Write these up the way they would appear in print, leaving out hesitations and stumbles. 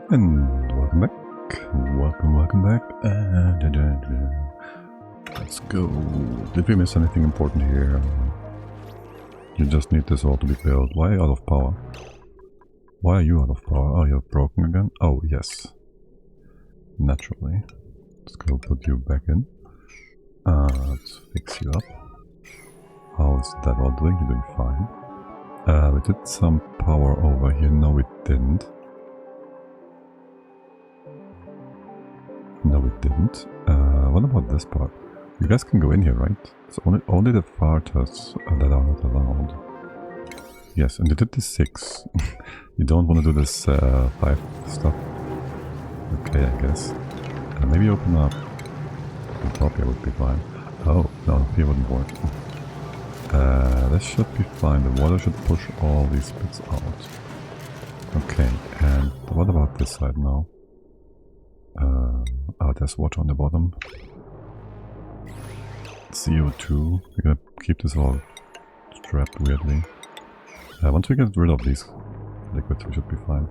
And welcome back. Welcome back. Let's go. Did we miss anything important here? You just need this all to be built. Why out of power? Why are you out of power? Oh, you're broken again? Oh, yes. Naturally. Let's go put you back in. Let's fix you up. How is that all doing? You're doing fine. We did some power over here. No, we didn't. No, we didn't. What about this part? You guys can go in here, right? It's only the farters that are not allowed. Yes, and you did this 6. You don't want to do this 5 stuff. Okay, I guess. Maybe open up. The top here would be fine. Oh, no, here wouldn't work. This should be fine. The water should push all these bits out. Okay, and what about this side now? Oh, there's water on the bottom. CO2. We're gonna keep this all trapped weirdly. Once we get rid of these liquids, we should be fine.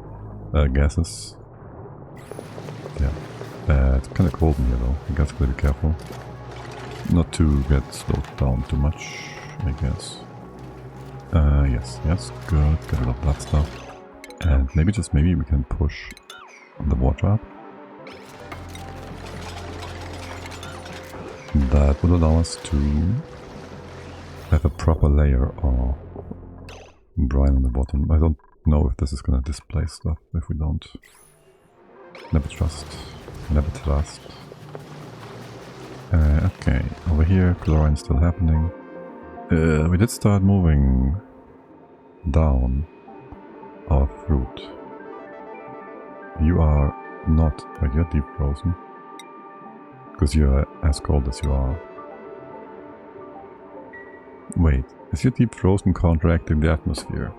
Gases. Yeah. It's kind of cold in here though. You guys gotta be careful. Not to get slowed down too much, I guess. Yes, good. Get rid of that stuff. And maybe we can push the water up. That would allow us to have a proper layer of brine on the bottom. I don't know if this is gonna displace stuff if we don't. Never trust. Never trust. Okay, over here, chlorine still happening. We did start moving down our fruit. You are not, wait, you're deep frozen. Because you're as cold as you are. Wait, is your deep frozen counteracting the atmosphere?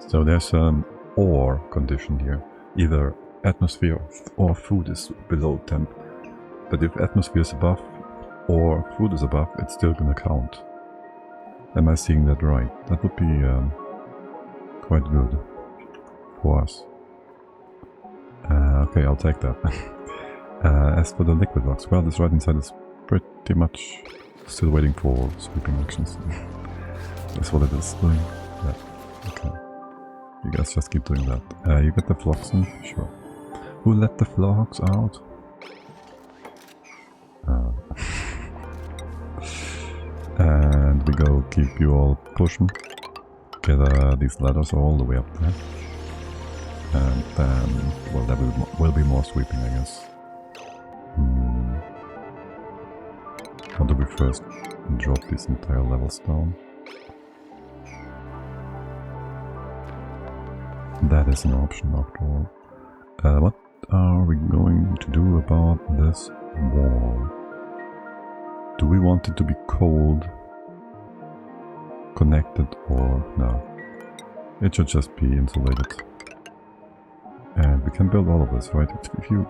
So there's an or condition here. Either atmosphere or food is below temp. But if atmosphere is above or food is above, it's still gonna count. Am I seeing that right? That would be quite good for us. Okay, I'll take that. As for the liquid rocks, well, this right inside is pretty much still waiting for sweeping actions. That's what it is doing. Yeah, okay. You guys just keep doing that. You get the flocks in? Sure. Who let the flocks out? And we go keep you all pushing. Get these ladders all the way up there. And then, well, there will be more sweeping, I guess. How do we first drop these entire levels down? That is an option after all. What are we going to do about this wall? Do we want it to be cold, connected, or no? It should just be insulated. And we can build all of this, right? If you...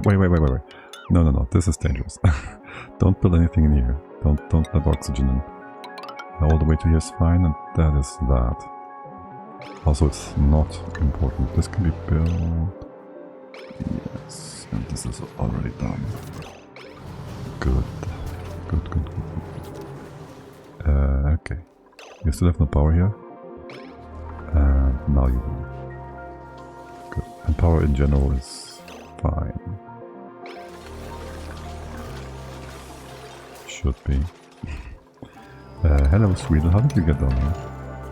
Wait. No, this is dangerous. Don't build anything in here. Don't let oxygen in. All the way to here is fine, and that is that. Also, it's not important. This can be built... Yes, and this is already done. Good. Okay. You still have no power here? And now you do. Good. And power in general is fine. Should be. Hello Sweden, how did you get down here?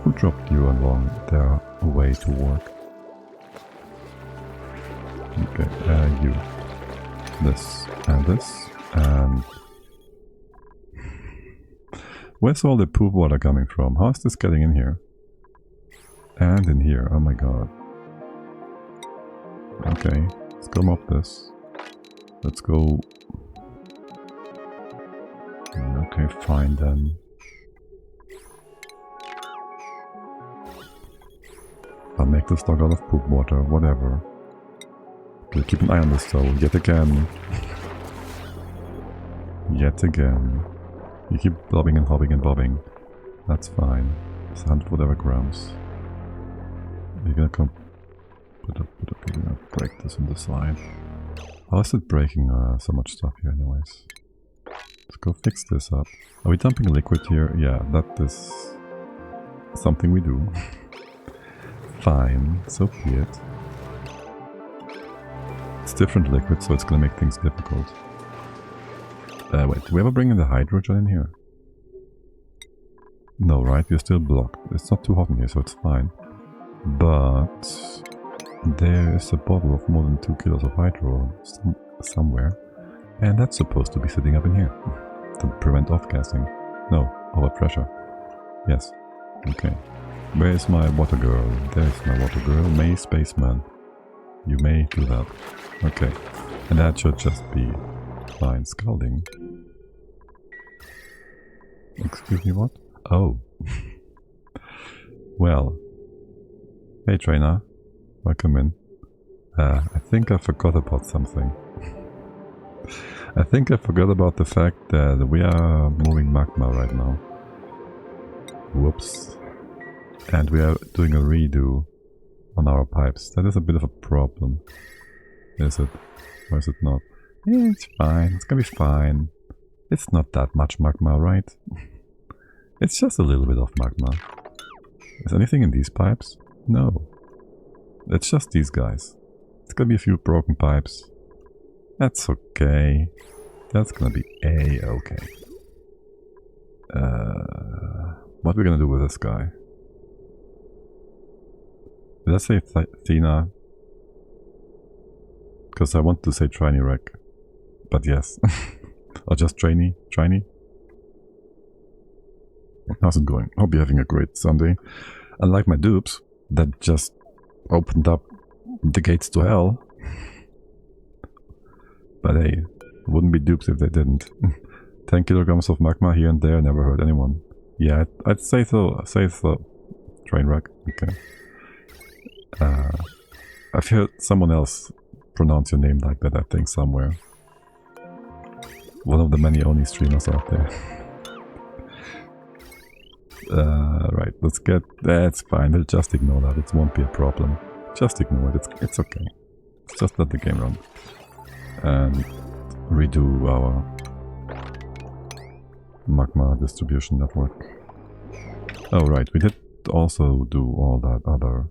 Who dropped you along their way to work? Okay, you. This, and... Where's all the poop water coming from? How is this getting in here? And in here, oh my god. Okay, let's go mop this. Let's go... Okay, fine then. I'll make this dog out of poop water, whatever. We'll keep an eye on this though, yet again. Yet again. You keep bobbing and hobbing and bobbing. That's fine. It's 100 whatever grams. You're gonna come... break this on the side. How is it breaking so much stuff here anyways? Let's go fix this up. Are we dumping liquid here? Yeah, that is something we do. Fine, so be it. It's different liquid, so it's gonna make things difficult. Wait, do we ever bring in the hydrogen in here? No, right? We're still blocked. It's not too hot in here, so it's fine. But there is a bottle of more than 2 kilos of hydro somewhere. And that's supposed to be sitting up in here. To prevent off-gassing. No, overpressure. Yes. Okay. Where is my water girl? There's my water girl. May Spaceman. You may do that. Okay. And that should just be fine. Scalding. Excuse me, what? Oh. Well. Hey, trainer. Welcome in. I think I forgot about something. I think I forgot about the fact that we are moving magma right now. Whoops. And we are doing a redo on our pipes. That is a bit of a problem. Is it? Or is it not? Yeah, it's fine. It's gonna be fine. It's not that much magma, right? It's just a little bit of magma. Is anything in these pipes? No. It's just these guys. It's gonna be a few broken pipes. That's okay. That's gonna be A-okay. What are we gonna do with this guy? Did I say Thena? Because I want to say Trini Wreck. But yes. Or just Trini? How's it going? Hope you're having a great Sunday. Unlike my dupes, that just opened up the gates to hell. But hey, it wouldn't be dupes if they didn't. 10 kilograms of magma here and there, never hurt anyone. Yeah, I'd say so. Train wreck. Okay. I've heard someone else pronounce your name like that, I think, somewhere. One of the many Oni streamers out there. Right, let's get... That's fine, we'll just ignore that. It won't be a problem. Just ignore it. It's okay. Just let the game run. And redo our magma distribution network. Oh right, we did also do all that other...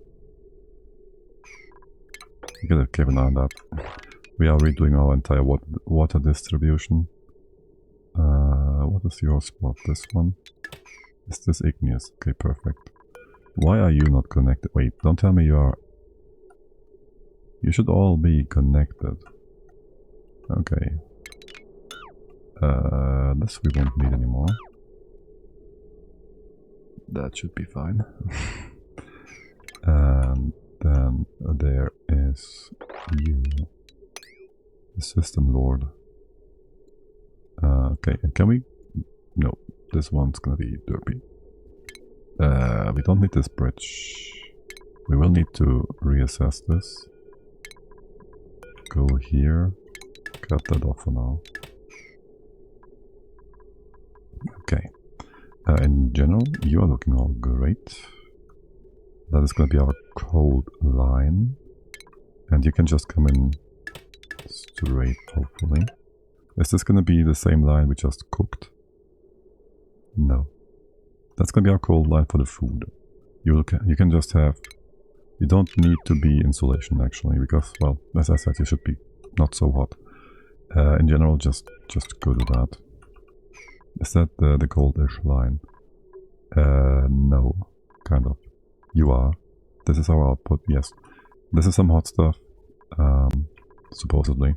You gotta keep an eye on that. We are redoing our entire water distribution. What is your spot? This one? Is this igneous? Okay, perfect. Why are you not connected? Wait, don't tell me you are... You should all be connected. Okay. This we won't need anymore. That should be fine. And then there is you. The system lord. Okay, and can we... No, this one's gonna be Dupe. We don't need this bridge. We will need to reassess this. Go here. Cut that off for now. Okay. In general, you are looking all great. That is going to be our cold line. And you can just come in straight, hopefully. Is this going to be the same line we just cooked? No. That's going to be our cold line for the food. You can just have... You don't need to be insulation, actually, because, well, as I said, you should be not so hot. In general, just go to that. Is that the goldish line? No, kind of. You are. This is our output, yes. This is some hot stuff, supposedly.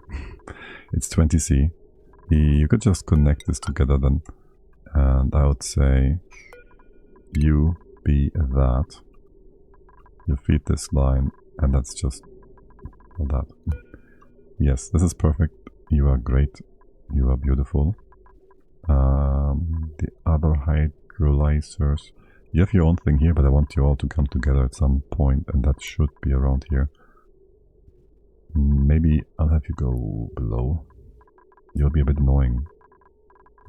It's 20C. You could just connect this together then. And I would say you be that. You feed this line, and that's just all that. Yes, this is perfect. You are great. You are beautiful. The other hydrolyzers. You have your own thing here, but I want you all to come together at some point, and that should be around here. Maybe I'll have you go below. You'll be a bit annoying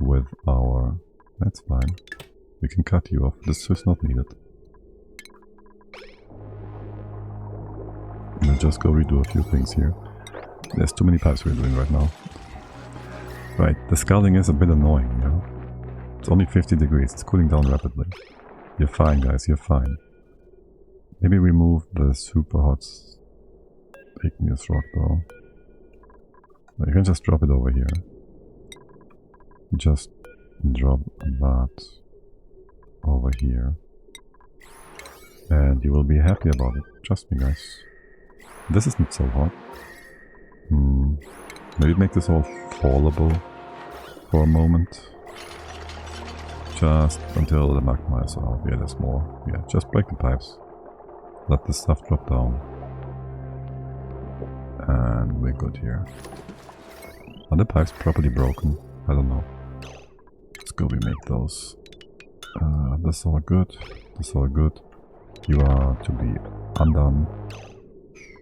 with our... That's fine. We can cut you off. This is not needed. just go redo a few things here. There's too many pipes we're doing right now. Right, the scalding is a bit annoying, you know? It's only 50 degrees, it's cooling down rapidly. You're fine, guys, you're fine. Maybe remove the super hot igneous rock though. You can just drop it over here. Just drop that over here. And you will be happy about it. Trust me, guys. This isn't so hot. Maybe make this all fallable for a moment. Just until the magma is out. Yeah, there's more. Yeah, just break the pipes. Let the stuff drop down. And we're good here. Are the pipes properly broken? I don't know. Let's go remake those. That's all good. That's all good. You are to be undone.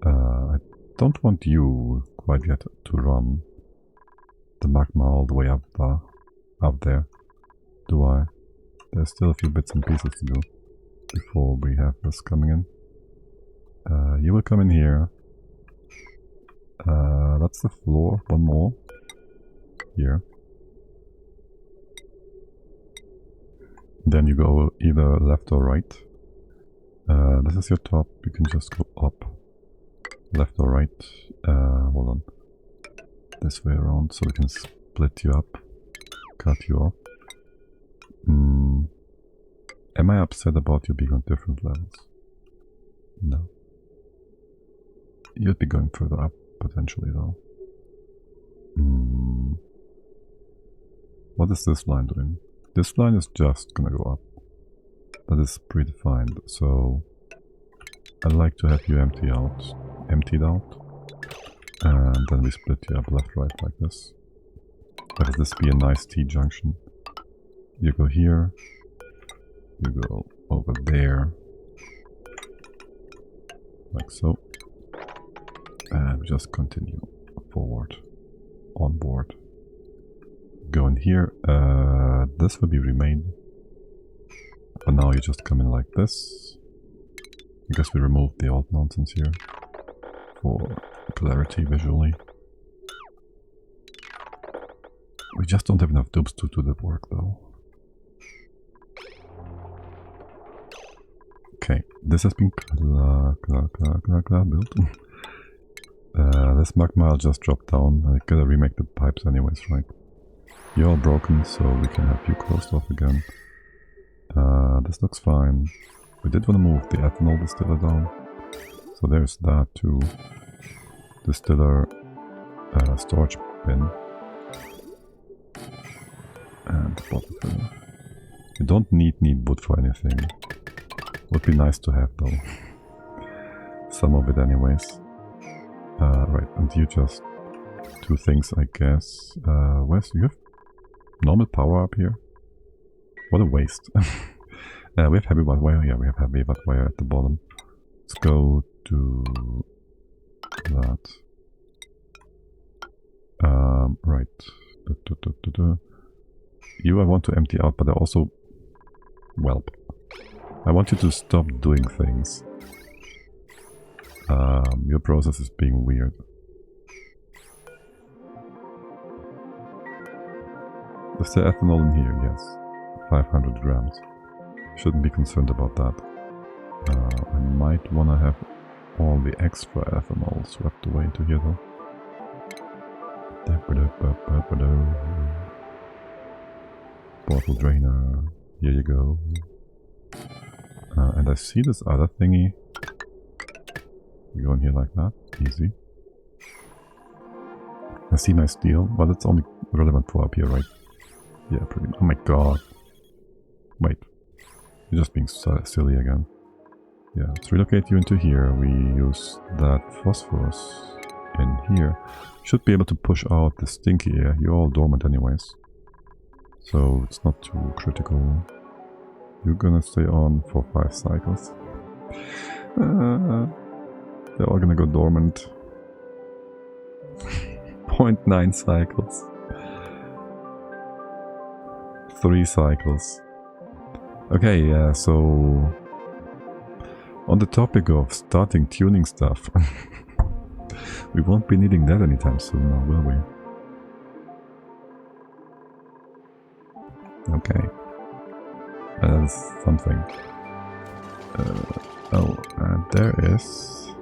I don't want you quite yet to run the magma all the way up there. Do I? There's still a few bits and pieces to do before we have this coming in. You will come in here. That's the floor. One more. Here. Then you go either left or right. This is your top. You can just go up. Left or right. Hold on. This way around so we can split you up. Cut you off. Am I upset about you being on different levels? No. You'd be going further up, potentially, though. What is this line doing? This line is just gonna go up. That is predefined, so I'd like to have you emptied out, and then we split you up left, right, like this. Let this be a nice T-junction. You go here, you go over there, like so, and we just continue forward, on board. Go in here, this will be remade. For now you just come in like this. I guess we removed the old nonsense here for clarity visually. We just don't have enough dupes to do the work though. Okay, this has been built. This magma will just drop down. I gotta remake the pipes anyways, right? You're all broken, so we can have you closed off again. This looks fine. We did want to move the ethanol distiller down. So there's that too. Distiller, storage bin. And bottle filler. You don't need wood for anything. Would be nice to have though. Some of it anyways. Right, and you just... two things I guess. Where's... you have normal power up here? What a waste. We have heavy wet wire. Yeah, we have heavy wet wire at the bottom. Let's go to that. Right. You I want to empty out, but I also... Welp. I want you to stop doing things. Your process is being weird. Is there ethanol in here? Yes. 500 grams. Shouldn't be concerned about that. I might want to have all the extra ethanol swept away into here though. Bottle drainer. Here you go. And I see this other thingy. You go in here like that. Easy. I see my steel, but it's only relevant for up here, right? Yeah, pretty much. Oh my god. Wait. You're just being silly again. Yeah, let's relocate you into here. We use that phosphorus in here. Should be able to push out the stinky air. You're all dormant anyways. So it's not too critical. You're gonna stay on for 5 cycles. They're all gonna go dormant. 0.9 cycles. 3 cycles. Okay, so on the topic of starting tuning stuff, We won't be needing that anytime soon now, will we? Okay. That is something. Oh, and there is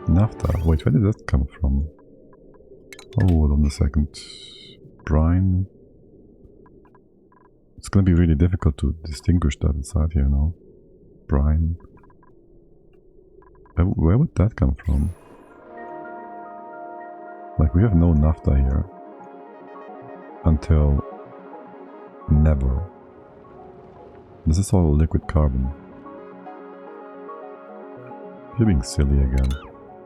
naphtha. Wait, where did that come from? Oh, hold on a second. Brine. It's gonna be really difficult to distinguish that inside here now. Brine. Where would that come from? Like, we have no naphtha here. Until never. This is all liquid carbon. You're being silly again.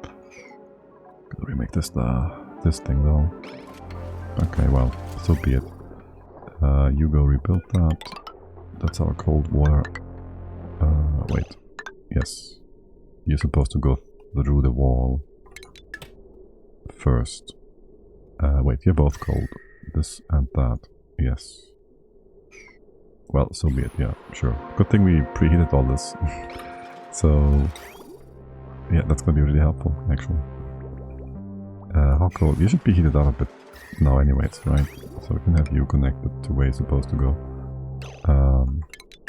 Gotta remake this thing though. Okay, well, so be it. You go rebuild that. That's our cold water. Wait. Yes. You're supposed to go through the wall first. Wait, you're both cold. This and that. Yes. Well, so be it, yeah, sure. Good thing we preheated all this. So, yeah, that's gonna be really helpful, actually. How cold? You should be heated up a bit now anyways, right? So we can have you connected to where you're supposed to go.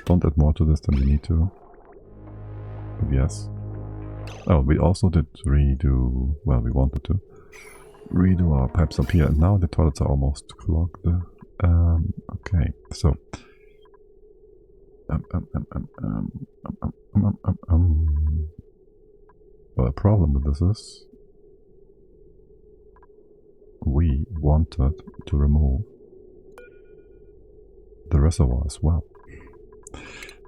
Don't add more to this than you need to. But yes. Oh, we also did redo... Well, we wanted to redo our pipes up here. And now the toilets are almost clogged. Okay, so... Well, the problem with this is... we wanted to remove the reservoir as well.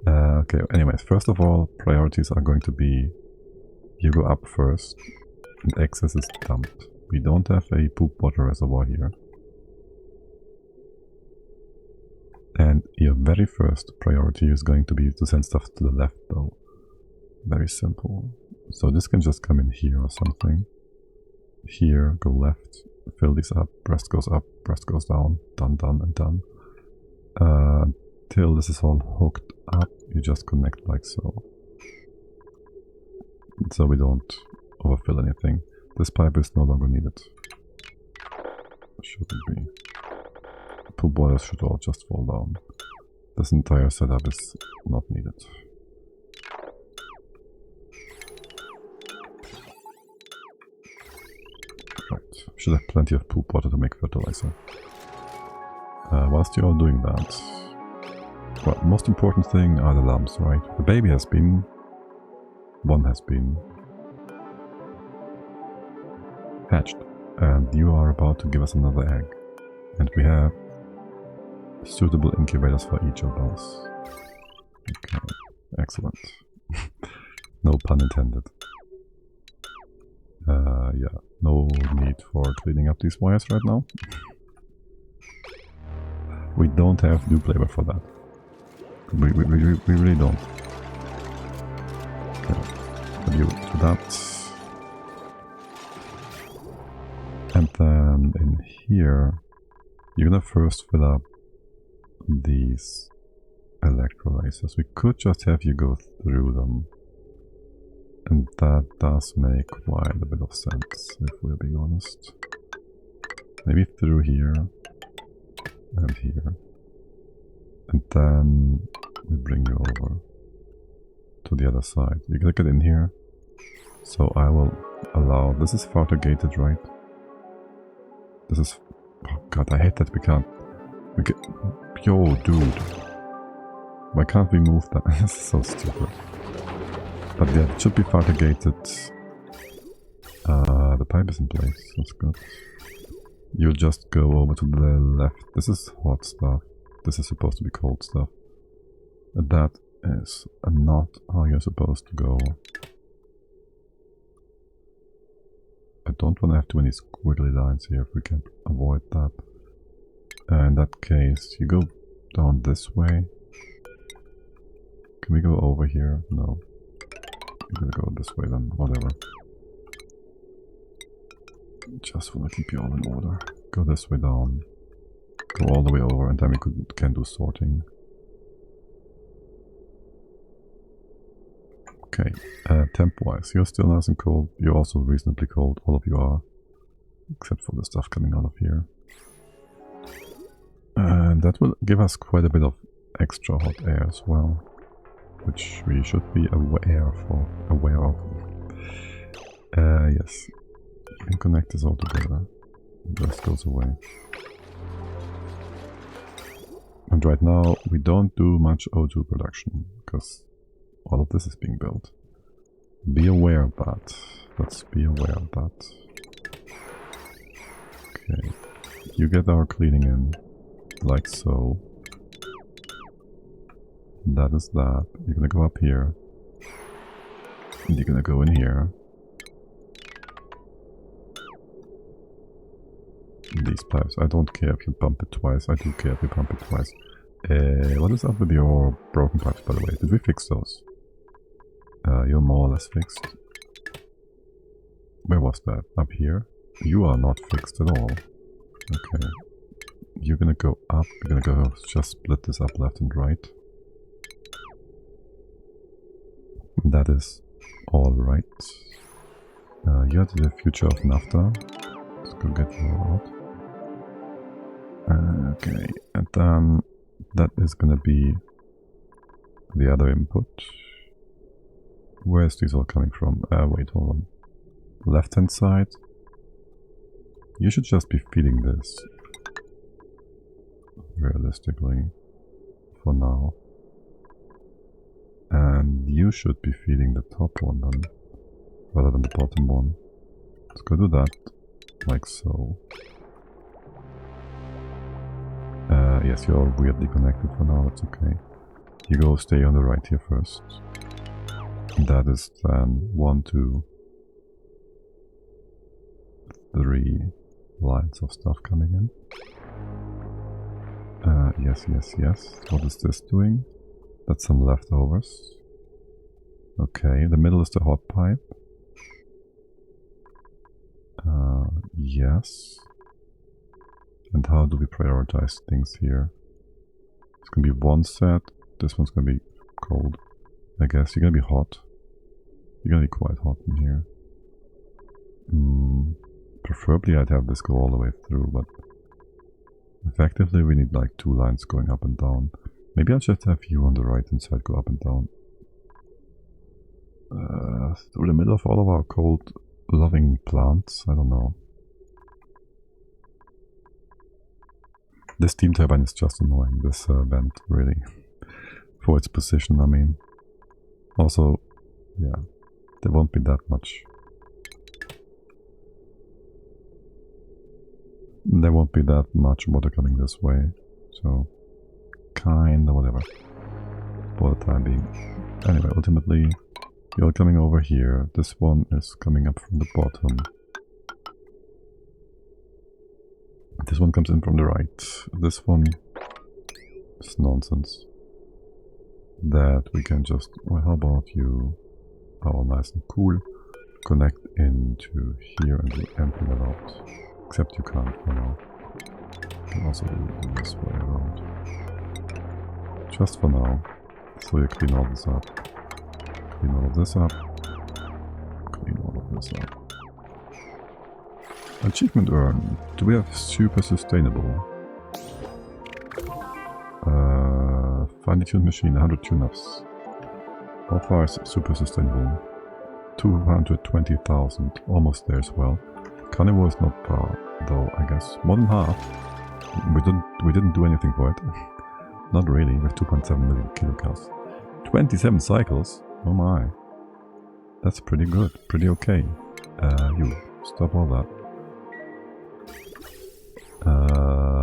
Okay, anyways, first of all, priorities are going to be you go up first and excess is dumped. We don't have a poop water reservoir here. And your very first priority is going to be to send stuff to the left though. Very simple. So this can just come in here or something. Here, go left, fill these up, breast goes up, breast goes down, done, done, and done. Till this is all hooked up, you just connect like so. So we don't overfill anything. This pipe is no longer needed. Shouldn't be. Poop boilers should all just fall down. This entire setup is not needed. Right, should have plenty of poop water to make fertilizer. Whilst you're all doing that, well, most important thing are the lumps, right? The baby has been... one has been... hatched. And you are about to give us another egg. And we have suitable incubators for each of those. Okay, excellent. No pun intended. Yeah, no need for cleaning up these wires right now. We don't have Dupe labor for that. We really don't. Okay, put you to that. And then in here, you're gonna first fill up these electrolyzers. We could just have you go through them. And that does make quite a bit of sense, if we're being honest. Maybe through here. And here. And then we bring you over to the other side. You can get in here. So I will allow... This is farther gated, right? This is... Oh god, I hate that we can't... We can... Yo, dude. Why can't we move that? This is so stupid. But yeah, it should be farther gated. The pipe is in place. That's good. You just go over to the left. This is hot stuff. This is supposed to be cold stuff. That is not how you're supposed to go. I don't want to have too many squiggly lines here if we can avoid that. In that case, you go down this way. Can we go over here? No. We're gonna go this way then, whatever. Just wanna keep you all in order. Go this way down. Go all the way over and then we can do sorting. Okay, temp wise, you're still nice and cold. You're also reasonably cold, all of you are. Except for the stuff coming out of here. And that will give us quite a bit of extra hot air as well, which we should be aware of. Yes, you can connect this all together. The rest goes away. And right now we don't do much O2 production because all of this is being built. Be aware of that. Let's be aware of that. Okay, you get our cleaning in, like so. That is that. You're gonna go up here. And you're gonna go in here. These pipes. I don't care if you pump it twice. I do care if you pump it twice. What is up with your broken pipes, by the way? Did we fix those? You're more or less fixed. Where was that? Up here? You are not fixed at all. Okay. You're gonna go up. You're gonna go just split this up left and right. That is all right. You're the future of NAFTA. Let's go get you out. Okay, and then that is gonna be the other input. Where is these all coming from? Wait, hold on. Left hand side. You should just be feeding this. Realistically. For now. And you should be feeding the top one then. Rather than the bottom one. Let's go do that. Like so. Yes, you're weirdly connected for now, that's okay. You go stay on the right here first. That is then 1, 2, 3 lines of stuff coming in. Yes, yes, yes. What is this doing? That's some leftovers. Okay, the middle is the hot pipe. Yes. And how do we prioritize things here? It's gonna be one set. This one's gonna be cold. I guess you're gonna be hot. You're gonna be quite hot in here. Preferably I'd have this go all the way through, but effectively we need like 2 lines going up and down. Maybe I'll just have you on the right hand side go up and down. Through the middle of all of our cold loving plants? I don't know. This steam turbine is just annoying, this vent, really. For its position, I mean. Also, yeah, there won't be that much. There won't be that much water coming this way, so kinda whatever. For the time being. Anyway, ultimately, you're coming over here. This one is coming up from the bottom. This one comes in from the right. This one is nonsense. That we can just, well, how about you, all nice and cool, connect into here and we'll empty that out. Except you can't for now. You can also do it this way around. Just for now. So you clean all this up. Clean all of this up. Clean all of this up. Achievement earned. Do we have super sustainable? Finely tuned machine, 100 tune-ups. How far is super sustainable? 220,000. Almost there as well. Carnivore is not far, though, I guess. More than half. We didn't do anything for it. Not really, with 2.7 million kilocalories. 27 cycles? Oh my. That's pretty good. Pretty okay. You. Stop all that.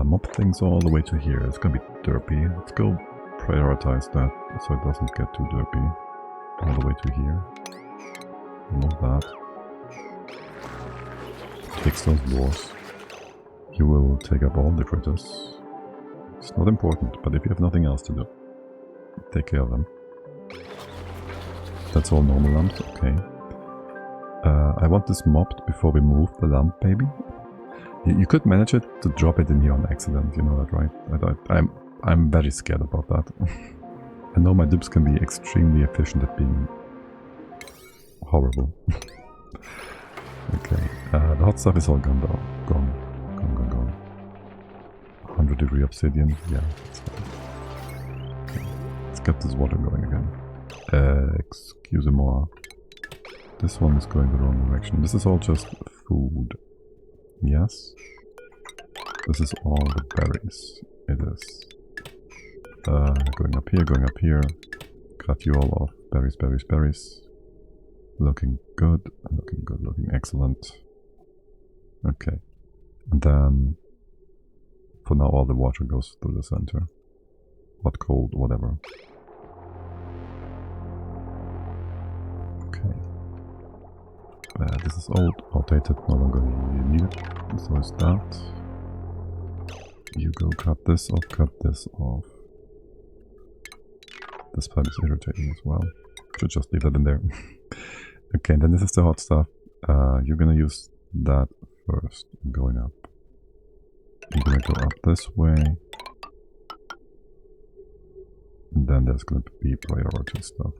Mob things all the way to here. It's gonna be derpy. Let's go prioritize that so it doesn't get too derpy. All the way to here. Remove that. Fix those doors. You will take up all the critters. It's not important, but if you have nothing else to do, take care of them. That's all normal lamps, okay. I want this mobbed before we move the lamp, maybe? You could manage it to drop it in here on accident, you know that, right? I'm very scared about that. I know my dupes can be extremely efficient at being horrible. Okay, the hot stuff is all gone though. Gone. 100-degree obsidian, yeah, that's fine. Okay, let's get this water going again. Excuse-moi. This one is going the wrong direction. This is all just food. Yes? This is all the berries. It is. Going up here. Cut you all off. Berries. Looking good, looking excellent. Okay. And then, for now all the water goes through the center. Hot, cold, whatever. Okay. This is old, outdated, no longer needed. So is that. You go cut this off. This pipe is irritating as well. Should just leave that in there. Okay, and then this is the hot stuff. You're gonna use that first, going up. You're gonna go up this way. And then there's gonna be priority stuff.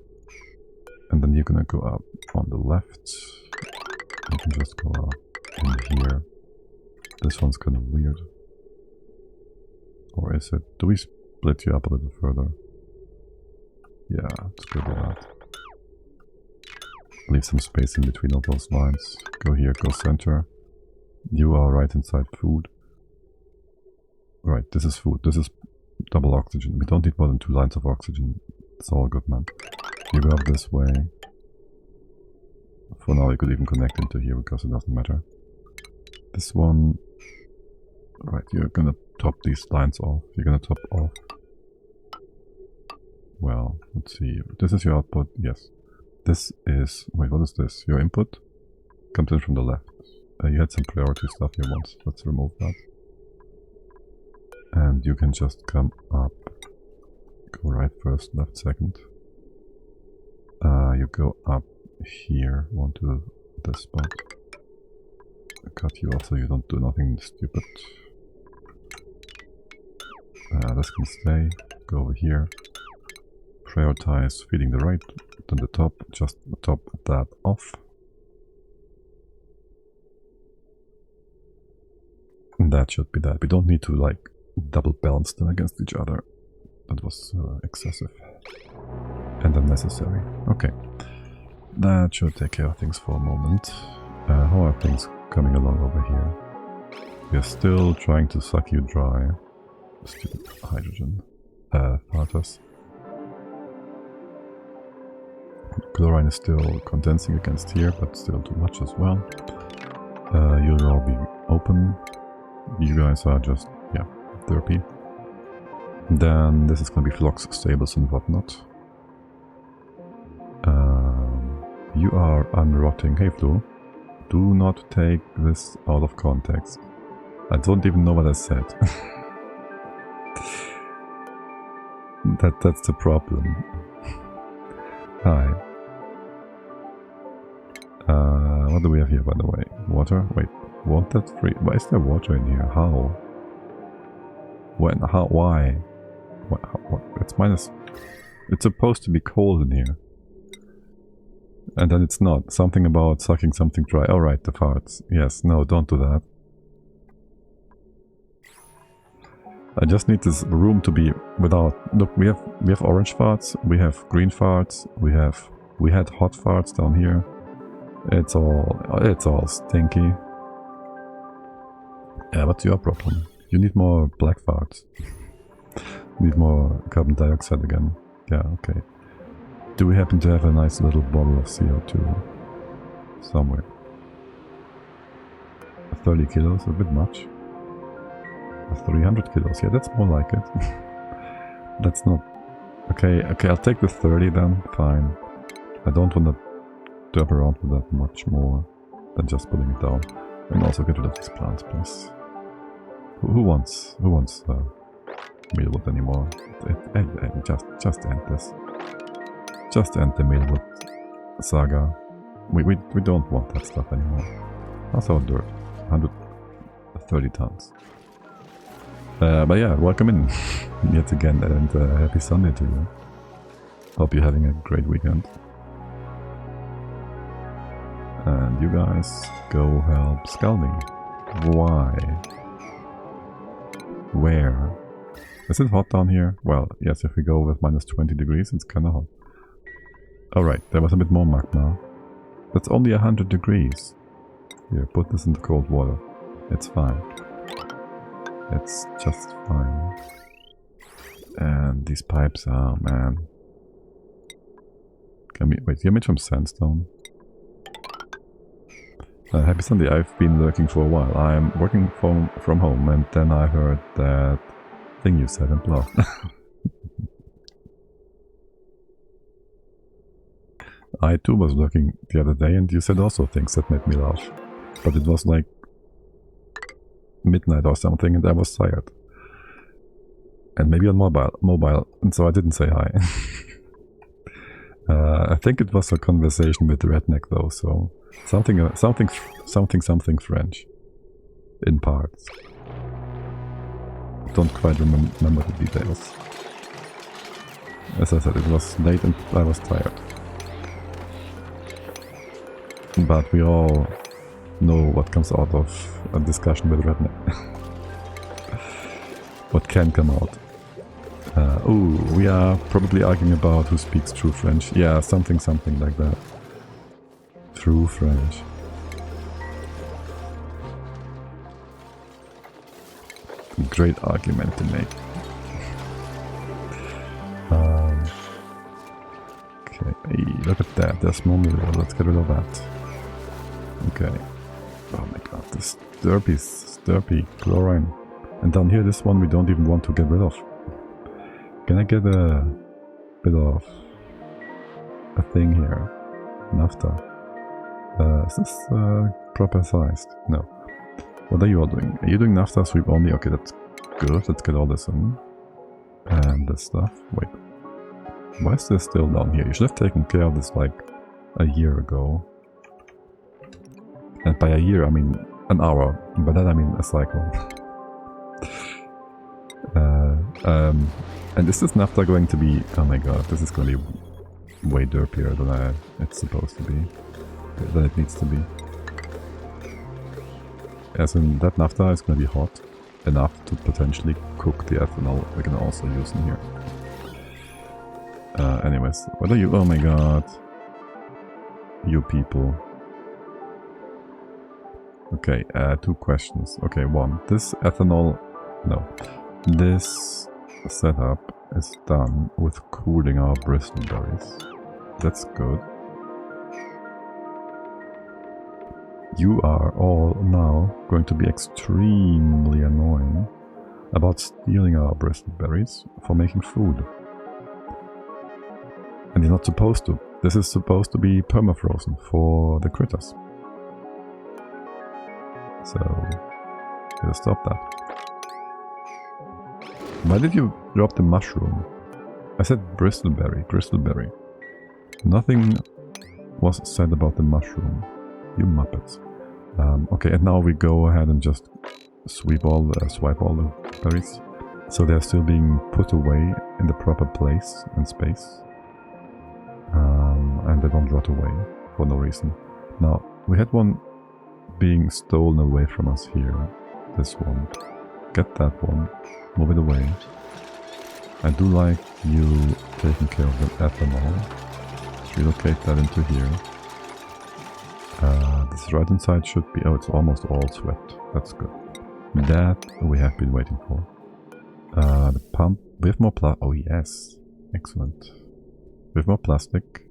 And then you're gonna go up on the left. You can just go up in here. This one's kind of weird. Or is it? Do we split you up a little further? Yeah, let's go do that. Leave some space in between all those lines. Go here, go center. You are right inside food. Right, this is food. This is double oxygen. We don't need more than 2 lines of oxygen. It's all good, man. You go up this way. For now, you could even connect into here because it doesn't matter. This one... Right, you're gonna top these lines off. You're gonna top off. Well, let's see. This is your output. Yes. This is... Wait, what is this? Your input? Comes in from the left. You had some priority stuff here once. Let's remove that. And you can just come up. Go right first, left second. You go up here, onto this spot. Cut you off so you don't do nothing stupid. This can stay. Go over here. Prioritize feeding the right, then the top, just top that off. And that should be that. We don't need to like double balance them against each other. That was excessive and unnecessary. Okay, that should take care of things for a moment. How are things coming along over here? We are still trying to suck you dry. Stupid hydrogen. Farters. Chlorine is still condensing against here, but still too much as well. You'll all be open. You guys are just, yeah, therapy. Then this is going to be flux, stables and whatnot. You are unrotting. Hey Flu, do not take this out of context. I don't even know what I said. That's the problem. Hi. What do we have here, by the way? Water? Wait, won't that free? Why is there water in here? How? When? How? Why? What? It's minus... It's supposed to be cold in here. And then it's not. Something about sucking something dry. Oh, right, the farts. Yes, no, don't do that. I just need this room to be without... Look, we have orange farts, we have green farts, we had hot farts down here. It's all stinky. Yeah, what's your problem? You need more black farts. You need more carbon dioxide again. Yeah, okay. Do we happen to have a nice little bottle of CO2 somewhere? 30 kilos, a bit much. 300 kilos, yeah, that's more like it. That's not... Okay, I'll take the 30 then, fine. I don't want to dab around with that much more than just putting it down. And also get rid of these plants, please. Who wants mealwood anymore? Just end this. Just end the mealwood saga. We don't want that stuff anymore. That's our dirt. 130 tons. But yeah, welcome in yet again, and happy Sunday to you. Hope you're having a great weekend. And you guys go help Scaldy. Why? Where? Is it hot down here? Well, yes, if we go with minus 20 degrees, it's kinda hot. Alright, there was a bit more magma. That's only 100 degrees. Here, put this in the cold water. It's fine. It's just fine. And these pipes are, man. Can we, wait, you made from sandstone? Happy Sunday, I've been lurking for a while. I'm working from home and then I heard that thing you said and blah. I too was lurking the other day and you said also things that made me laugh. But it was like midnight or something and I was tired. And maybe on mobile, and so I didn't say hi. I think it was a conversation with the redneck though, so something French in parts. Don't quite remember the details. As I said, it was late and I was tired. But we all know what comes out of a discussion with redneck. What can come out. Oh, we are probably arguing about who speaks true French. Yeah, something like that. True French. Great argument to make. Okay, hey, look at that. There's more mirror. Let's get rid of that. Okay. Oh my god, this Dupe, Chlorine. And down here, this one we don't even want to get rid of. Can I get a bit of a thing here? Naphtha. Is this proper sized? No. What are you all doing? Are you doing naphtha sweep only? Okay, that's good. Let's get all this in. And this stuff. Wait. Why is this still down here? You should have taken care of this like a year ago. And by a year, I mean an hour. By that I mean a cycle. And is this naphtha going to be... Oh my god, this is going to be way derpier than it's supposed to be. Than it needs to be. As in, that naphtha is going to be hot enough to potentially cook the ethanol we can also use in here. Anyways, what are you... Oh my god. You people. Okay, two questions. Okay, one. This ethanol... No. This setup is done with cooling our bristleberries. That's good. You are all now going to be extremely annoying about stealing our bristleberries for making food. And you're not supposed to. This is supposed to be permafrozen for the critters. So, gotta stop that. Why did you drop the mushroom? I said bristleberry. Nothing was said about the mushroom. You muppets. Okay, and now we go ahead and just swipe all the berries. So they're still being put away in the proper place and space. And they don't rot away for no reason. Now, we had one being stolen away from us here. This one. Get that one. Move it away. I do like you taking care of the ethanol. Relocate that into here. This right inside should be... Oh, it's almost all swept. That's good. That we have been waiting for. The pump... We have more Oh yes. Excellent. We have more plastic.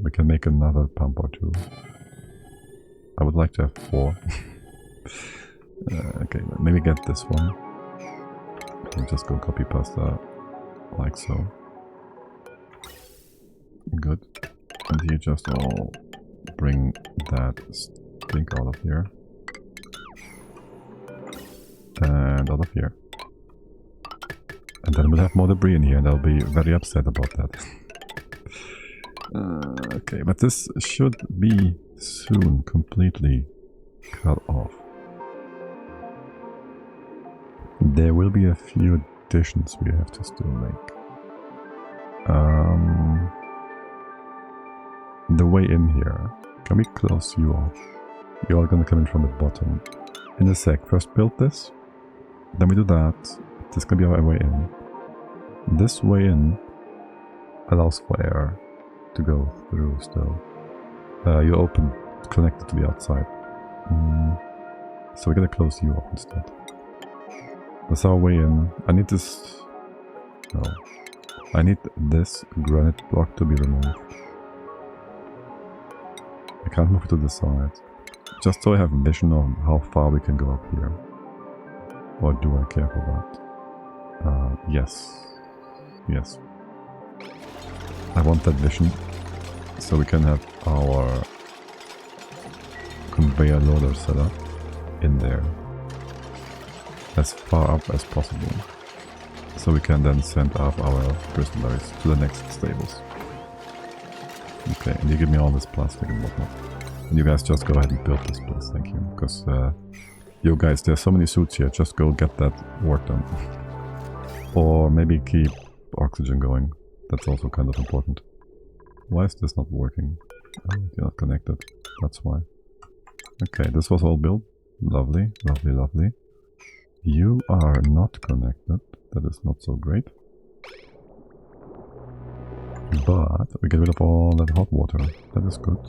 We can make another pump or two. I would like to have 4. Okay, maybe get this one. And just go copy pasta like so. Good. And you just all bring that stink out of here. And out of here. And then we'll have more debris in here and I'll be very upset about that. Okay, but this should be soon completely cut off. There will be a few additions we have to still make. The way in here Can we close you off? You're all gonna come in from the bottom. In a sec, first build this. Then we do that. This is gonna be our way in. This way in allows for air to go through still. You open, connected to the outside. So we're gonna close you off instead. That's our way in. I need this... No. I need this granite block to be removed. I can't move it to the side. Just so I have vision on how far we can go up here. Or do I care for that? Yes. Yes. I want that vision. So we can have our conveyor loader set up in there. As far up as possible. So we can then send up our prisoners to the next stables. Okay, and you give me all this plastic and whatnot. And you guys just go ahead and build this place, thank you. Because, you guys, there's so many suits here, just go get that work done. Or maybe keep oxygen going. That's also kind of important. Why is this not working? Oh, you're not connected. That's why. Okay, this was all built. Lovely, lovely, lovely. You are not connected. That is not so great. But we get rid of all that hot water. That is good.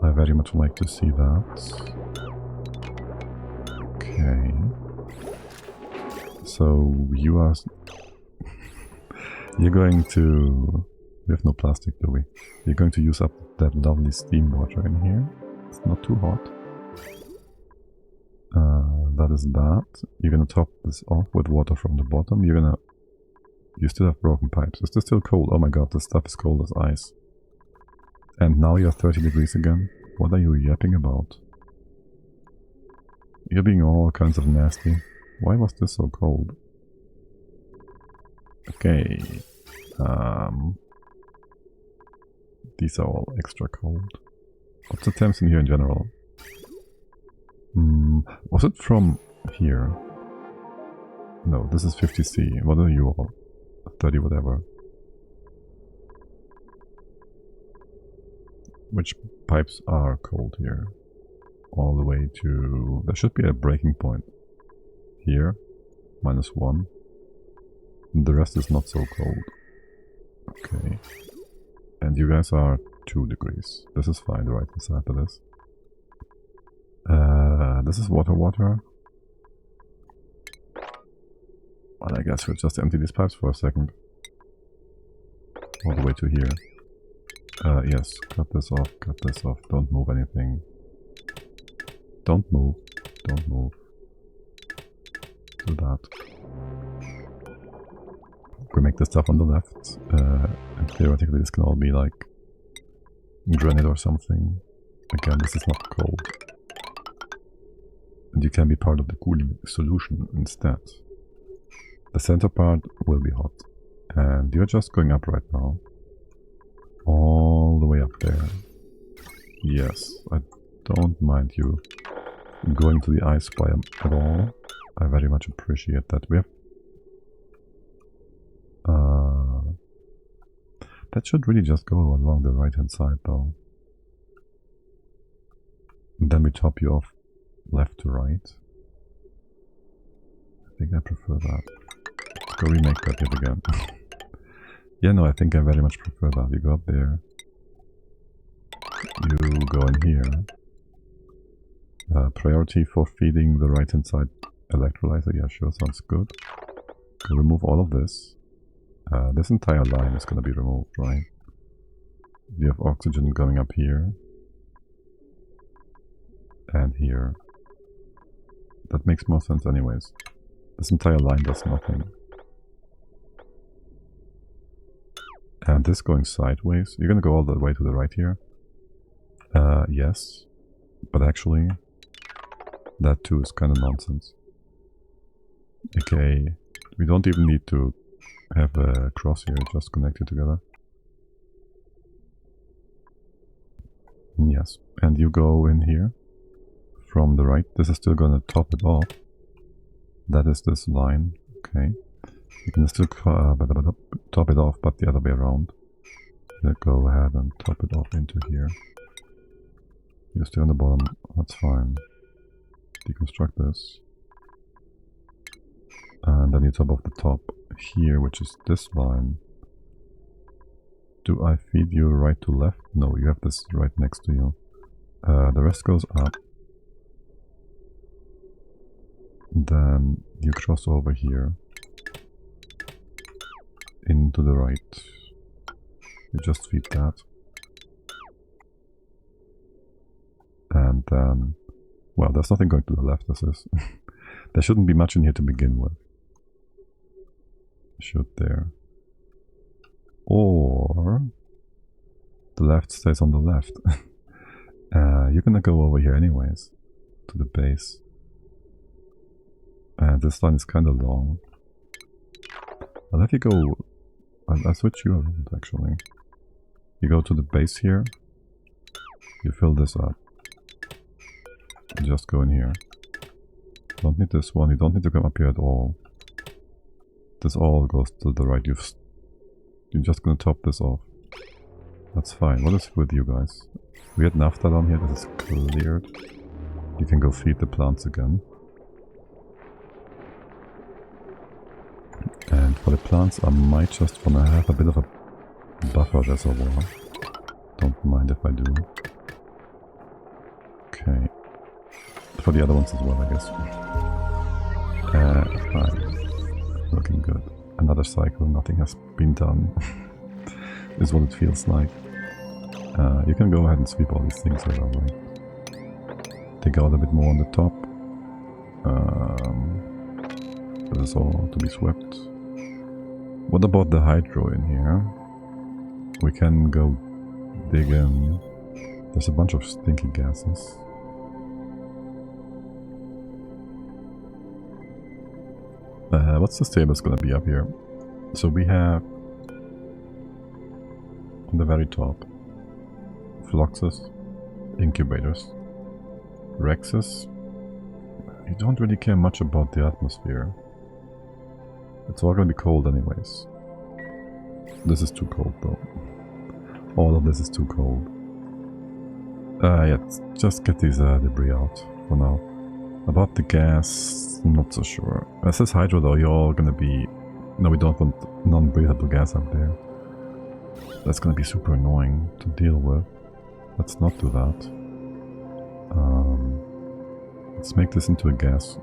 I very much like to see that. Okay. So you are... You're going to... We have no plastic, do we? You're going to use up that lovely steam water in here. It's not too hot. That is that. You're gonna top this off with water from the bottom. You still have broken pipes. Is this still cold? Oh my god, this stuff is cold as ice. And now you're 30 degrees again? What are you yapping about? You're being all kinds of nasty. Why was this so cold? Okay. These are all extra cold. What's the temps in here in general? Was it from here? No, this is 50C. What are you all? 30 whatever. Which pipes are cold here? All the way to... There should be a breaking point. Here. -1. The rest is not so cold. Okay. And you guys are 2 degrees. This is fine, right inside of this. This is water. Well, I guess we'll just empty these pipes for a second. All the way to here. Yes, cut this off, don't move anything. Don't move. Do that. We make the stuff on the left, and theoretically this can all be like granite or something. Again, this is not cold. And you can be part of the cooling solution instead. The center part will be hot. And you're just going up right now. All the way up there. Yes, I don't mind you going to the ice biome at all. I very much appreciate that. We have... that should really just go along the right hand side though. And then we top you off left to right. I think I prefer that. Let's go remake that yet again. Yeah, no, I think I very much prefer that. You go up there. You go in here. Priority for feeding the right hand side electrolyzer. Yeah, sure, sounds good. Remove all of this. This entire line is going to be removed, right? You have oxygen going up here. And here. That makes more sense anyways. This entire line does nothing. And this going sideways. You're gonna go all the way to the right here. Yes. But actually, that too is kind of nonsense. Okay. We don't even need to have a cross here, just connect it together. Yes. And you go in here. From the right. This is still gonna top it off. That is this line. Okay. You can still top it off, but the other way around. Go ahead and top it off into here. You stay on the bottom, that's fine. Deconstruct this. And then you top off the top here, which is this line. Do I feed you right to left? No, you have this right next to you. The rest goes up. Then you cross over here. Into the right. You just feed that. And then... well, there's nothing going to the left, this is. There shouldn't be much in here to begin with. Should there? Or... the left stays on the left. You're gonna go over here anyways. To the base. And this line is kinda long. I'll let you go... I'll switch you around actually. You go to the base here. You fill this up. Just go in here. Don't need this one, you don't need to come up here at all. This all goes to the right. You're just gonna top this off. That's fine. What is with you guys? We had naphtha down here, this is cleared. You can go feed the plants again. And for the plants I might just wanna have a bit of a buffer reservoir. Don't mind if I do. Okay. For the other ones as well, I guess. Fine. Looking good. Another cycle, nothing has been done. Is what it feels like. You can go ahead and sweep all these things here, lovely. Dig out a bit more on the top. This is all to be swept. What about the hydro in here? We can go dig in. There's a bunch of stinky gases. What's the status gonna be up here? So we have on the very top Fluxes, incubators, Rexes. You don't really care much about the atmosphere. It's all gonna be cold anyways. This is too cold though. All of this is too cold. Yeah, just get these debris out for now. About the gas, not so sure. It says hydro though, you're all gonna be... no, we don't want non-breathable gas up there. That's gonna be super annoying to deal with. Let's not do that. Let's make this into a gas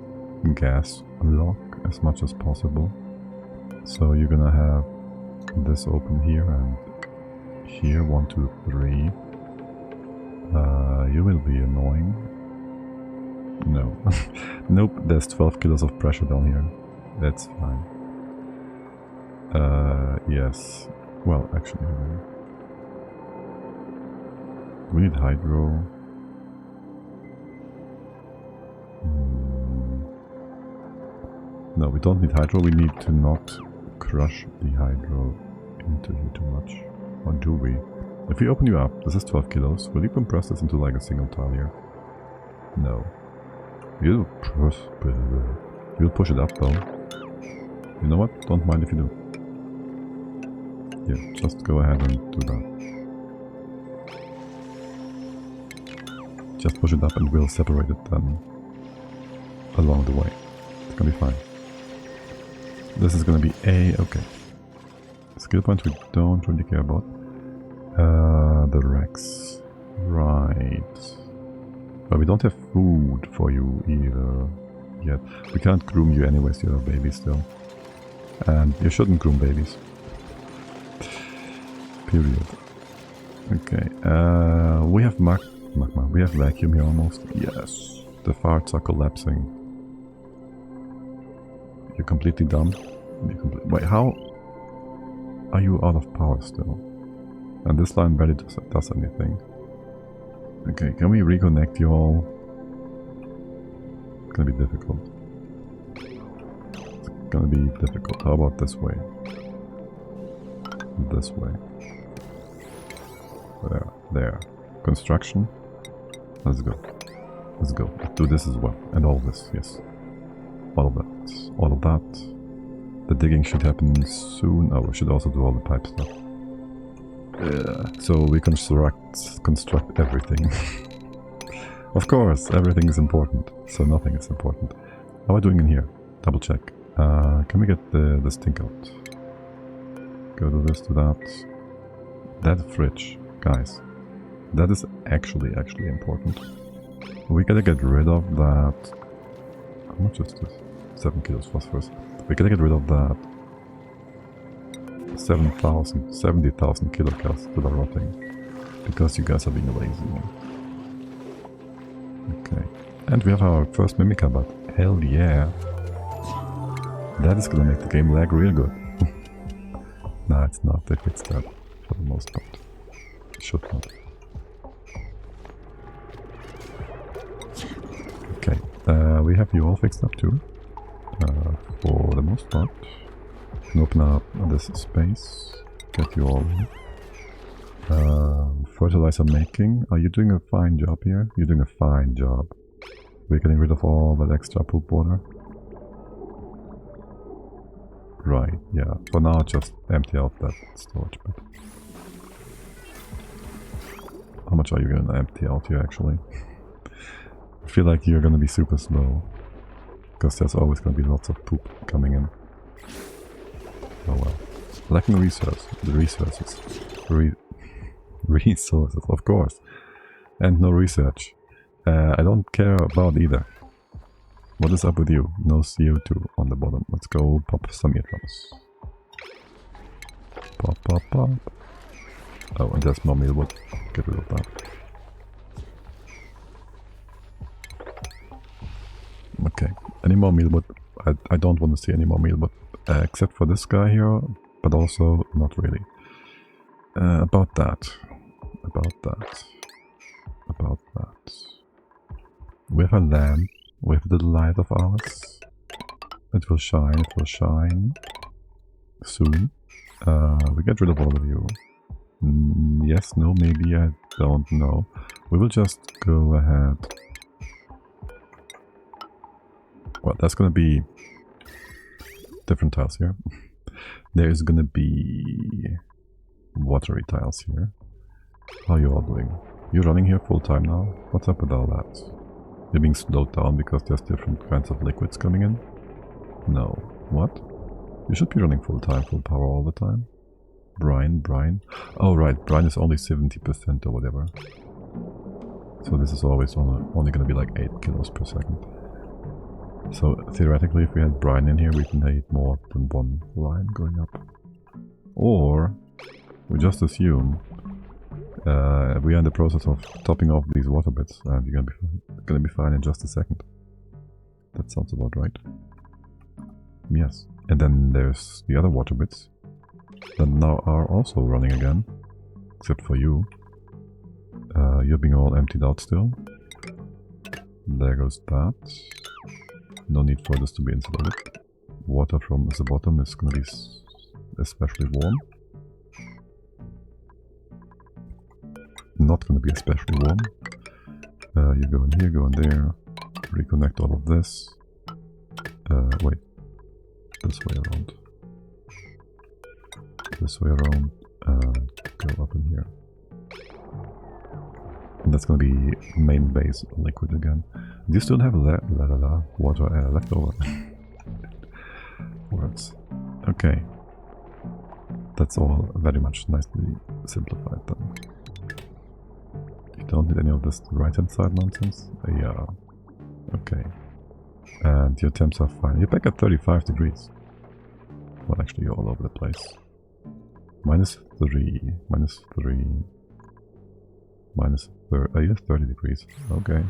lock as much as possible. So you're gonna have this open here and here, 1, 2, 3. You will be annoying. No. Nope, there's 12 kilos of pressure down here. That's fine. Yes. Well, actually, we need hydro. No, we don't need hydro. We need to not crush the hydro into here too much. Or do we? If we open you up, this is 12 kilos. Will you compress this into like a single tile here? No. You'll push it up though. You know what? Don't mind if you do. Yeah, just go ahead and do that. Just push it up and we'll separate it then along the way. It's gonna be fine. This is gonna be okay. Skill points we don't really care about. The Rex. Right. But we don't have food for you either yet. We can't groom you anyways, you're a baby still. And you shouldn't groom babies. Period. Okay, we have magma. We have vacuum here almost. Yes. The farts are collapsing. You're completely done? Wait, how are you out of power still? And this line barely does anything. Okay, can we reconnect you all? It's gonna be difficult. It's gonna be difficult. How about this way? This way. There. Construction. Let's go. Let's go. Let's do this as well. And all this, yes. All of that. All of that. The digging should happen soon. Oh, we should also do all the pipe stuff. So we construct everything. Of course, everything is important, so nothing is important. How are we doing in here? Double check. Can we get the stink out? Go to this, to that. That fridge, guys. That is actually important. We gotta get rid of that. How much is this? 7 kilos phosphorus. We gotta get rid of that 70,000 kilocalories that are rotting. Because you guys are being lazy. Okay. And we have our first Mimica, but hell yeah. That is gonna make the game lag real good. Nah, it's not. They fixed that for the most part. Should not. Okay. We have you all fixed up too. For the most part. Can open up this space. Get you all in. Fertilizer making. Are you doing a fine job here? You're doing a fine job. We're getting rid of all that extra poop water. Right, yeah. For now, just empty out that storage bit. How much are you gonna empty out here, actually? I feel like you're gonna be super slow. Because there's always gonna be lots of poop coming in. Oh well. Lacking resources. Resources, of course. And no research. I don't care about either. What is up with you? No CO2 on the bottom. Let's go pop some eardrums. Pop, pop, pop. Oh, and there's more mealwood. Get rid of that. Okay. Any more mealwood? I don't want to see any more mealwood. Except for this guy here. But also, not really. About that. We have a lamp with the light of ours. It will shine soon. We get rid of all of you. Yes, no, maybe, I don't know. We will just go ahead. Well, there's gonna be different tiles here. There's gonna be watery tiles here. How are you all doing? You're running here full time now? What's up with all that? You're being slowed down because there's different kinds of liquids coming in? No. What? You should be running full time, full power all the time. Brine. Oh right, brine is only 70% or whatever. So this is always only gonna be like 8 kilos per second. So theoretically, if we had brine in here, we can hit more than one line going up. Or we just assume we are in the process of topping off these water bits, and you're gonna be fine in just a second. That sounds about right. Yes. And then there's the other water bits that now are also running again, except for you. You're being all emptied out still. There goes that. No need for this to be insulated. Water from the bottom is going to be especially warm. Not going to be especially warm. You go in here, go in there. Reconnect all of this. Wait. This way around. This way around. Go up in here. And that's going to be main base liquid again. Do you still have water left over? Words. Okay. That's all very much nicely simplified then. You don't need any of this right hand side nonsense? Yeah. Okay. And your temps are fine. You're back at 35 degrees. Well, actually you're all over the place. -3, -3. Yes, 30 degrees. Okay.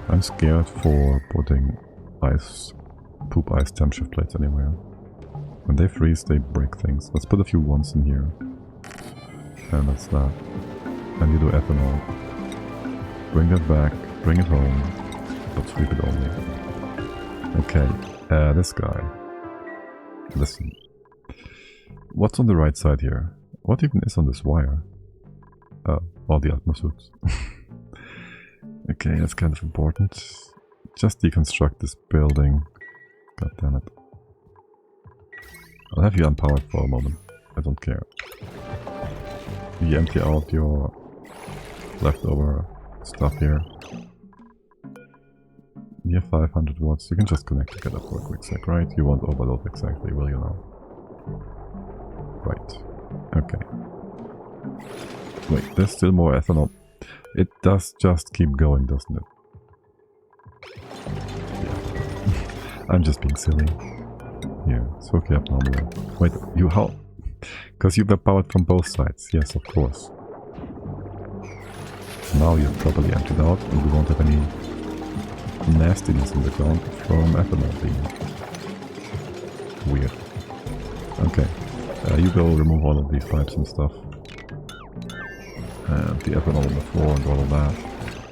I'm scared for putting poop ice temp shift plates anywhere. When they freeze, they break things. Let's put a few ones in here. And that's that. And you do ethanol. Bring that back, bring it home, but sweep it only. Okay, this guy. Listen. What's on the right side here? What even is on this wire? Oh, all the atmosuits. Okay, that's kind of important. Just deconstruct this building. God damn it. I'll have you unpowered for a moment. I don't care. You empty out your leftover stuff here. You have 500 watts. You can just connect together for a quick sec, right? You won't overload exactly, will you now? Right. Okay. Wait, there's still more ethanol. It does just keep going, doesn't it? Yeah. I'm just being silly. Here, it's hooking up normally. Wait, you how? Because you were powered from both sides. Yes, of course. Now you're properly emptied out and we won't have any nastiness in the ground from ethanol being weird. Okay, you go remove all of these pipes and stuff. And the ethanol on the floor and all of that.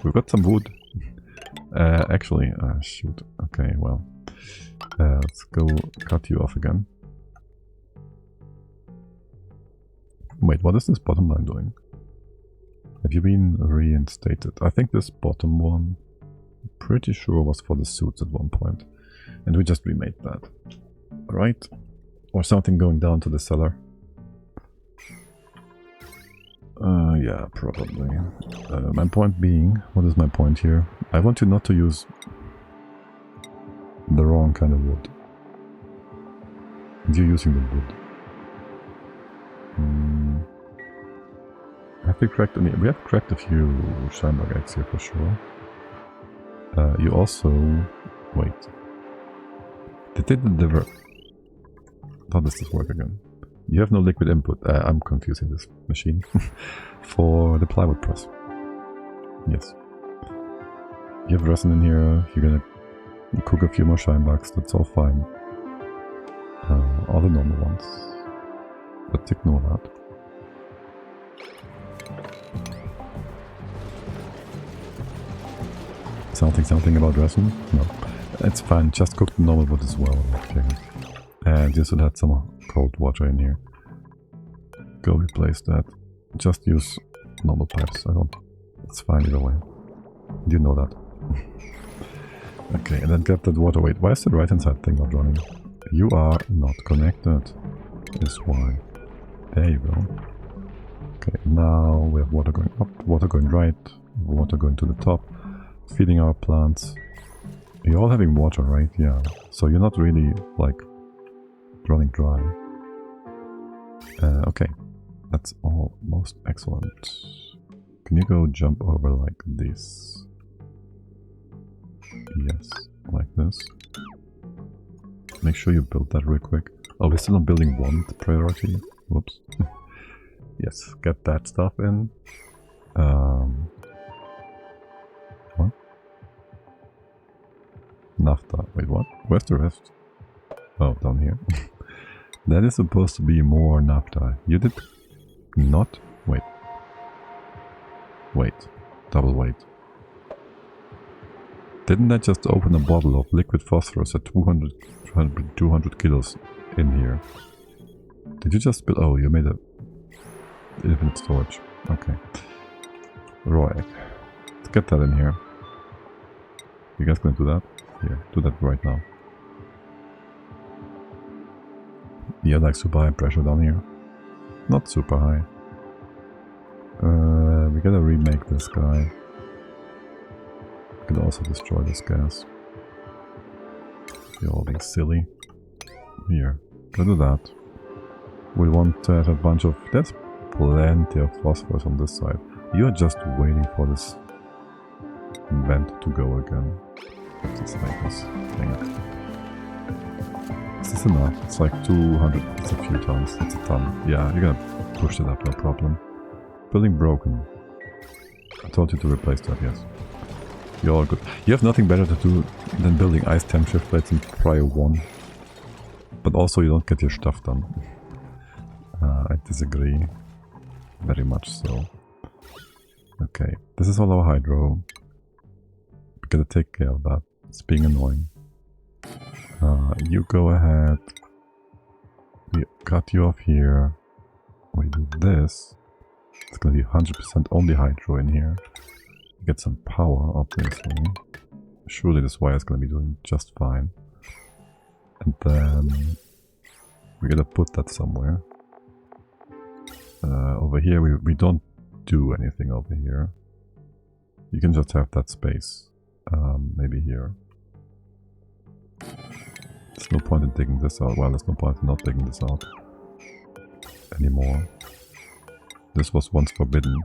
We've got some wood. Actually, shoot. Okay, well. Let's go cut you off again. Wait, what is this bottom line doing? Have you been reinstated? I think this bottom one, pretty sure was for the suits at one point. And we just remade that. Right? Or something going down to the cellar. Yeah, probably. My point being, what is my point here? I want you not to use the wrong kind of wood. And you're using the wood. Have we cracked any? We have cracked a few Scheinberg eggs here for sure. You also... Wait. Did they deliver... How does this work again? You have no liquid input. I'm confusing this machine. For the plywood press. Yes. You have resin in here. You're gonna cook a few more Scheinbergs. That's all fine. All the normal ones. Let's ignore that. Something about resin? No. It's fine. Just cook the normal wood as well. Okay. And you should have some cold water in here. Go replace that. Just use normal pipes. It's fine either way. You know that. Okay, and then get that water. Wait, why is the right hand side thing not running? You are not connected. Is why. There you go. Okay, now we have water going up, water going right, water going to the top, feeding our plants. You're all having water, right? Yeah. So you're not really, like, running dry. Okay. That's all most excellent. Can you go jump over like this? Yes, like this. Make sure you build that real quick. Oh, we're still on building 1, the priority. Whoops. Yes, get that stuff in. What? Naphtha. Wait, what? Where's the rest? Oh, down here. That is supposed to be more naphtha. You did not? Wait. Wait. Double wait. Didn't I just open a bottle of liquid phosphorus at 200 kilos in here? Did you just build... Oh, you made a infinite storage. Okay. Raw egg. Let's get that in here. You guys gonna do that? Here, do that right now. Yeah, like super high pressure down here. Not super high. We gotta remake this guy. We could also destroy this gas. You're all being silly. Here, go do that. We want to have a bunch of... There's plenty of phosphorus on this side. You're just waiting for this vent to go again. Let's just make this thing. Is this enough? It's like 200, it's a few tons, it's a ton. Yeah, you're gonna push it up, no problem. Building broken. I told you to replace that, yes. You're all good. You have nothing better to do than building ice temp shift plates in Prio 1. But also you don't get your stuff done. I disagree. Very much so. Okay, this is all our hydro. We gotta take care of that. It's being annoying. You go ahead. We cut you off here. We do this. It's gonna be 100% only hydro in here. Get some power, obviously. Surely this wire is gonna be doing just fine. And then we gotta put that somewhere. Over here, we don't do anything over here. You can just have that space. Maybe here. There's no point in digging this out. Well, there's no point in not digging this out anymore. This was once forbidden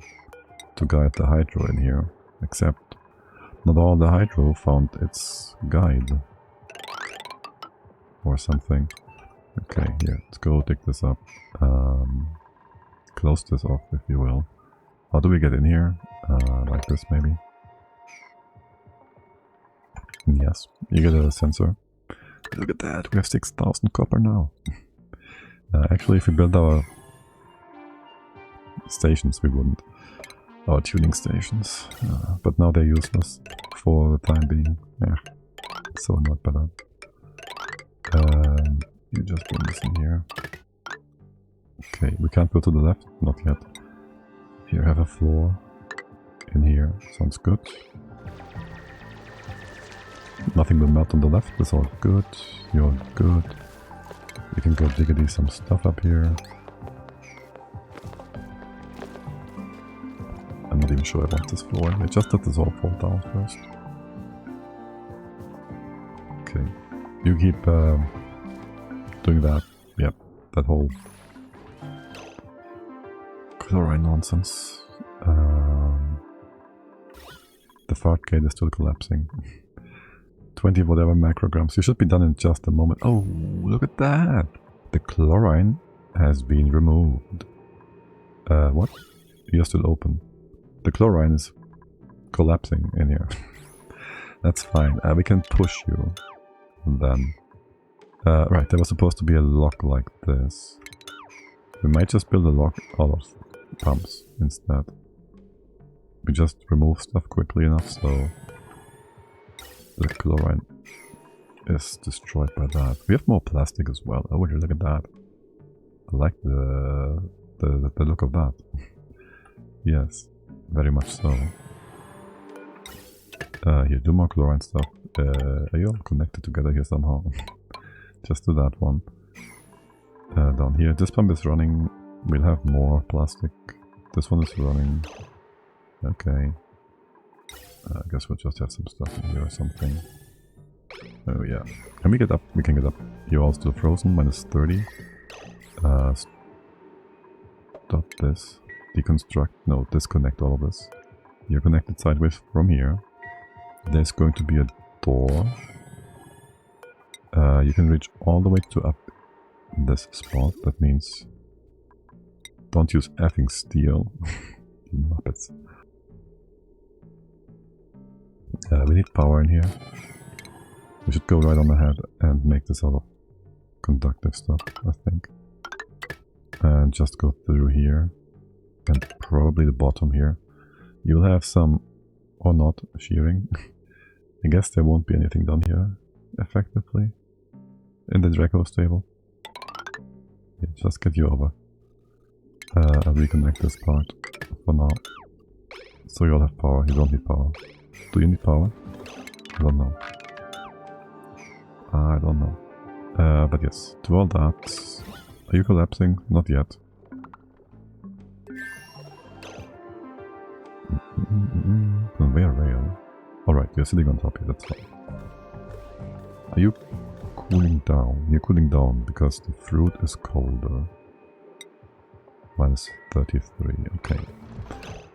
to guide the hydro in here, except not all the hydro found its guide. Or something. Okay, here, let's go dig this up. Close this off, if you will. How do we get in here? Like this, maybe? Yes, you get a sensor. Look at that, we have 6,000 copper now. Actually, if we build our stations, we wouldn't. Our tuning stations. But now they're useless for the time being. Yeah, so not better. You just bring this in here. Okay, we can't go to the left, not yet. Here, have a floor in here. Sounds good. Nothing will melt on the left, that's all good. You're good. We can go diggity some stuff up here. I'm not even sure I want this floor in here. Just let this all fall down first. Okay. You keep doing that. Yep, that whole chlorine nonsense. The fart gate is still collapsing. 20 whatever macrograms. You should be done in just a moment. Oh, look at that! The chlorine has been removed. What? You're still open. The chlorine is collapsing in here. That's fine. We can push you. Then. Right, there was supposed to be a lock like this. We might just build a lock out of pumps instead. We just remove stuff quickly enough so the chlorine is destroyed by that. We have more plastic as well. Oh, would you look at that? I like the look of that. Yes, very much so. Here, do more chlorine stuff. Are you all connected together here somehow? Just do that one. Down here, this pump is running. We'll have more plastic. This one is running. Okay. I guess we'll just have some stuff in here or something. Oh yeah. Can we get up? We can get up. You're all still frozen, minus 30. Stop this. Deconstruct. No, disconnect all of this. You're connected sideways from here. There's going to be a door. You can reach all the way to up this spot. That means don't use effing steel. You muppets. We need power in here. We should go right on ahead and make this out of conductive stuff, I think. And just go through here. And probably the bottom here. You'll have some, or not, shearing. I guess there won't be anything done here, effectively. In the Draco stable. Yeah, just get you over. I'll reconnect this part for now. So you all have power. You don't need power. Do you need power? I don't know. I don't know. But yes, to all that. Are you collapsing? Not yet. Conveyor rail. Alright, you're sitting on top here, that's fine. Are you cooling down? You're cooling down because the fruit is colder. Minus 33, okay.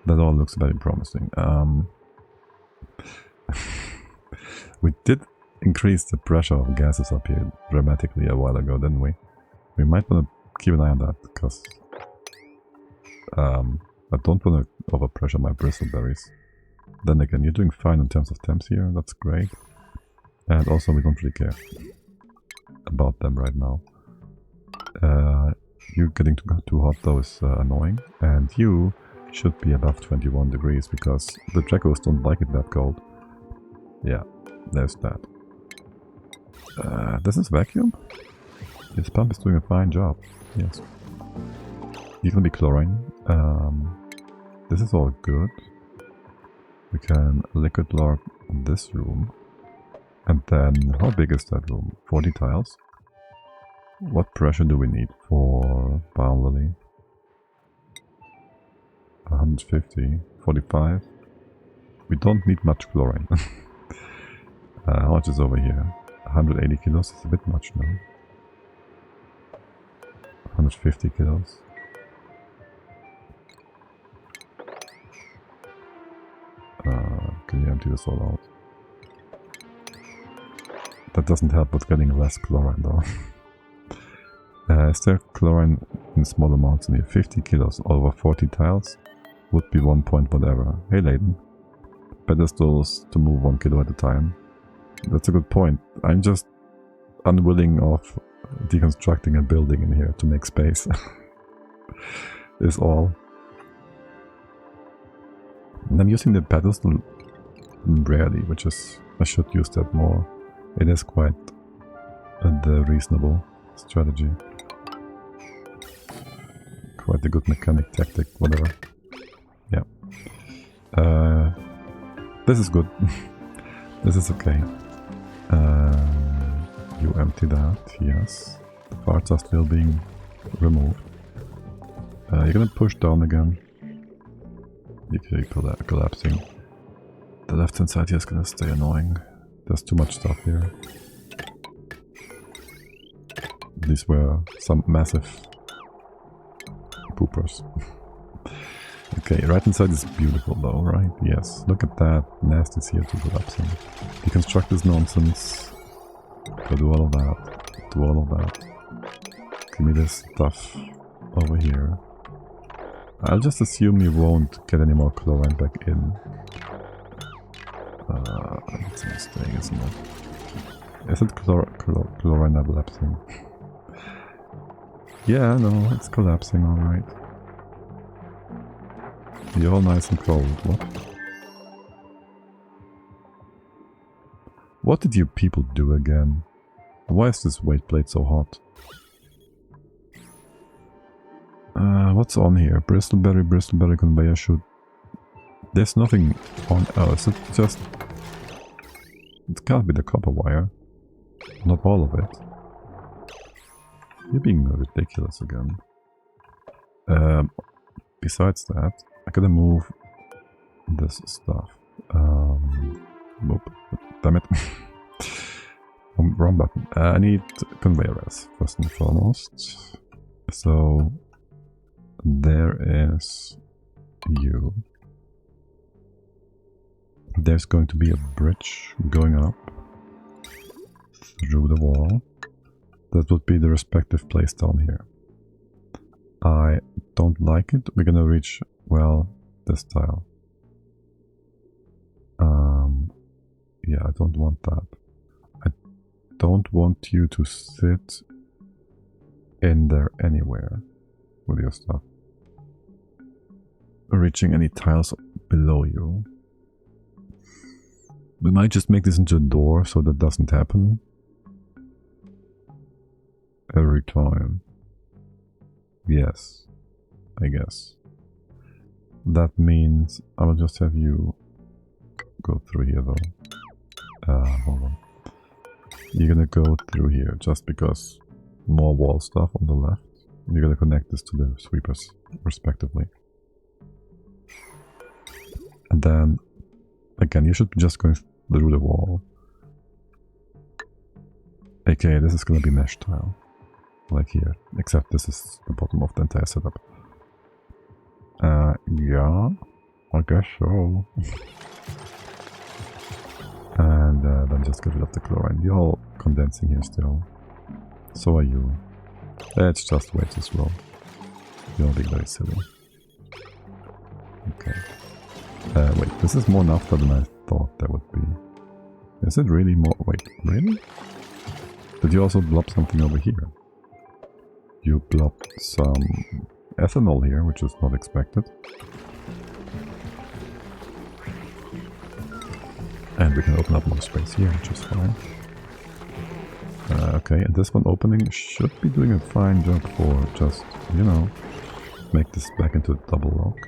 That all looks very promising. We did increase the pressure of gases up here dramatically a while ago, didn't we? We might want to keep an eye on that, because I don't want to overpressure my bristleberries. Then again, you're doing fine in terms of temps here, that's great. And also we don't really care about them right now. You getting too hot though is annoying, and you should be above 21 degrees because the Dracos don't like it that cold. Yeah, there's that. This is vacuum? This pump is doing a fine job, yes. You can be chlorine. This is all good. We can liquid log this room. And then, how big is that room? 40 tiles? What pressure do we need for Palm Lily? 150, 45. We don't need much chlorine. How much is over here? 180 kilos is a bit much now. 150 kilos. Can you empty this all out? That doesn't help with getting less chlorine though. Is there chlorine in small amounts in here? 50 kilos over 40 tiles would be 1 point whatever. Hey Layden. Pedestals to move 1 kilo at a time. That's a good point. I'm just unwilling of deconstructing a building in here to make space. Is all. And I'm using the pedestal rarely, which is... I should use that more. It is quite the reasonable strategy. Quite a good mechanic tactic, whatever. Yeah. This is good. This is okay. You empty that, yes. The parts are still being removed. You're gonna push down again. You're collapsing. The left hand side here is gonna stay annoying. There's too much stuff here. These were some massive poopers. Okay, right hand side is beautiful though, right? Yes, look at that. Nasty CO2 collapsing. Deconstruct this nonsense. Go do all of that. Do all of that. Give me this stuff over here. I'll just assume you won't get any more chlorine back in. It's a mistake, isn't it? Is it chlorine collapsing? Yeah, no, it's collapsing, alright. You're all nice and cold, what? What did you people do again? Why is this weight plate so hot? What's on here? Bristleberry conveyor chute. There's nothing on... Oh, is it just... It can't be the copper wire. Not all of it. You're being ridiculous again. Besides that, I gotta move this stuff. Whoop. Damn it. Wrong button. I need conveyors, first and foremost. So... There is you. There's going to be a bridge going up through the wall. That would be the respective place down here. I don't like it. We're gonna reach, well, this tile. Yeah, I don't want that. I don't want you to sit in there anywhere with your stuff. Reaching any tiles below you. We might just make this into a door so that doesn't happen. Every time. Yes, I guess. That means I will just have you go through here though. Hold on. You're gonna go through here just because more wall stuff on the left. You're gonna connect this to the sweepers respectively. And then, again, you should be just going through the wall. AKA, this is gonna be mesh tile. Like here. Except this is the bottom of the entire setup. Yeah, I guess so. And then just get rid of the chlorine. You're all condensing here still. So are you. It's just way too slow. You're being very silly. Okay. Wait, this is more naphtha than I thought there would be. Is it really more? Wait, really? Did you also blob something over here? You blobbed some ethanol here, which is not expected. And we can open up more space here, which is fine. Okay, and this one opening should be doing a fine job for just, you know, make this back into a double lock.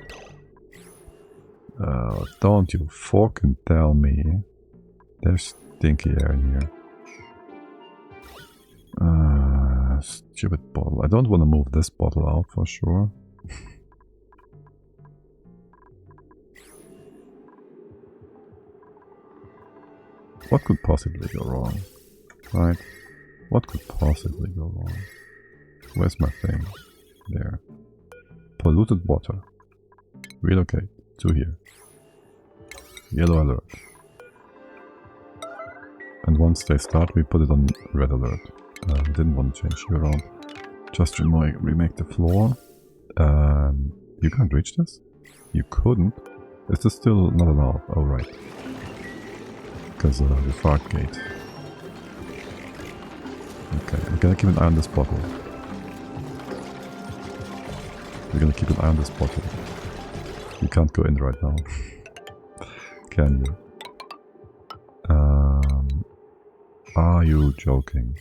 Don't you fucking tell me. There's stinky air in here. Stupid bottle. I don't want to move this bottle out for sure. What could possibly go wrong? Right? What could possibly go wrong? Where's my thing? There. Polluted water. Relocate to here. Yellow alert. And once they start, we put it on red alert. Didn't want to change you around. Just remake the floor. You can't reach this? You couldn't? Is this still not allowed? Oh, right. Because the fart gate. Okay, we're gonna keep an eye on this bottle. We're gonna keep an eye on this bottle. You can't go in right now. Can you? Are you joking?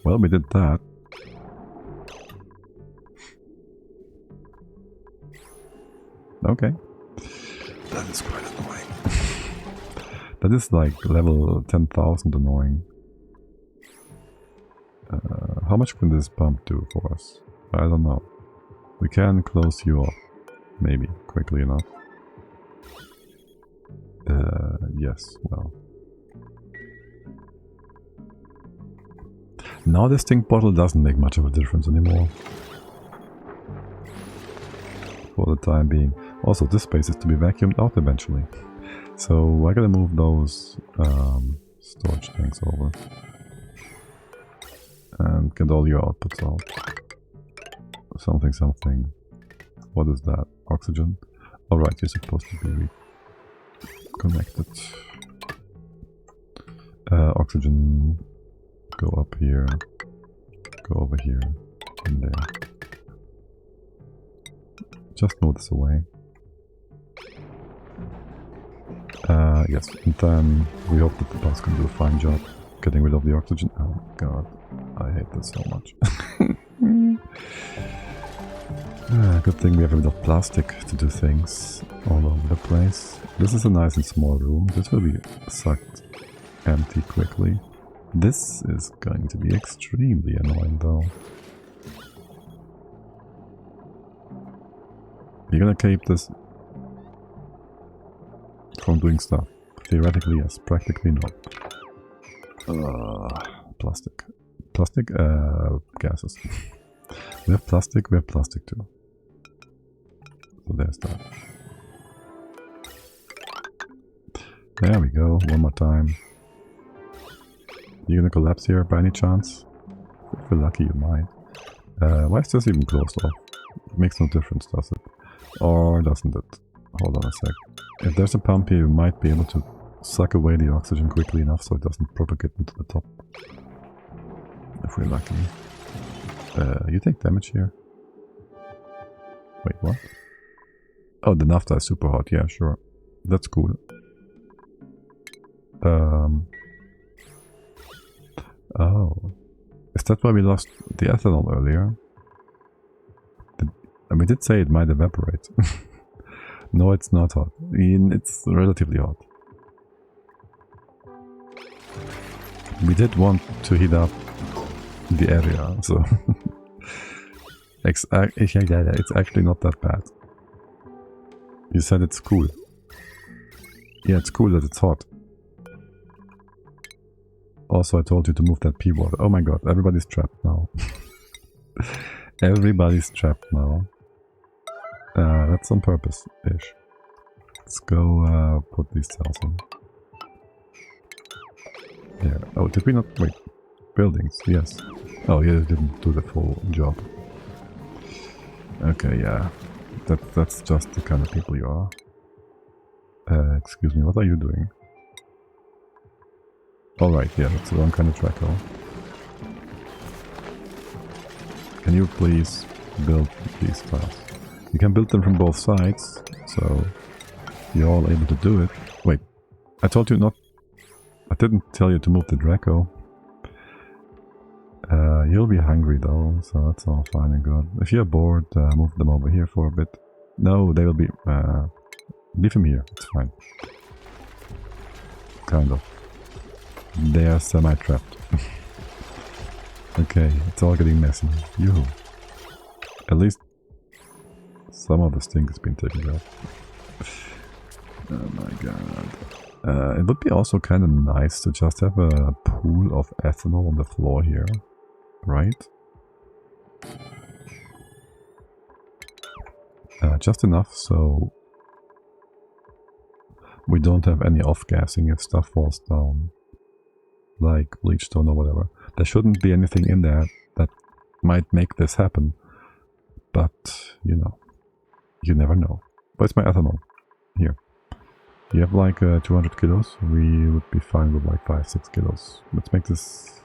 Well, we did that. Okay. That is quite annoying. That is like level 10,000 annoying. How much can this pump do for us? I don't know. We can close you off. Maybe. Quickly enough. Yes, well. Now this stink bottle doesn't make much of a difference anymore. For the time being. Also, this space is to be vacuumed out eventually. So I gotta move those storage tanks over. And get all your outputs out. Something, something. What is that? Oxygen? Alright, you're supposed to be connected. Oxygen. Go up here. Go over here. And there. Just move this away. Yes, and then we hope that the boss can do a fine job getting rid of the oxygen. Oh god, I hate this so much. Good thing we have a bit of plastic to do things all over the place. This is a nice and small room. This will be sucked empty quickly. This is going to be extremely annoying though. You're gonna keep this from doing stuff. Theoretically yes, practically no. Plastic. Plastic? Gases. We have plastic too. So there's that. There we go, one more time. You gonna collapse here by any chance? If you're lucky you might. Why is this even closed off? It makes no difference, does it? Or doesn't it? Hold on a sec. If there's a pump here, you might be able to suck away the oxygen quickly enough so it doesn't propagate into the top. If we're lucky. You take damage here. Wait, what? Oh, the naphtha is super hot. Yeah, sure. That's cool. Oh. Is that why we lost the ethanol earlier? We did say it might evaporate. No, it's not hot. It's relatively hot. We did want to heat up the area, so... it's actually not that bad. You said it's cool. Yeah, it's cool that it's hot. Also, I told you to move that pea water. Oh my god, everybody's trapped now. Everybody's trapped now. That's on purpose-ish. Let's go put these cells in. There. Oh, did we not... Wait. Buildings, yes. Oh, yeah, didn't do the full job. Okay, yeah. That's just the kind of people you are. Excuse me, what are you doing? Alright, yeah, that's the wrong kind of tracker. Can you please build these tiles? You can build them from both sides, so you're all able to do it. Wait, I told you not... I didn't tell you to move the Draco. You'll be hungry though, so that's all fine and good. If you're bored, move them over here for a bit. No, they will be... leave them here, it's fine. Kind of. They are semi-trapped. Okay, it's all getting messy. Yoo-hoo. At least some of the stink has been taken care of. Oh my god. It would be also kind of nice to just have a pool of ethanol on the floor here, right? Just enough so we don't have any off-gassing if stuff falls down, like bleachstone or whatever. There shouldn't be anything in there that might make this happen, but you know, you never know. Where's my ethanol? Here. You have like 200 kilos, we would be fine with like 5-6 kilos. Let's make this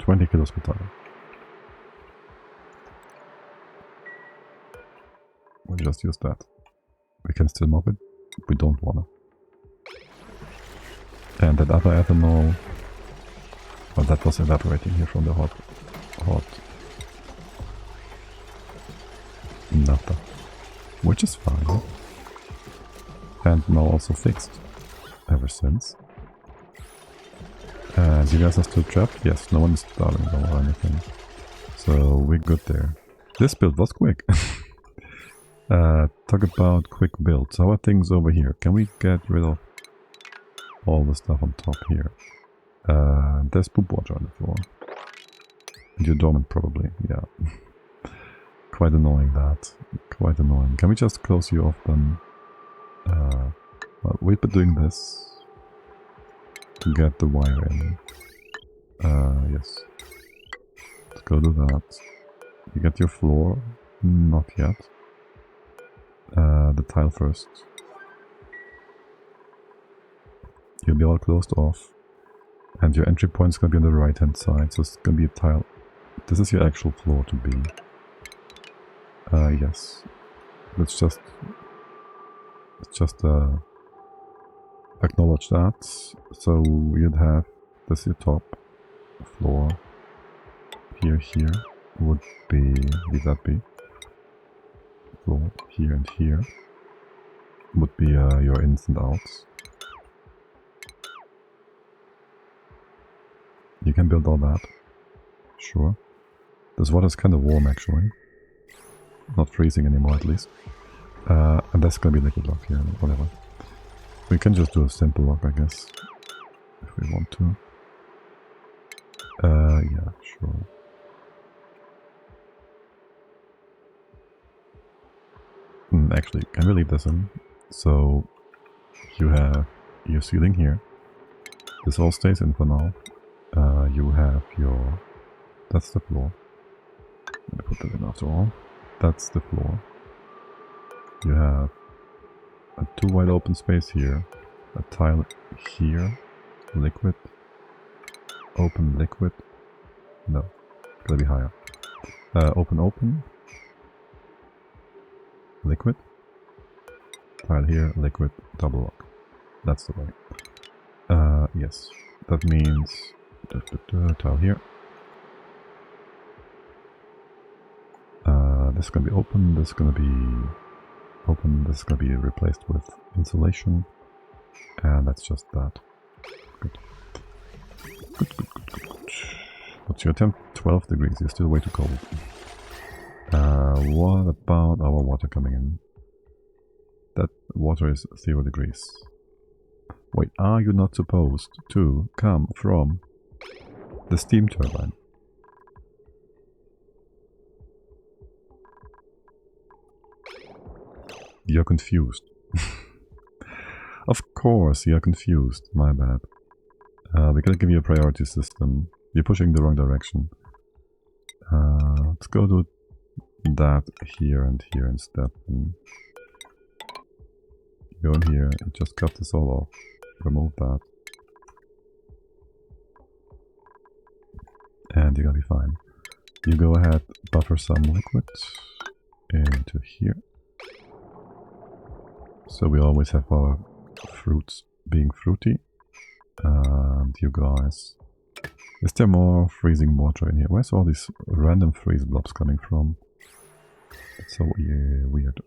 20 kilos per tire. We'll just use that. We can still mob it. We don't wanna. And that other ethanol, well, that was evaporating here from the hot naphtha, which is fine. And now also fixed ever since. And you guys are still trapped? Yes, no one is starving or anything. So we're good there. This build was quick. Talk about quick builds. How are things over here? Can we get rid of all the stuff on top here? There's poop water on the floor. And you're dormant probably, yeah. Quite annoying that. Quite annoying. Can we just close you off then? Well, we've been doing this to get the wire in. Yes. Let's go do that. You get your floor? Not yet. The tile first. You'll be all closed off. And your entry point is going to be on the right hand side, so it's going to be a tile. This is your actual floor to be. Yes. Let's just acknowledge that. So you'd have this your top floor. Here would be, leave that be. Floor here and here would be your ins and outs. You can build all that. Sure. This water is kind of warm actually. Not freezing anymore at least. And that's gonna be liquid lock here, whatever. We can just do a simple lock, I guess. If we want to. Yeah, sure. Actually, can we leave this in? So, you have your ceiling here. This all stays in for now. You have your... That's the floor. I'm gonna put that in after all. That's the floor. You have a 2 wide open space here. A tile here. Liquid. Open, liquid. No. Gotta be higher. Open, open. Liquid. Tile here, liquid, double lock. That's the way. Yes. That means... tile here. This is gonna be open, this is gonna be open, this is gonna be replaced with insulation. And that's just that. Good. Good. What's your temp? 12 degrees, you're still way too cold. What about our water coming in? That water is 0 degrees. Wait, are you not supposed to come from the steam turbine? You're confused. Of course, you're confused. My bad. We gotta give you a priority system. You're pushing the wrong direction. Let's go do that here and here instead. Go in here and just cut this all off. Remove that. And you're gonna be fine. You go ahead, buffer some liquid into here. So we always have our fruits being fruity. And you guys... Is there more freezing water in here? Where's all these random freeze blobs coming from? It's so weird.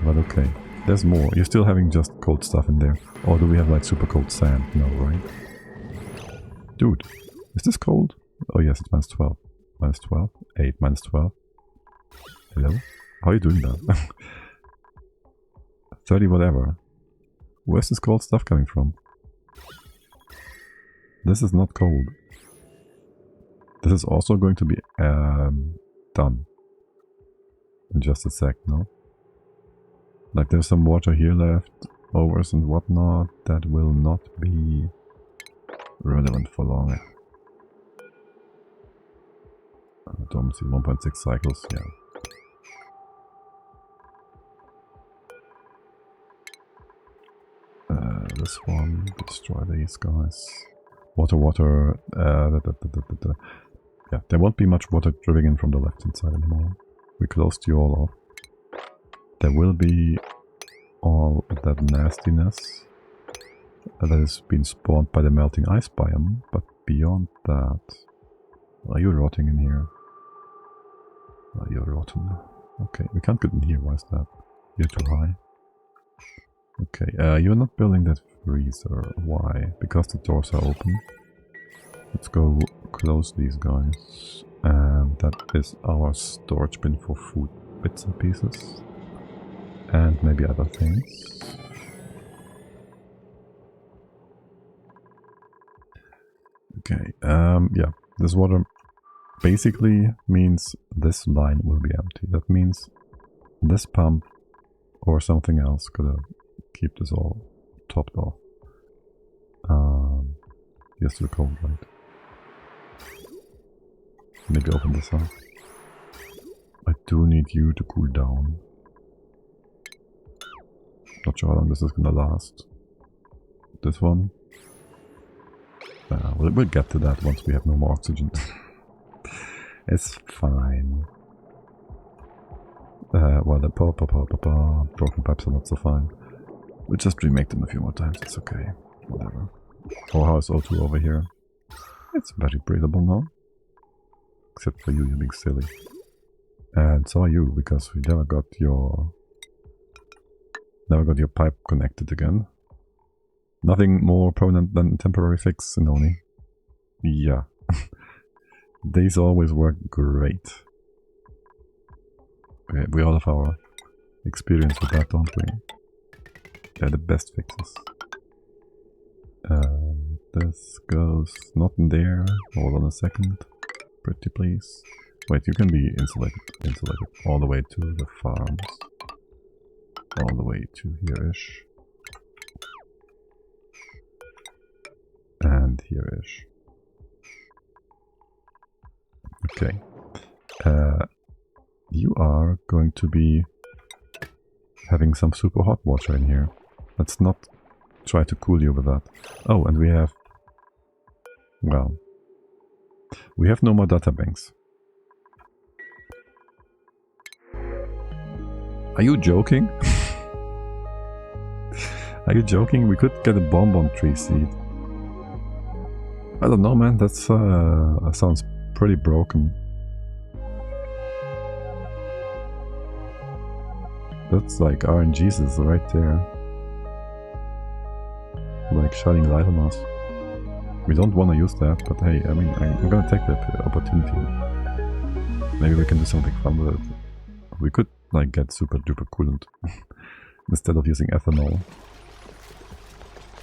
But okay. There's more. You're still having just cold stuff in there. Or do we have like super cold sand? No, right? Dude, is this cold? Oh yes, it's minus 12. Minus 12? 8, minus 12. Hello? How are you doing that? 30 whatever. Where's this cold stuff coming from? This is not cold. This is also going to be done in just a sec, no? Like there's some water here left, overs and whatnot, that will not be relevant for long. Don't see 1.6 cycles, yeah. This one, destroy these guys. Water, yeah, there won't be much water dripping in from the left hand side anymore. We closed you all off. There will be all of that nastiness that has been spawned by the melting ice biome, but beyond that... Are you rotting in here? Oh, you're rotten. Okay, we can't get in here, why is that? You're too high. Okay, you're not building that freezer. Why? Because the doors are open. Let's go close these guys. And that is our storage bin for food bits and pieces. And maybe other things. Okay, yeah, this water basically means this line will be empty. That means this pump or something else could keep this all topped off. Yes, the cold, right? Maybe open this up. I do need you to cool down. Not sure how long this is gonna last. This one? We'll get to that once we have no more oxygen. It's fine. Well, the broken pipes are not so fine. We'll just remake them a few more times, it's okay. Whatever. Oh, how's O2 over here? It's very breathable now. Except for you, you're being silly. And so are you, because we never got your pipe connected again. Nothing more permanent than temporary fix, Sinoni. Yeah. These always work great. We all have our experience with that, don't we? They're the best fixes. This goes not in there. Hold on a second. Pretty please. Wait, you can be insulated all the way to the farms. All the way to here-ish. And here-ish. Okay. You are going to be having some super hot water in here. Let's not try to cool you with that. Oh, and we have... Well... We have no more data banks. Are you joking? Are you joking? We could get a bonbon tree seed. I don't know, man. That sounds pretty broken. That's like RNGesus right there. Like shining light on us. We don't want to use that, but hey, I mean, I'm gonna take that opportunity. Maybe we can do something fun with it. We could like get super duper coolant instead of using ethanol.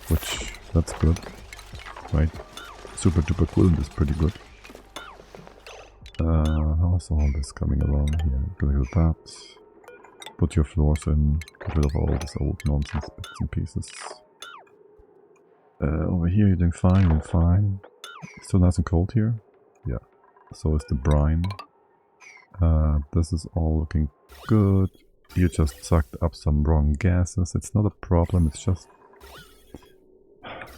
Which, that's good, right? Super duper coolant is pretty good. How's all this coming along here? Gonna do that. Put your floors in, get rid of all this old nonsense bits and pieces. Over here you're doing fine, Still nice and cold here? Yeah. So is the brine. This is all looking good. You just sucked up some wrong gases. It's not a problem, it's just...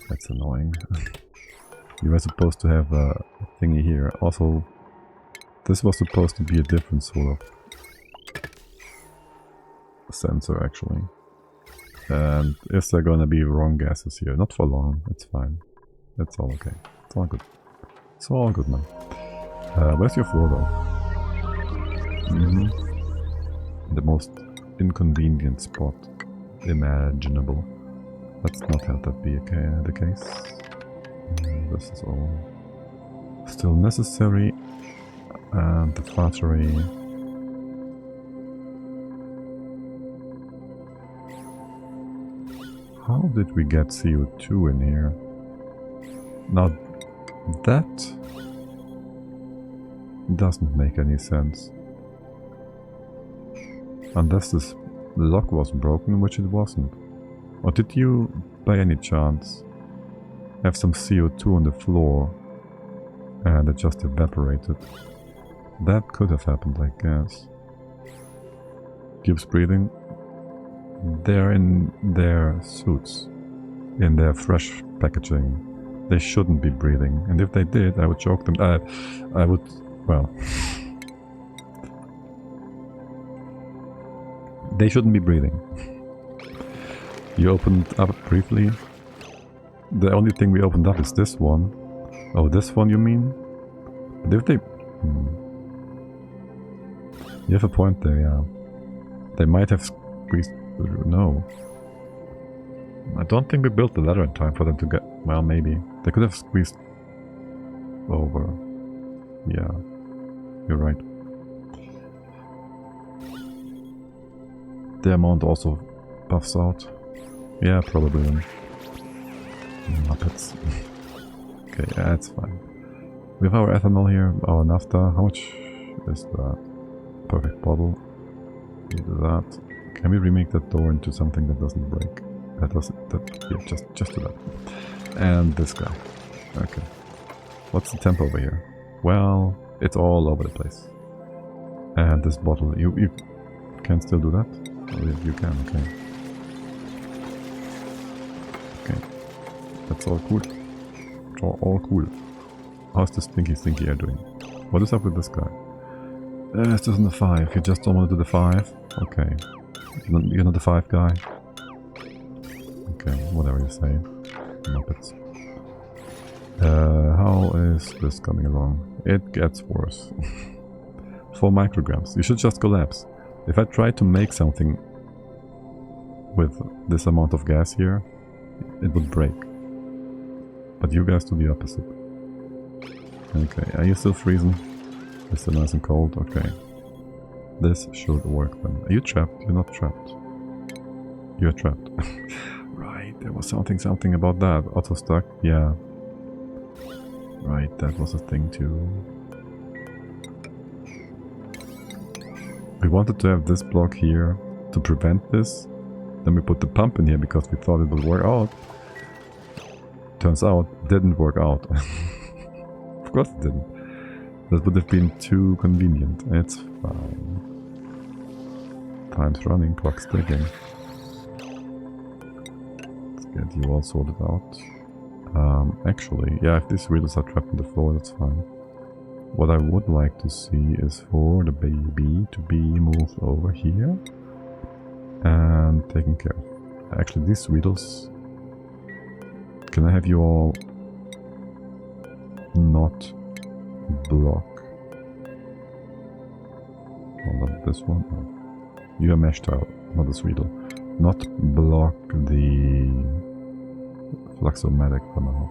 That's annoying. You were supposed to have a thingy here. Also, this was supposed to be a different sort of sensor actually. And is there gonna be wrong gases here? Not for long, it's fine. It's all okay. It's all good. It's all good now. Where's your floor though? The most inconvenient spot imaginable. Let's not have that be the case. This is all still necessary. And the battery. How did we get CO2 in here? Now that doesn't make any sense. Unless this lock was broken, which it wasn't. Or did you, by any chance, have some CO2 on the floor and it just evaporated? That could have happened, I guess. Dupes breathing. They're in their suits, in their fresh packaging. They shouldn't be breathing, and if they did, I would choke them. I would, well... They shouldn't be breathing. You opened up briefly. The only thing we opened up is this one. Oh, this one you mean? But if they... You have a point there, yeah. They might have squeezed... No. I don't think we built the ladder in time for them to get... Well, maybe. They could have squeezed over. Yeah. You're right. The amount also buffs out. Yeah, probably then. Muppets. Okay, yeah, that's fine. We have our ethanol here, our naphtha. How much is that? Perfect bottle. We do that. Can we remake that door into something that doesn't break? That doesn't. Yeah, just do that. And this guy. Okay. What's the temp over here? Well, it's all over the place. And this bottle. You can still do that? Oh, you can. Okay. Okay. That's all cool. All cool. How's the stinky air doing? What is up with this guy? It's just on the 5. You just don't want to do the 5? Okay. You're not the 5 guy? Okay, whatever you say. Muppets. How is this coming along? It gets worse. 4 micrograms. You should just collapse. If I try to make something with this amount of gas here, it would break. But you guys do the opposite. Okay, are you still freezing? It's still nice and cold? Okay. This should work then. Are you trapped? You're not trapped. You're trapped. Right, there was something about that. Auto stuck? Yeah. Right, that was a thing too. We wanted to have this block here to prevent this. Then we put the pump in here because we thought it would work out. Turns out, it didn't work out. Of course it didn't. That would have been too convenient. It's fine. Time's running, clock's ticking. Let's get you all sorted out. Actually, yeah, if these wheels are trapped on the floor, that's fine. What I would like to see is for the baby to be moved over here and taken care of. Actually, these wheels... Can I have you all not block? Well, not this one. Oh. You're a mesh tile, not a sweedle. Not block the Fluxomatic for now.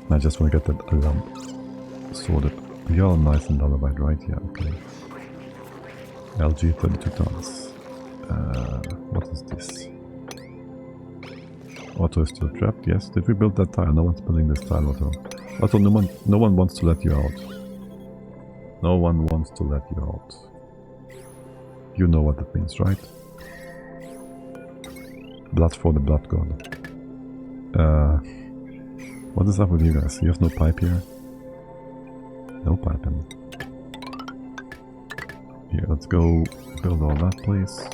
I just want to get that lump sorted. You're all nice and lullabied, right? Yeah, okay. LG 32 tons. What is this? Auto is still trapped, yes. Did we build that tile? No one's building this tile, Auto. Auto, no one wants to let you out. No one wants to let you out. You know what that means, right? Blood for the blood god. What is up with you guys? You have no pipe here? No piping. Here, let's go build all that, please.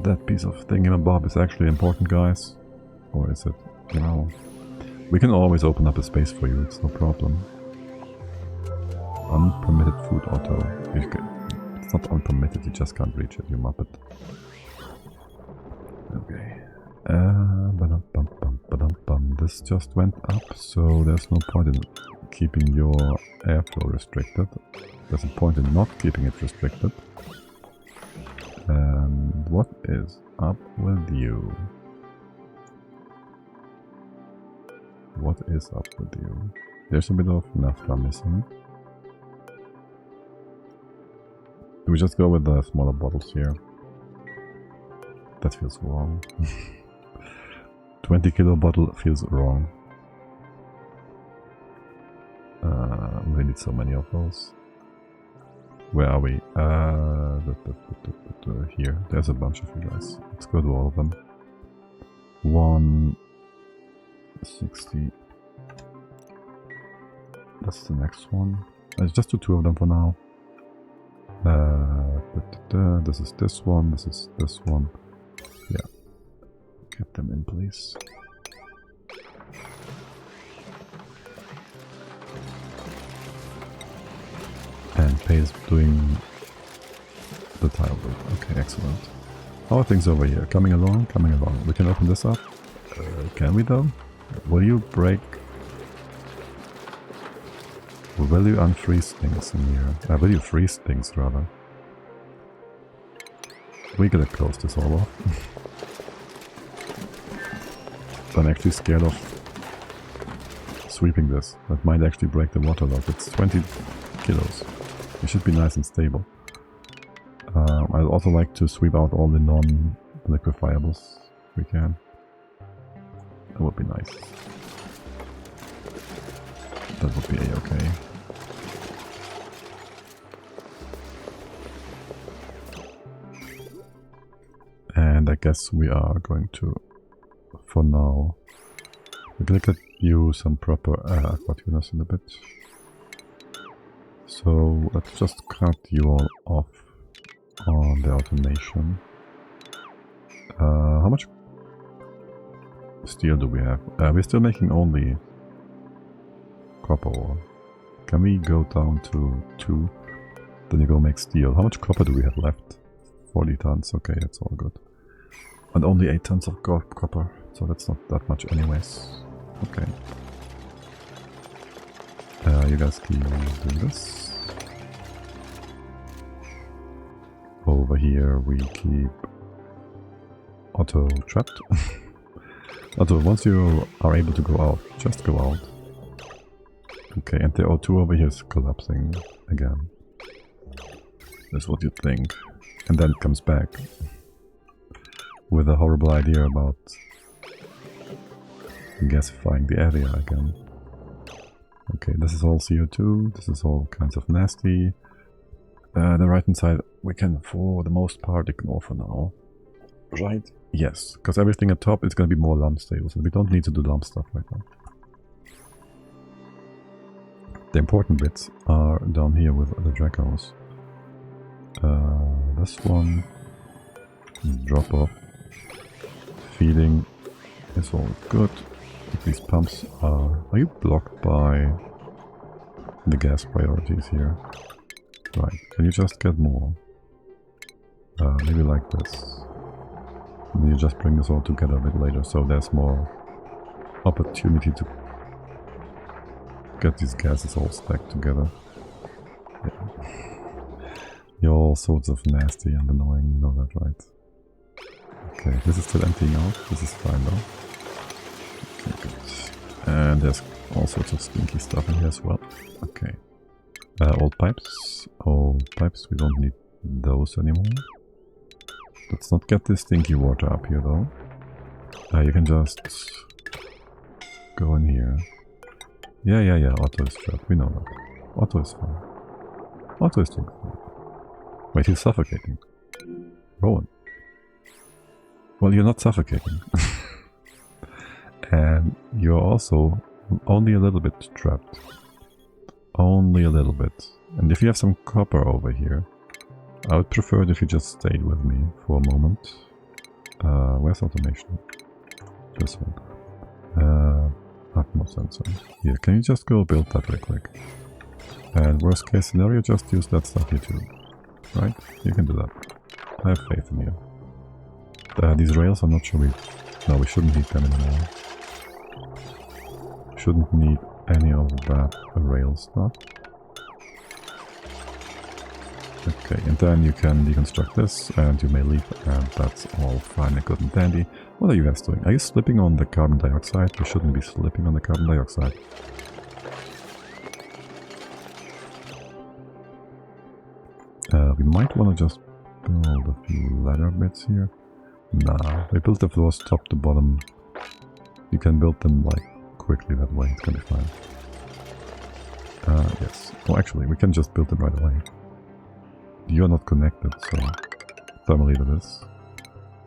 That piece of thingamabob is actually important, guys. Or is it? No. We can always open up a space for you, it's no problem. Unpermitted food auto. It's not unpermitted, you just can't reach it, you muppet. Okay. This just went up, so there's no point in keeping your airflow restricted. There's a point in not keeping it restricted. And what is up with you? What is up with you? There's a bit of naphtha missing. Do we just go with the smaller bottles here? That feels wrong. 20 kilo bottle feels wrong. We need so many of those. Where are we? Here. There's a bunch of you guys. Let's go to all of them. 160. That's the next one. Let's just do 2 of them for now. This is this one. This is this one. Yeah. Get them in, please. And Pay's doing the tile build. Okay, excellent. How are things over here? Coming along, coming along. We can open this up. Can we though? Will you break? Will you unfreeze things in here? Will you freeze things rather? We gotta close this all off. I'm actually scared of sweeping this. That might actually break the water lock. It's 20 kilos. It should be nice and stable. I'd also like to sweep out all the non-liquefiables we can. That would be nice. That would be a-okay. And I guess we are going to, for now, we're gonna get you some proper aqua tuners in a bit. So let's just cut you all off on the automation. How much steel do we have? We're still making only copper ore. Can we go down to 2? Then you go make steel. How much copper do we have left? 40 tons. Okay, that's all good. And only 8 tons of copper, so that's not that much anyways. Okay. You guys keep doing this. Over here we keep Otto trapped. Otto, once you are able to go out, just go out. Okay, and the O2 over here is collapsing again. That's what you think. And then it comes back with a horrible idea about gasifying the area again. Okay, this is all CO2, this is all kinds of nasty. The right hand side we can for the most part ignore for now. Right? Yes, because everything at top is going to be more lump stable, so we don't need to do lump stuff right now. The important bits are down here with the Dracos. This one, drop off, feeding is all good. These pumps are you blocked by the gas priorities here? Right, can you just get more? Maybe like this. And then you just bring this all together a bit later, so there's more opportunity to get these gases all stacked together. Yeah. You're all sorts of nasty and annoying, you know that, right? Okay, this is still emptying out. This is fine though. Okay, good. And there's all sorts of stinky stuff in here as well. Okay. Old pipes. Old pipes, we don't need those anymore. Let's not get this stinky water up here though. You can just go in here. Yeah, Otto is trapped, we know that. Otto is fine. Otto is doing fine. Wait, he's suffocating. Rowan. Well, you're not suffocating. And you're also only a little bit trapped. Only a little bit. And if you have some copper over here, I would prefer it if you just stayed with me for a moment. Where's automation? This one. Atmo sensor. Here, can you just go build that real quick? And worst case scenario, just use that stuff here too. Right? You can do that. I have faith in you. These rails, I'm not sure we... No, we shouldn't need them anymore. Shouldn't need any of that rail stuff. Okay, and then you can deconstruct this and you may leave, and that's all fine and good and dandy. What are you guys doing? Are you slipping on the carbon dioxide? You shouldn't be slipping on the carbon dioxide. We might want to just build a few ladder bits here. Nah, we built the floors top to bottom. You can build them like quickly that way, it's gonna be fine. Yes. Oh, actually, we can just build them right away. You're not connected, so thermally to this.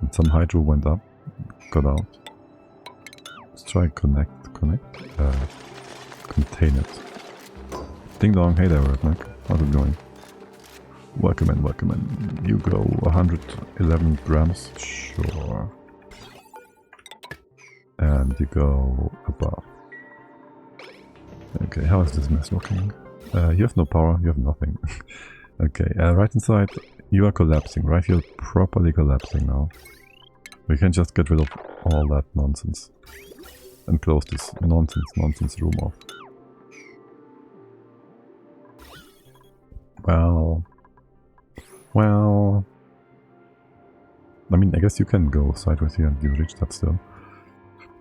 And some hydro went up, got out. Let's try connect, contain it. Ding dong, hey there, Redneck. How's it going? Welcome in, welcome in. You go 111 grams, sure. And you go above. Okay, how is this mess looking? You have no power, you have nothing. Okay, right inside, you are collapsing, right? You're properly collapsing now. We can just get rid of all that nonsense. And close this nonsense room off. Well... I mean, I guess you can go sideways here and you reach that still.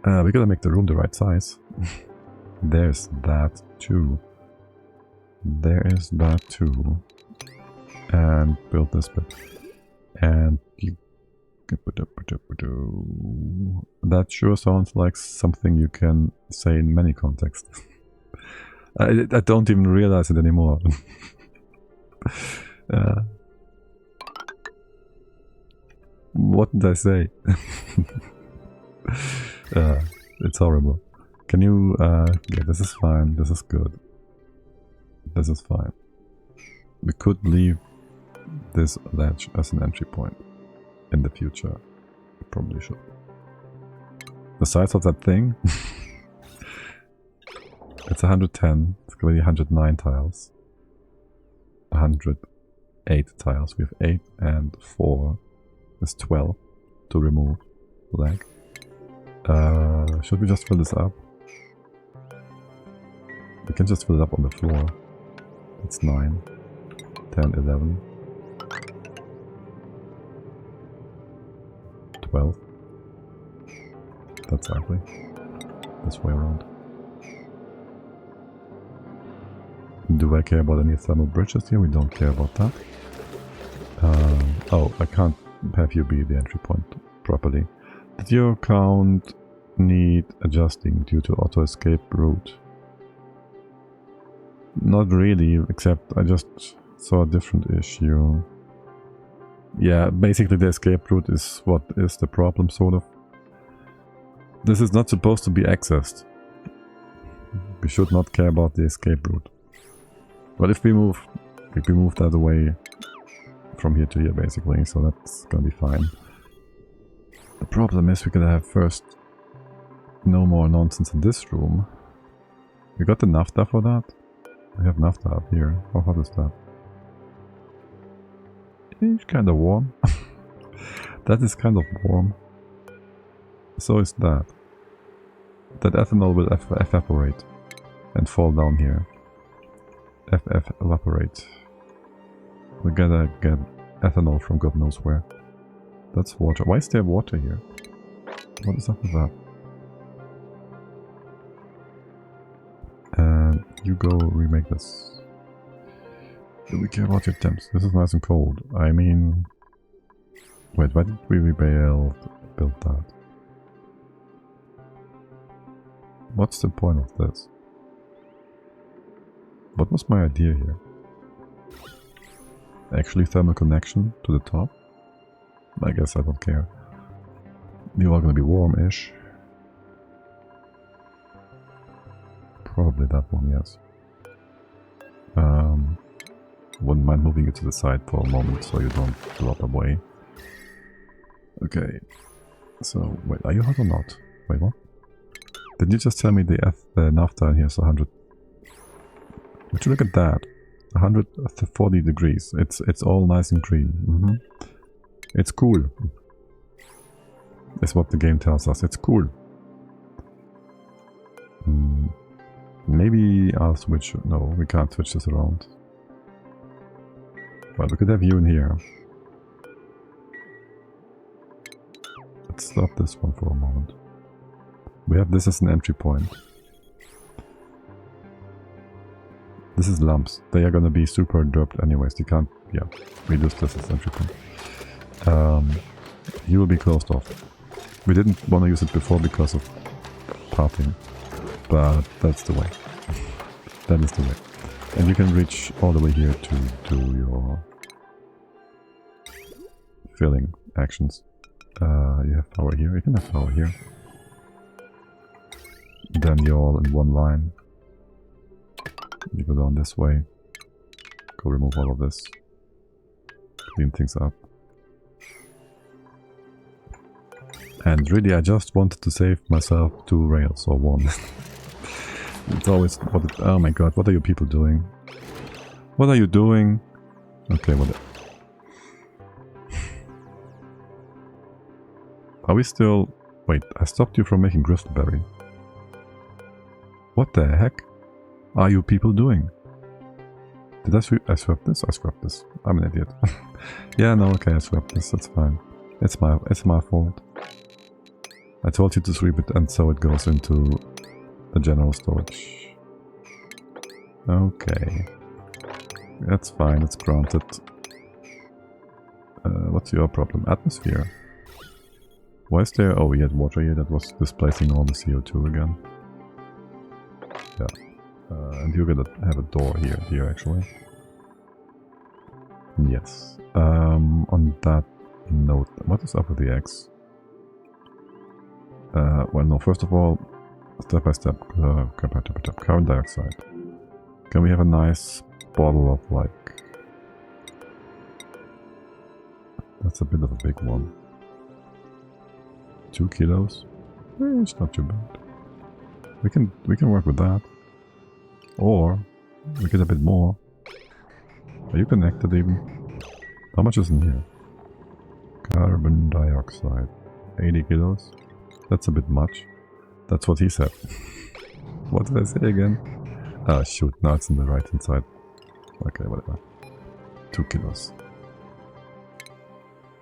We gotta make the room the right size. There's that too. There is that too. And build this bit. And you... That sure sounds like something you can say in many contexts. I don't even realize it anymore. What did I say? It's horrible. Can you... yeah, this is fine. This is good. This is fine. We could leave this ledge as an entry point in the future. We probably should. The size of that thing? It's 110. It's going to be 109 tiles. 108 tiles. We have 8 and 4. That's 12 to remove leg. Should we just fill this up? We can just fill it up on the floor. It's 9, 10, 11, 12. That's ugly. This way around. Do I care about any thermal bridges here? We don't care about that. Oh, I can't have you be the entry point properly. Did your count need adjusting due to auto escape route? Not really, except I just saw a different issue. Yeah, basically the escape route is what is the problem, sort of. This is not supposed to be accessed. We should not care about the escape route. But if we move that away from here to here, basically, so that's gonna be fine. The problem is we're gonna have first no more nonsense in this room. We got the naphtha for that? We have naphtha up here. How hot is that? It's kind of warm. That is kind of warm. So is that. That ethanol will evaporate and fall down here. Evaporate. We gotta get ethanol from God knows where. That's water. Why is there water here? What is up with that? And you go remake this. Do we care about your temps? This is nice and cold. I mean... Wait, why did we build that? What's the point of this? What was my idea here? Actually thermal connection to the top? I guess I don't care. You are gonna be warm-ish. Probably that one, yes. Wouldn't mind moving it to the side for a moment so you don't drop away. Okay. So, wait, are you hot or not? Wait, what? Did you just tell me the naphtha in here is 100? Would you look at that? 140 degrees. It's all nice and green. It's cool. Is what the game tells us. It's cool. Maybe I'll switch. No, we can't switch this around. Well, we could have you in here. Let's stop this one for a moment. We have this as an entry point. This is lumps. They are gonna be super derped anyways. You can't, yeah, reduce this as entropy. He will be closed off. We didn't want to use it before because of pathing, but that's the way. That is the way. And you can reach all the way here to do your filling actions. You have power here. You can have power here. Then you're all in one line. You go down this way. Go remove all of this. Clean things up. And really, I just wanted to save myself 2 rails or 1. It's always what it, oh my god, what are you people doing? What are you doing? Okay, what? Are we still? Wait, I stopped you from making gristleberry. What the heck are you people doing? Did I sweep? I swept this. I swept this. I'm an idiot. Yeah, no, okay, I swept this. That's fine. It's my fault. I told you to sweep it, and so it goes into the general storage. Okay. That's fine, it's granted. What's your problem? Atmosphere. Why is there... Oh, we had water here that was displacing all the CO2 again. Yeah. And you're gonna have a door here actually. Yes. On that note, what is up with the eggs? Well, no, first of all, step by step, carbon dioxide. Can we have a nice bottle of, like... That's a bit of a big one. 2 kilos? It's not too bad. We can work with that. Or, we get a bit more. Are you connected even? How much is in here? Carbon dioxide. 80 kilos? That's a bit much. That's what he said. What did I say again? Ah, shoot, now it's on the right hand side. Okay, whatever. 2 kilos.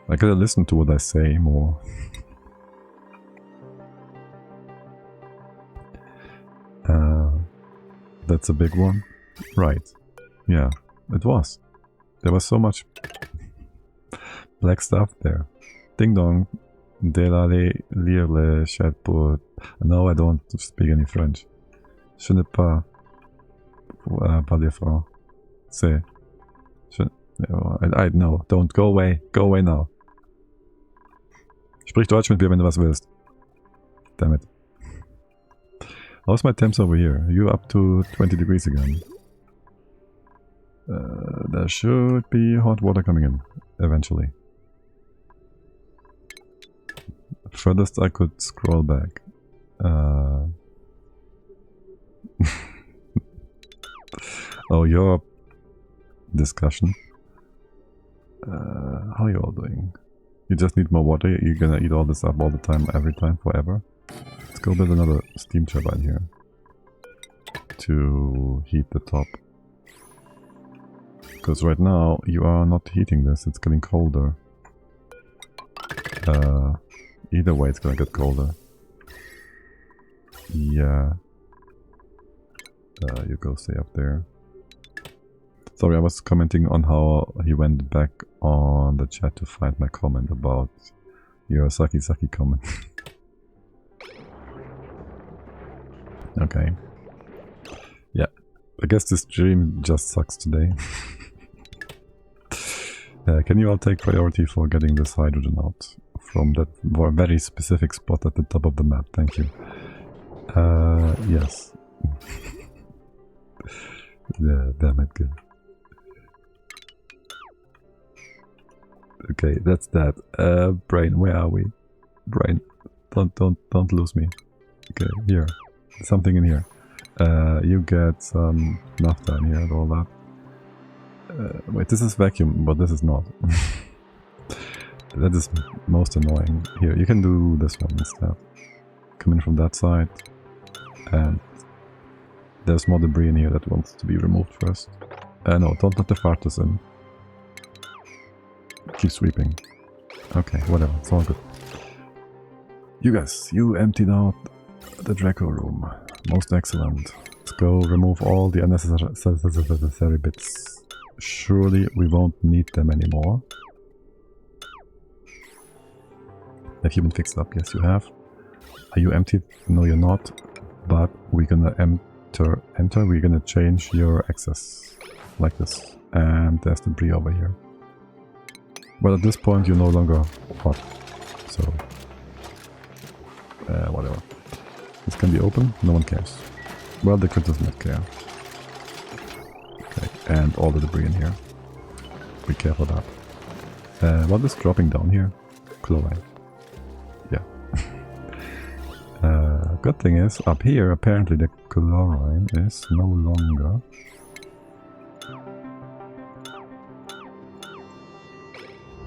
I gotta listen to what I say more. That's a big one. Right. Yeah, it was. There was so much black stuff there. Ding dong. Lire le chatbot. No, I don't speak any French. Je ne pas parler français. I know. Don't go away. Go away now. Sprich Deutsch mit mir, wenn du was willst. Damn it. How's my temps over here? Are you up to 20 degrees again? There should be hot water coming in, eventually. Furthest I could scroll back. Oh, your discussion. How are you all doing? You just need more water? You're gonna eat all this up all the time, every time, forever? Let's go build another steam turbine here to heat the top. Because right now you are not heating this, it's getting colder. Either way it's gonna get colder. Yeah. You go stay up there. Sorry, I was commenting on how he went back on the chat to find my comment about your Saki comment. Okay. Yeah. I guess this stream just sucks today. Can you all take priority for getting this hydrogen out from that very specific spot at the top of the map? Thank you. Yes. Yeah, damn it, good. Okay, that's that. Brain, where are we? Brain, don't lose me. Okay, here. Something in here. You get some naphtha in here and all that. Wait, this is vacuum, but this is not. That is most annoying. Here, you can do this one instead. Come in from that side. And there's more debris in here that wants to be removed first. No, don't let the farters in. Keep sweeping. Okay, whatever, it's all good. You guys, you emptied out the Draco room. Most excellent. Let's go remove all the unnecessary bits. Surely we won't need them anymore. Have you been fixed up? Yes, you have. Are you empty? No, you're not. But we're gonna enter. We're gonna change your access like this. And there's debris over here. Well, at this point you're no longer hot. So, whatever. This can be open. No one cares. Well, the crit does not care. Okay, and all the debris in here. Be careful of that. What is dropping down here? Chlorine. Yeah. Good thing is, up here, apparently the chlorine is no longer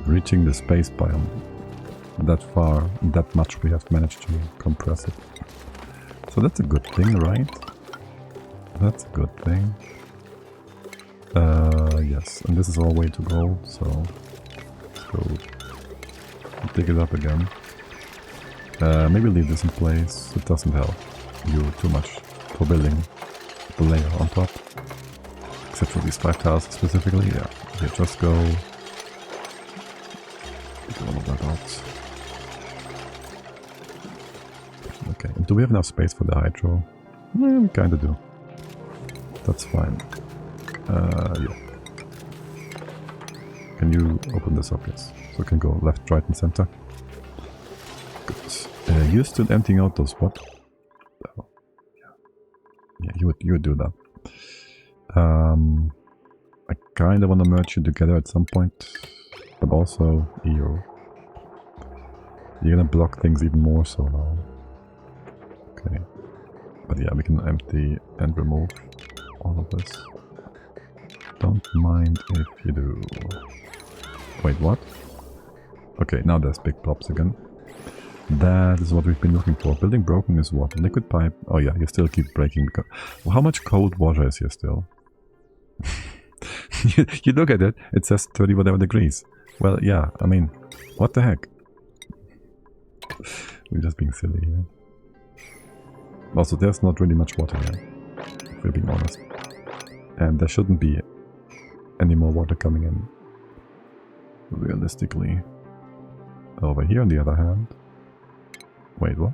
reaching the space biome that far, that much we have managed to compress it. So that's a good thing, right? That's a good thing. Yes, and this is our way to gold, so let's go dig it up again. Maybe leave this in place. It doesn't help you too much for building the layer on top. Except for these 5 tiles specifically, yeah. Okay, just go... Get all of that out. Okay, do we have enough space for the hydro? Yeah, we kinda do. That's fine. Yeah. Can you open this up? Yes. So it can go left, right, and center. Good. You're still emptying out those what? Oh, yeah, you would do that. I kind of want to merge you together at some point, but also you're gonna block things even more so now. Okay, but yeah, we can empty and remove all of this. Don't mind if you do. Wait, what? Okay, now there's big blobs again. That is what we've been looking for. Building broken is what? Liquid pipe? Oh yeah, you still keep breaking because... Well, how much cold water is here still? you look at it, it says 30 whatever degrees. Well, yeah, I mean, what the heck? We're just being silly here. Also, there's not really much water here, if we're being honest. And there shouldn't be any more water coming in. Realistically. Over here, on the other hand... Wait, what?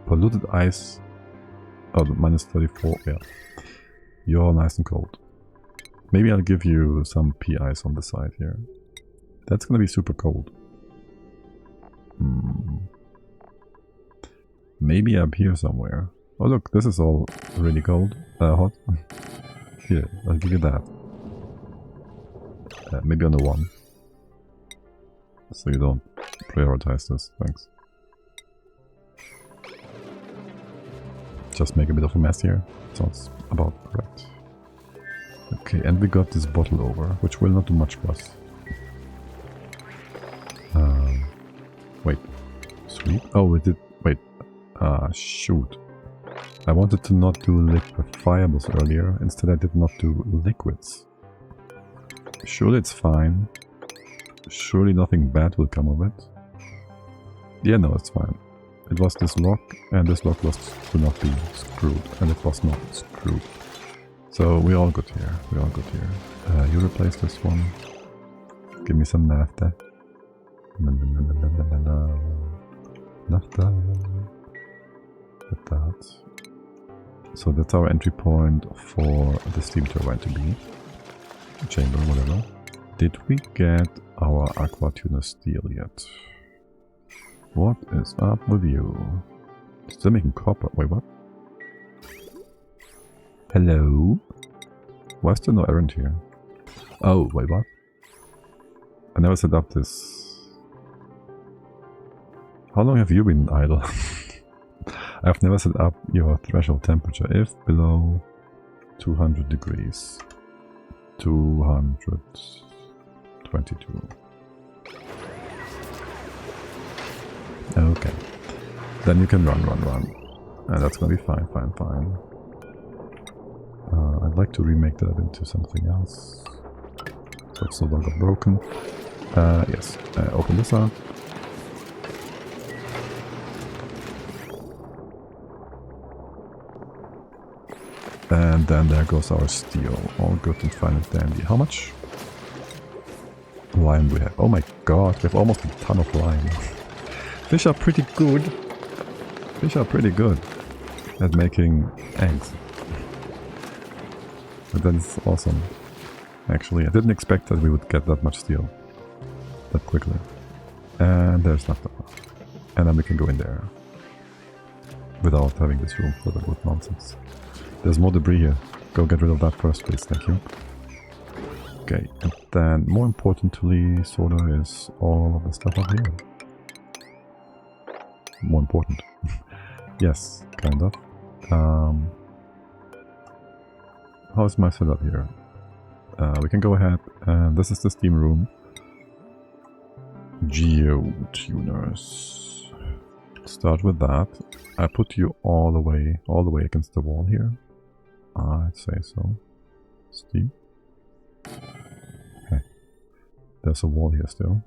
Polluted ice... Oh, minus 34, yeah. You're nice and cold. Maybe I'll give you some pea ice on the side here. That's gonna be super cold. Maybe up here somewhere. Oh look, this is all really cold. Hot. Here, I'll give you that. Maybe on the 1. So you don't prioritize this, thanks. Just make a bit of a mess here. Sounds about correct. Okay, and we got this bottle over, which will not do much for us. Wait. Sweet? Oh, we did... Wait. Shoot. I wanted to not do liquefiables earlier. Instead I did not do liquids. Surely it's fine. Surely nothing bad will come of it. Yeah, no, it's fine. It was this lock, and this lock was to not be screwed, and it was not screwed. So we're all good here. We're all good here. You replace this one. Give me some naphtha. Naphtha. Get that. So that's our entry point for the steam turbine to be. Chamber, whatever. Did we get our aqua tuner steel yet? What is up with you? Still making copper. Wait, what? Hello? Why is there no errand here? Oh, wait, what? I never set up this. How long have you been idle? I've never set up your threshold temperature if below 200 degrees. 222. Okay. Then you can run. And that's gonna be fine. I'd like to remake that into something else. So it's no longer broken. Yes. Open this up. And then there goes our steel. All good and fine and dandy. How much lime do we have? Oh my god, we have almost a ton of lime. Fish are pretty good. Fish are pretty good at making eggs. But that's awesome. Actually, I didn't expect that we would get that much steel that quickly. And there's nothing. And then we can go in there without having this room for the wood nonsense. There's more debris here. Go get rid of that first, please. Thank you. Okay, and then more importantly, sort of, is all of the stuff up here. More important. Yes, kind of. How's my setup here? We can go ahead, and this is the steam room. Geotuners. Start with that. I put you all the way against the wall here. I'd say so. Steam. Okay. There's a wall here still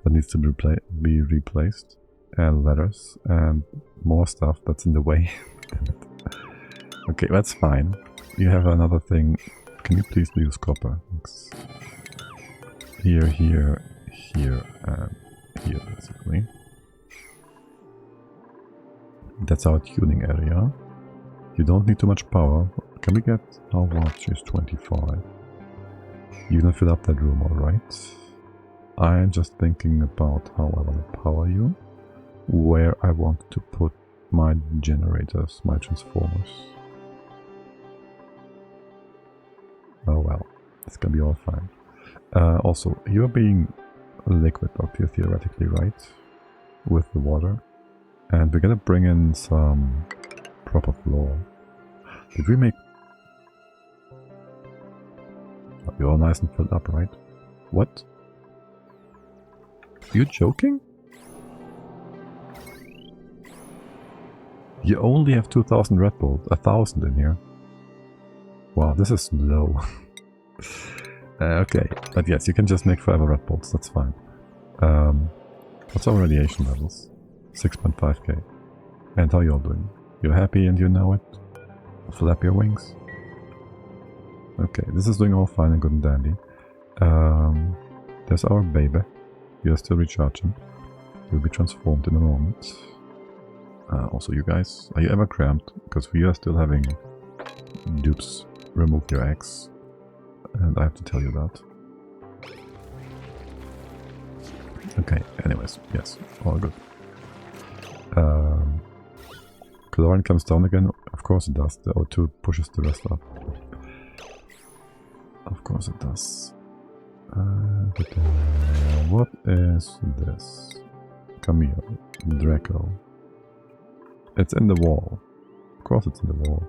that needs to be replaced. And letters and more stuff that's in the way. Damn it. Okay, that's fine. You have another thing. Can you please use copper? Thanks. Here, here, here, and here, basically. That's our tuning area. You don't need too much power. Can we get... how much is 25? You can fill up that room, alright? I'm just thinking about how I want to power you. Where I want to put my generators, my transformers. Oh well, it's gonna be all fine. Also, you're being liquid up here theoretically, right? With the water. And we're gonna bring in some proper floor. Did we make... oh, you're all nice and filled up, right? What? Are you joking? You only have 2000 Red Bull, 1000 in here. Wow, this is low. Okay, but yes, you can just make forever Red Bulls, that's fine. What's our radiation levels? 6.5k. And how you all doing? You're happy and you know it? Flap your wings? Okay, this is doing all fine and good and dandy. There's our baby. You're still recharging. You'll be transformed in a moment. Also, you guys, are you ever cramped? Because we are still having Dupes remove your eggs, and I have to tell you that. Okay, anyways, yes, all good. Chlorine comes down again, of course it does, the O2 pushes the rest up. Of course it does. What is this? Camille, Draco. It's in the wall. Of course it's in the wall.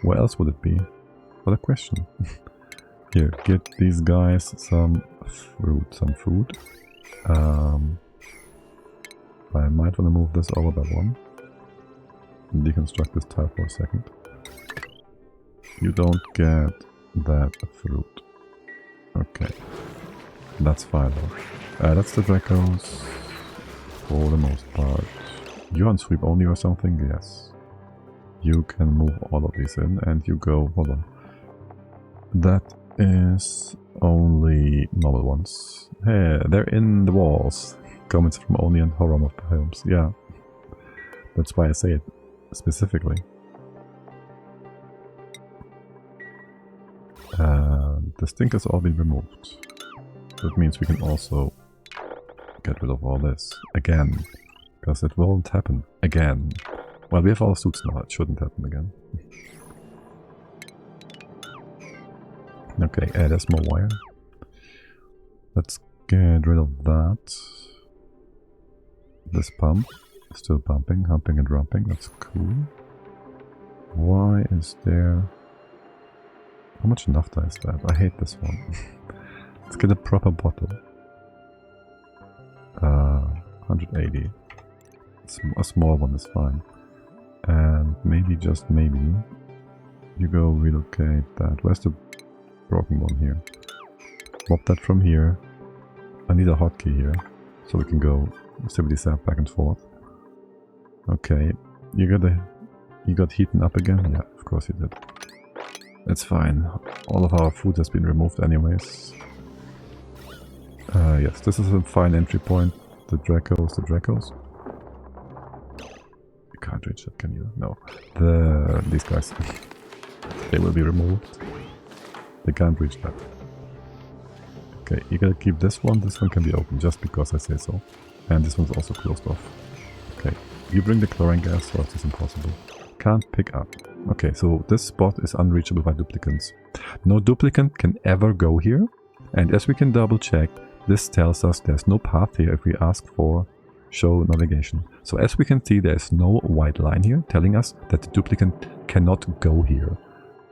Where else would it be? What a question. Here, get these guys some fruit, some food. I might want to move this over by one. Deconstruct this tile for a second. You don't get that fruit. Okay. That's fine though. That's the Dracos. For the most part. You on sweep only or something? Yes. You can move all of these in and you go... hold on. That is only normal ones. Hey, they're in the walls. Comments from Oni and Horror of Films. Yeah. That's why I say it specifically. The stink has all been removed. That means we can also get rid of all this again. Because it won't happen again. Well, we have all suits now, it shouldn't happen again. Okay, there's more wire. Let's get rid of that. This pump, still pumping, humping and rumping, that's cool. Why is there... how much naphtha is that? I hate this one. Let's get a proper bottle. 180. A small one is fine. And maybe, just maybe, you go relocate that. Where's the broken one here? Swap that from here. I need a hotkey here, so we can go stability sap back and forth. Okay, you got heating up again? Yeah, of course you did. It's fine. All of our food has been removed anyways. Yes, this is a fine entry point. The Dracos. You can't reach it, can you? No. These guys. They will be removed. They can't reach that. Okay, you gotta keep this one. This one can be open just because I say so. And this one's also closed off. Okay, you bring the chlorine gas source, it's impossible. Can't pick up. Okay, so this spot is unreachable by duplicants. No duplicant can ever go here. And as we can double check, this tells us there's no path here if we ask for show navigation. So as we can see, there's no white line here telling us that the duplicant cannot go here.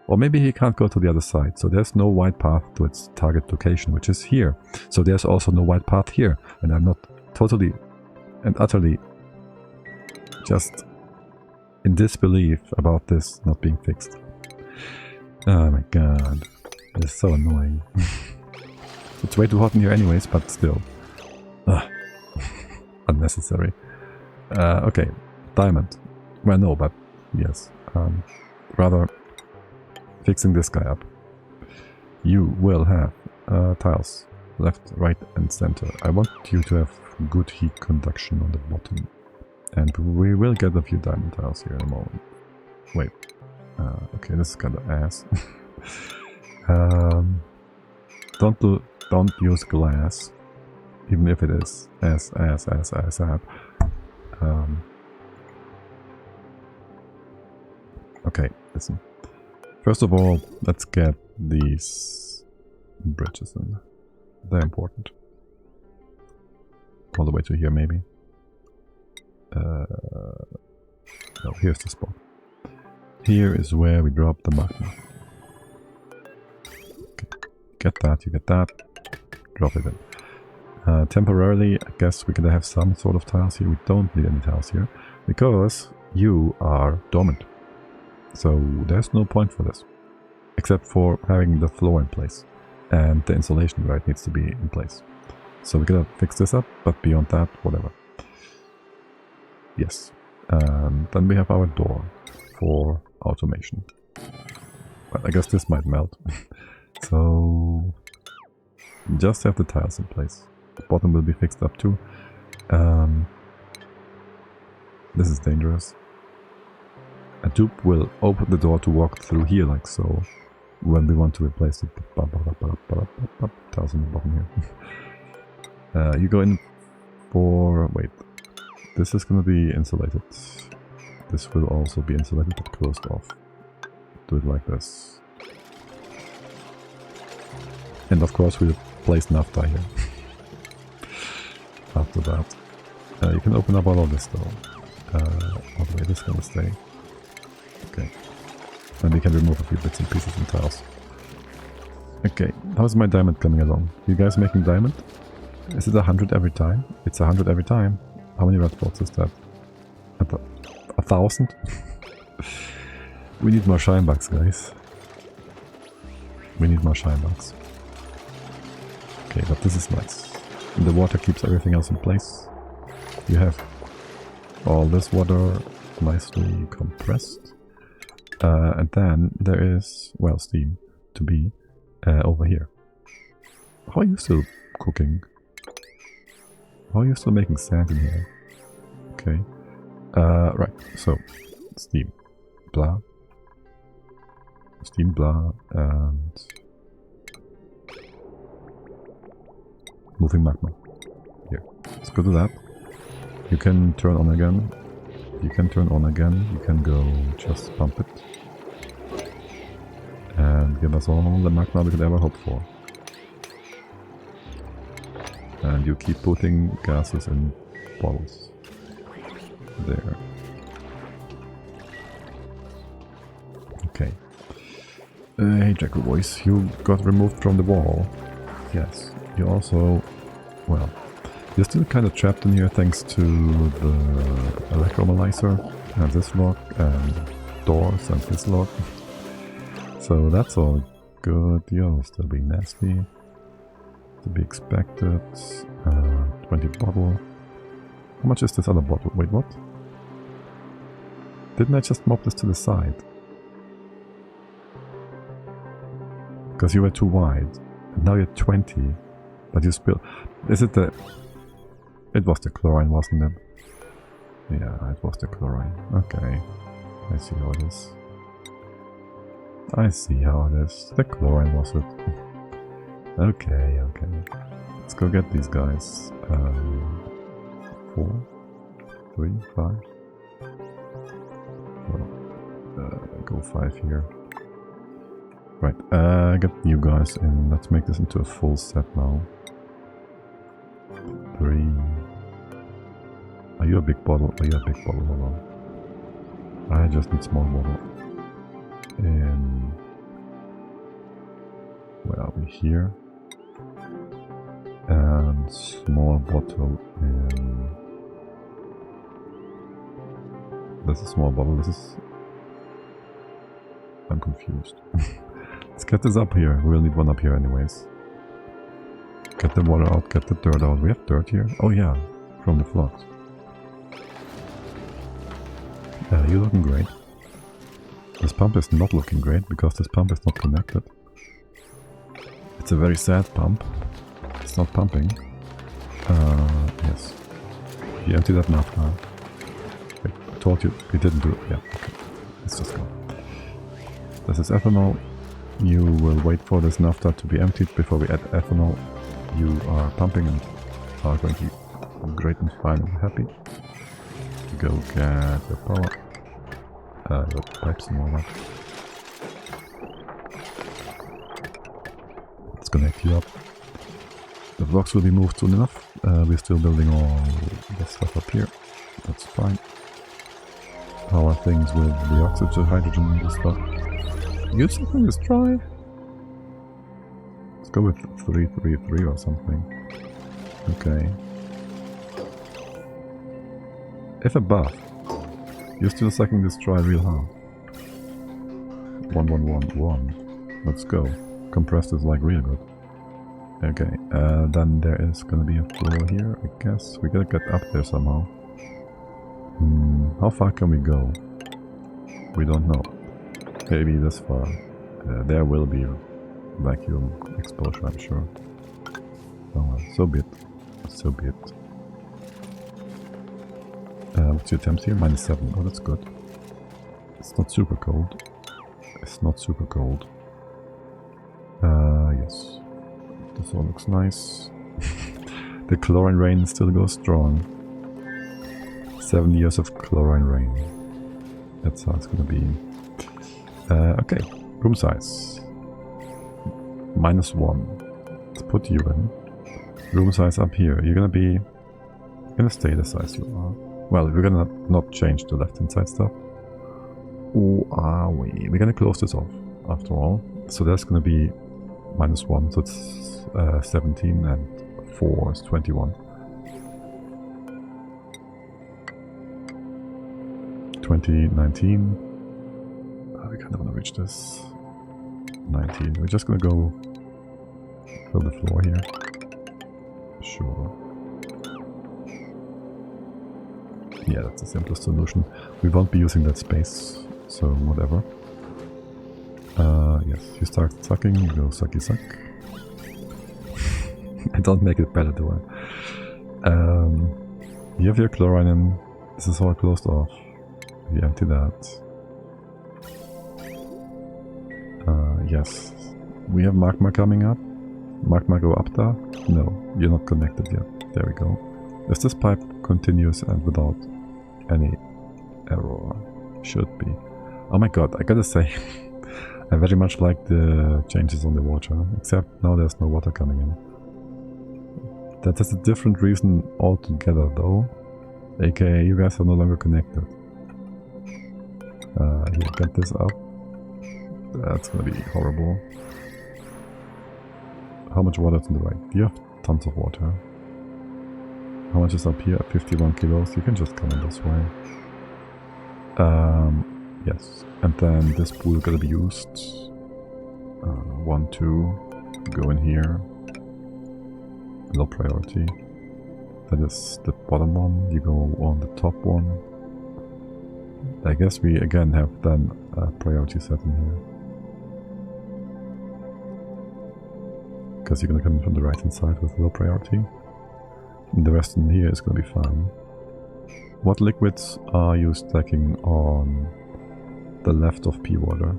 Or maybe he can't go to the other side. So there's no white path to its target location, which is here. So there's also no white path here. And I'm not totally and utterly just in disbelief about this not being fixed. Oh my god. It's so annoying. It's way too hot in here anyways, but still. Unnecessary. Okay. Diamond. Well, no, but yes. Rather fixing this guy up. You will have tiles. Left, right and center. I want you to have good heat conduction on the bottom. And we will get a few diamond tiles here in a moment. Wait. Okay, this is kind of ass. Don't use glass. Even if it is ass. Okay, listen. First of all, let's get these bridges in. They're important. All the way to here, maybe. No, here's the spot. Here is where we drop the magma. Okay. Get that, you get that. Drop it in. Temporarily, I guess we're gonna have some sort of tiles here. We don't need any tiles here because you are dormant. So there's no point for this. Except for having the floor in place. And the insulation where it needs to be in place. So we're gonna fix this up, but beyond that, whatever. Yes. Then we have our door for automation. Well, I guess this might melt. So just have the tiles in place. The bottom will be fixed up too. This is dangerous. A dupe will open the door to walk through here like so. When we want to replace the tiles on the bottom here. You go in for... wait. This is going to be insulated. This will also be insulated but closed off. Do it like this. And of course we'll place naphtha here. After that. You can open up all of this though. By the way, this is going to stay. Okay. And we can remove a few bits and pieces and tiles. Okay, how's my diamond coming along? You guys making diamond? Is it 100 every time? It's 100 every time. How many red spots is that? 1,000? We need more shine bugs, guys. We need more shine bugs. Okay, but this is nice. And the water keeps everything else in place. You have all this water nicely compressed. And then there is, well, steam to be over here. How are you still cooking? How are you still making sand in here? Okay. Right, so steam. Blah. Steam, blah, and moving magma. Here. Let's go to that. You can turn on again. You can turn on again. You can go just pump it. And give us all the magma we could ever hope for. And you keep putting gases in bottles. There. Okay. Hey Jackal boys, you got removed from the wall. Yes. You also... well... you're still kind of trapped in here thanks to the electrolyzer and this lock and doors and this lock. So that's all good. You'll still be nasty. To be expected. 20 bottle. How much is this other bottle? Wait, what? Didn't I just mop this to the side? because you were too wide. And now you're 20, but you spill. Is it the... It was the chlorine, wasn't it? Yeah, it was the chlorine. Okay. I see how it is. I see how it is. The chlorine was it. Okay, okay. Let's go get these guys. 4, 3, 5. Well, go 5 here. Right, get you guys in. Let's make this into a full set now. 3. Are you a big bottle? Are you a big bottle? Hold on. I just need small bottle. And where are we here? And small bottle in. This is small bottle. This is. I'm confused. Let's get this up here. We'll need one up here anyways. Get the water out, get the dirt out. We have dirt here? Oh yeah, from the floods. You're looking great. This pump is not looking great because this pump is not connected. It's a very sad pump. It's not pumping. Yes. You empty that naphtha. I told you we didn't do it. Yeah, okay. Let's just go. This is ethanol. You will wait for this naphtha to be emptied before we add ethanol. You are pumping and are going to be great and fine and happy. Go get your power. Your pipes and all that. Let's connect you up. The blocks will be moved soon enough. We're still building all the stuff up here. That's fine. How are things with the oxygen, hydrogen and stuff? Use something, let's try. Let's go with 333 or something. Okay. If above, you're still sucking this dry real hard. 1111. Let's go. Compressed is like real good. Okay, then there is gonna be a floor here, I guess. We gotta get up there somehow. How far can we go? We don't know. Maybe this far. There will be vacuum exposure, I'm sure. Oh well, so be it. So be it. What's your temps here? -7. Oh, that's good. It's not super cold. It's not super cold. Yes. This all looks nice. The chlorine rain still goes strong. 7 years of chlorine rain. That's how it's gonna be. Okay, room size. -1. Let's put you in. Room size up here. You're gonna stay the size you are. Well, we're gonna not change the left hand side stuff. Or are we? We're gonna close this off after all. So that's gonna be -1, so it's 17 and 4 is 21. 2019. We kind of want to reach this. 19. We're just gonna go fill the floor here. Sure. Yeah, that's the simplest solution. We won't be using that space, so whatever. Yes, you start sucking, you go sucky suck. I don't make it better, do I? You have your chlorine in. This is all closed off. You empty that. Yes. We have magma coming up. Magma go up there? No, you're not connected yet. There we go. Is this pipe continuous and without any error? Should be. Oh my god, I gotta say, I very much like the changes on the water, except now there's no water coming in. That is a different reason altogether though, aka you guys are no longer connected. Here, get this up. That's gonna be horrible. How much water is on the right? You have tons of water. How much is up here? 51 kilos. You can just come in this way. Yes. And then this pool is gonna be used. 1, 2. Go in here. Low priority. That is the bottom one. You go on the top one. I guess we again have then a priority set in here. because you're gonna come in from the right hand side with low priority. And the rest in here is gonna be fine. What liquids are you stacking on the left of P water?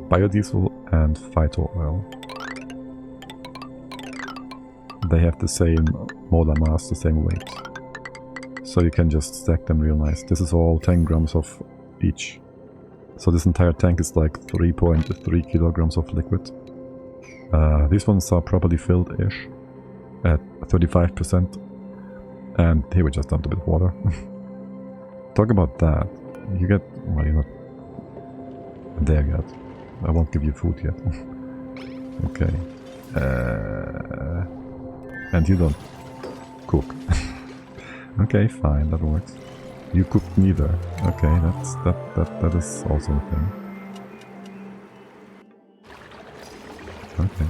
Biodiesel and phyto oil. They have the same molar mass, the same weight. So you can just stack them real nice. This is all 10 grams of each. So this entire tank is like 3.3 kilograms of liquid. These ones are properly filled-ish at 35%. And here we just dumped a bit of water. Talk about that. You get... well, you're not there yet. I won't give you food yet. Okay. And you don't cook. Okay, fine, that works. You cook neither. Okay, that is also a thing. Okay.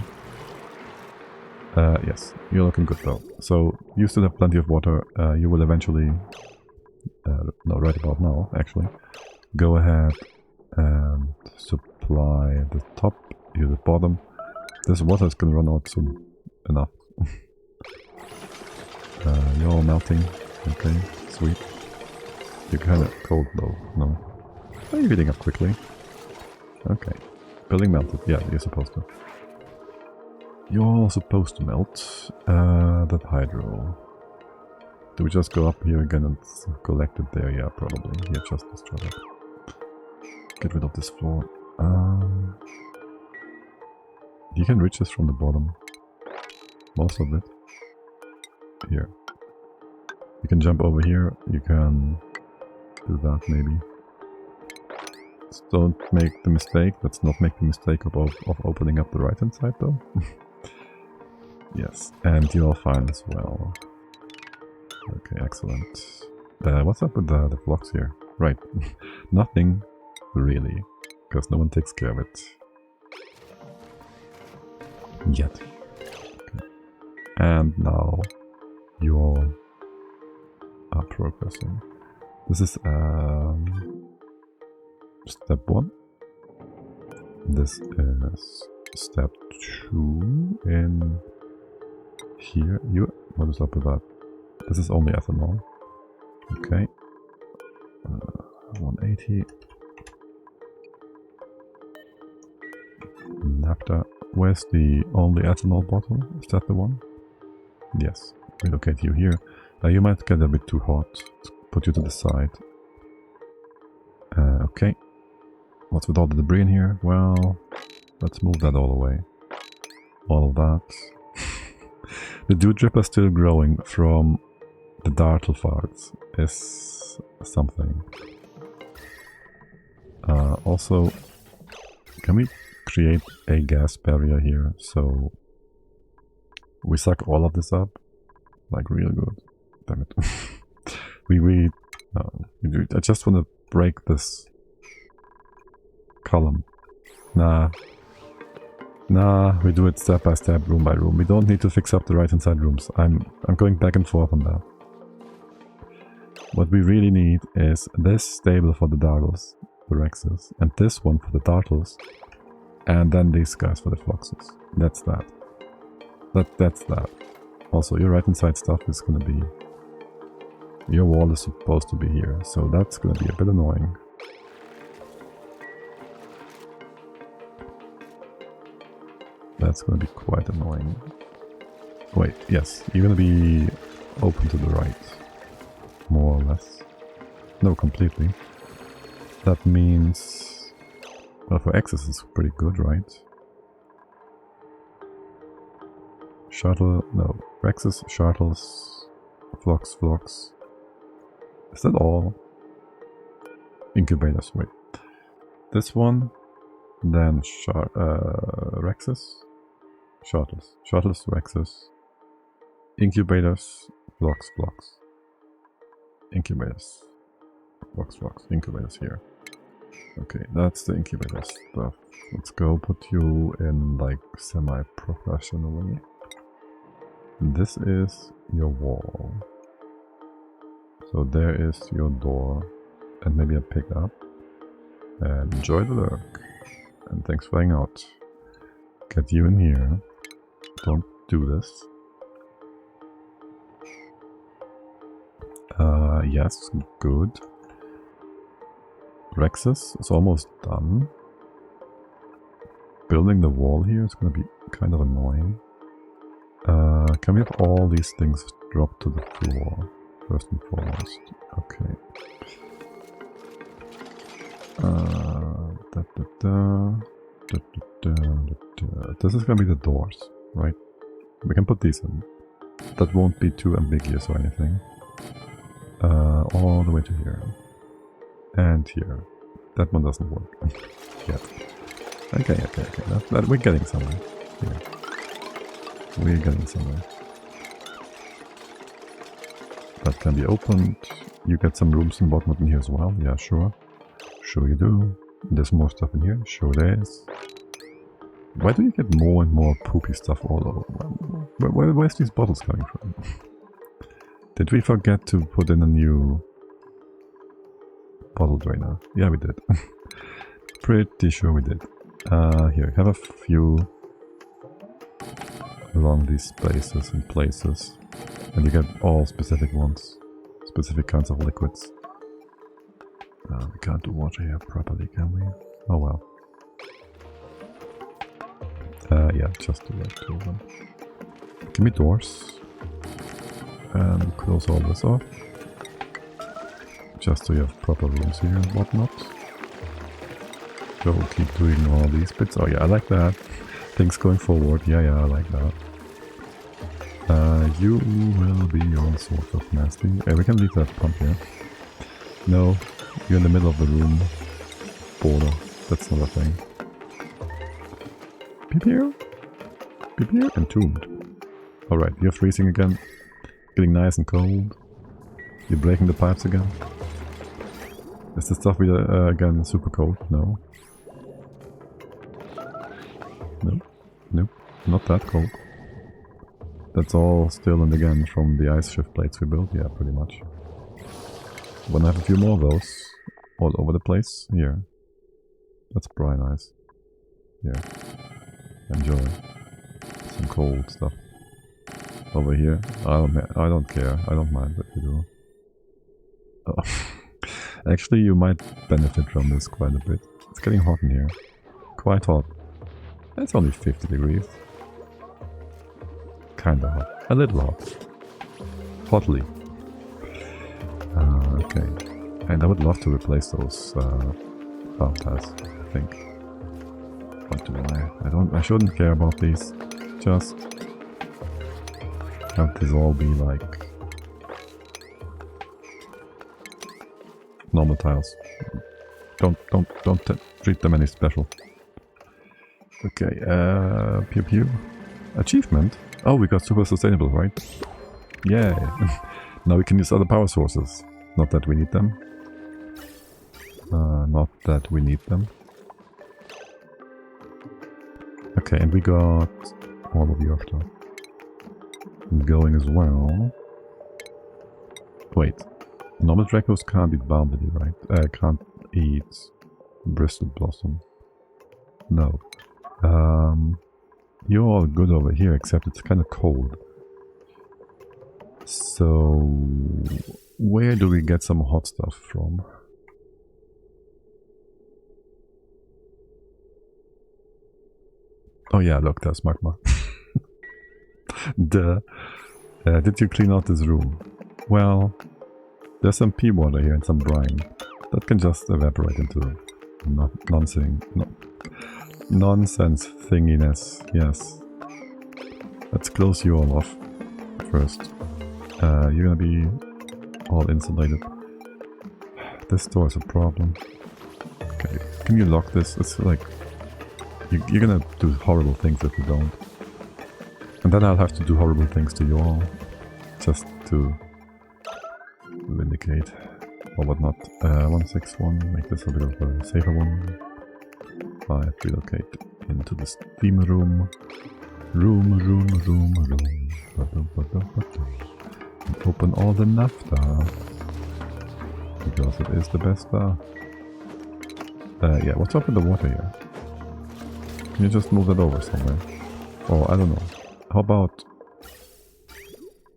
Yes, you're looking good though. So you still have plenty of water. You will eventually, no, right about now, actually, go ahead and supply the top, here the bottom. This water is gonna run out soon enough. You're all melting. Okay, sweet. You're kinda cold though, no? Are you heating up quickly? Okay. Building melted, yeah, you're supposed to. You're all supposed to melt. That hydro. Do we just go up here again and collect it there? Yeah, probably. Yeah, just destroy it. Get rid of this floor. You can reach this from the bottom. Most of it. Here. You can jump over here. You can do that maybe. Just don't make the mistake. Let's not make the mistake of opening up the right hand side though. Yes, and you're all fine as well. Okay, excellent. What's up with the blocks here? Right, nothing really, because no one takes care of it. Yet. Okay. And now you all are progressing. This is step 1. This is step 2 in here. What is up with that? This is only ethanol. Okay. 180. Naphtha. Where's the only ethanol bottle? Is that the one? Yes. Relocate you here. You might get a bit too hot. Let's put you to the side. Okay. What's with all the debris in here? Well, let's move that all away. All of that. The dew drip is still growing from the dartle farts is something. Also, can we create a gas barrier here so we suck all of this up? Like real good. Damn it. I just want to break this column. Nah, we do it step by step, room by room. We don't need to fix up the right hand side rooms. I'm going back and forth on that. What we really need is this stable for the dartles, the rexes, and this one for the dartles, and then these guys for the floxes. That's that. That's that. Also, your right hand side stuff is gonna be... your wall is supposed to be here, so that's gonna be a bit annoying. That's gonna be quite annoying. Wait, yes, you're gonna be open to the right. More or less. No, completely. That means... well, for access it's pretty good, right? Shuttle... no. Rexes, shuttles... Flox. Is that all? Incubators, wait. This one... then Rexes, shuttles, Rexes, incubators, blocks, incubators, blocks, incubators here. Okay, that's the incubator stuff. Let's go put you in like semi-professionally. This is your wall. So there is your door, and maybe a pickup. And enjoy the lurk. And thanks for hanging out. Get you in here. Don't do this. Yes, good. Rexus is almost done. Building the wall here is gonna be kind of annoying. Can we have all these things drop to the floor? First and foremost. Okay. This is gonna be the doors, right? We can put these in. That won't be too ambiguous or anything. All the way to here. And here. That one doesn't work yet. Okay. We're getting somewhere. Here. We're getting somewhere. That can be opened. You get some rooms and whatnot in here as well. Yeah, sure. Sure you do. There's more stuff in here. Sure there is. Why do you get more and more poopy stuff all over? Where's these bottles coming from? Did we forget to put in a new bottle drainer? Yeah, we did. Pretty sure we did. Here, have a few along these spaces and places. And you get all specific ones. Specific kinds of liquids. We can't do water here properly, can we? Oh well. Yeah, just do that, two of them. Give me doors. And close all this off. Just so you have proper rooms here and whatnot. So we'll keep doing all these bits. Oh yeah, I like that. Things going forward. Yeah, I like that. You will be all sorts of nasty. We can leave that pump here. No, you're in the middle of the room. Border. That's not a thing. Peep here. Peep here. Entombed. Alright, you're freezing again. Getting nice and cold. You're breaking the pipes again. Is the stuff again super cold? No. Nope. Not that cold. That's all still and again from the ice shift plates we built. Yeah, pretty much. Wanna have a few more of those all over the place? Here. That's probably nice. Here. Enjoy. Some cold stuff. Over here. I don't care. I don't mind if you do. Oh. Actually, you might benefit from this quite a bit. It's getting hot in here. Quite hot. It's only 50 degrees. Kinda hot. A little hot. Hotly. Okay. And I would love to replace those bathtubs, I think. What do I shouldn't care about these. Just have this all be like normal tiles. Don't treat them any special. Okay, pew pew. Achievement? Oh, we got super sustainable, right? Yay! Now we can use other power sources. Not that we need them. Not that we need them. Okay, and we got all of the after going as well. Wait, normal Dracos can't eat Barley, right? Can't eat Bristled Blossom. No. You're all good over here, except it's kind of cold. So, where do we get some hot stuff from? Oh yeah, look, there's magma. Duh. Did you clean out this room? Well, there's some pea water here and some brine. That can just evaporate into nonsense thinginess. Yes. Let's close you all off first. You're gonna be all insulated. This door is a problem. Okay, can you lock this? It's like you're gonna do horrible things if you don't. And then I'll have to do horrible things to you all. Just to vindicate or whatnot. 161, make this a bit of a safer one. 5, relocate into the steam room. Room. And open all the naphtha. Because it is the best. Yeah, what's up with the water here? Can you just move that over somewhere? Oh, I don't know. How about...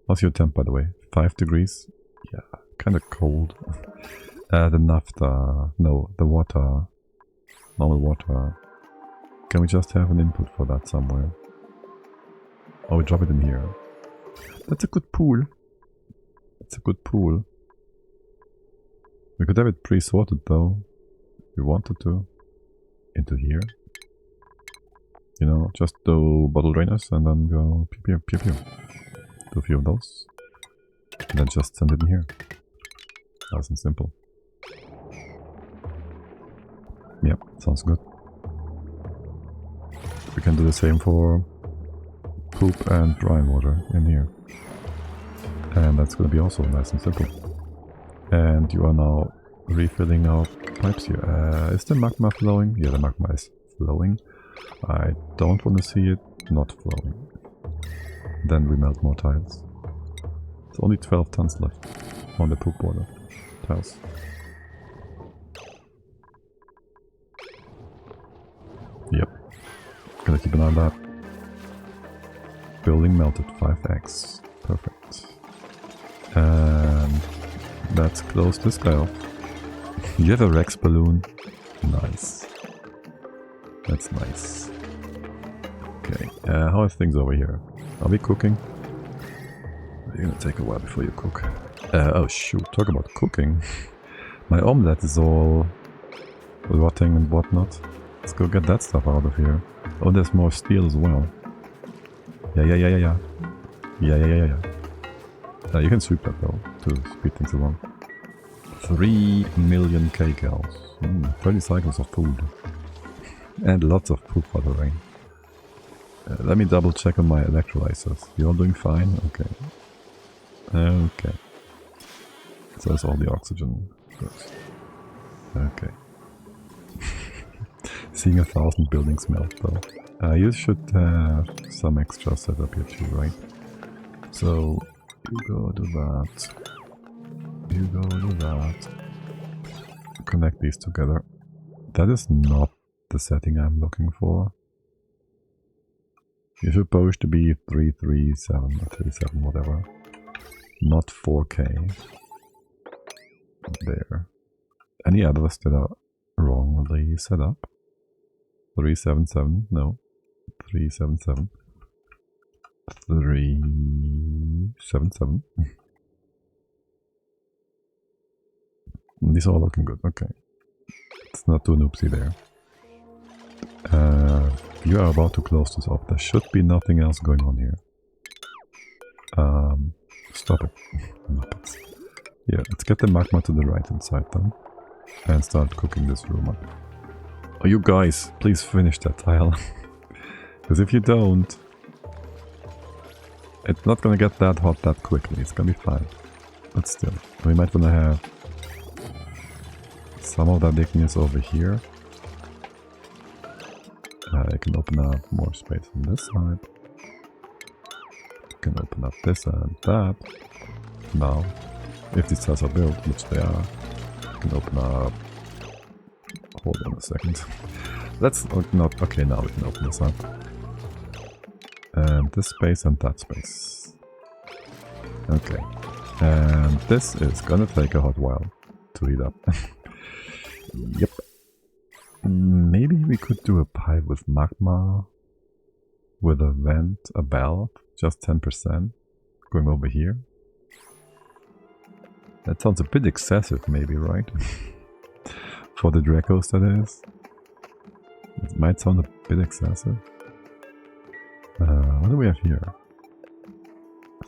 What's your temp, by the way? 5 degrees? Yeah, kind of cold. The naphtha... No, the water. Normal water. Can we just have an input for that somewhere? Oh, we drop it in here. That's a good pool. That's a good pool. We could have it pre-sorted though. If we wanted to. Into here. You know, just do bottle drainers and then go pew pew pew pew. Do a few of those. And then just send it in here. Nice and simple. Yep, sounds good. We can do the same for poop and brine water in here. And that's gonna be also nice and simple. And you are now refilling our pipes here. Is the magma flowing? Yeah, the magma is flowing. I don't want to see it not flowing. Then we melt more tiles. It's only 12 tons left on the poop water tiles. Yep. Gonna keep an eye on that. Building melted 5x. Perfect. And let's close this guy off. You have a Rex balloon. Nice. That's nice. Okay, how are things over here? Are we cooking? You're gonna take a while before you cook. Oh shoot, talk about cooking. My omelette is all rotting and whatnot. Let's go get that stuff out of here. Oh, there's more steel as well. Yeah. You can sweep that though, to speed things along. 3 million kcals. 30 cycles of food. And lots of poop for the rain. Let me double check on my electrolyzers. You're doing fine? Okay. Okay. So that's all the oxygen goes. Okay. Seeing 1,000 buildings melt though. You should have some extra set up here too, right? So you go to that. You go to that. Connect these together. That is not the setting I'm looking for. You're supposed to be 337 or 37, whatever. Not 4K. There. Any others that are wrongly set up? 377, no. 377. 377. These are all looking good, okay. It's not too noopsy there. You are about to close this up. There should be nothing else going on here. Stop it. Muppets. Yeah, let's get the magma to the right hand side then. And start cooking this room up. Oh, you guys, please finish that tile. Because if you don't, it's not gonna get that hot that quickly. It's gonna be fine. But still, we might wanna have some of that igneous over here. I can open up more space on this side. I can open up this and that. Now, if these tiles are built, which they are, I can open up... Hold on a second. Let's not... Okay, now we can open this up. And this space and that space. Okay. And this is gonna take a hot while to heat up. Yep. Maybe we could do a pipe with magma. With a vent, a valve. Just 10%. Going over here. That sounds a bit excessive maybe, right? For the Dracos that is. It might sound a bit excessive. What do we have here?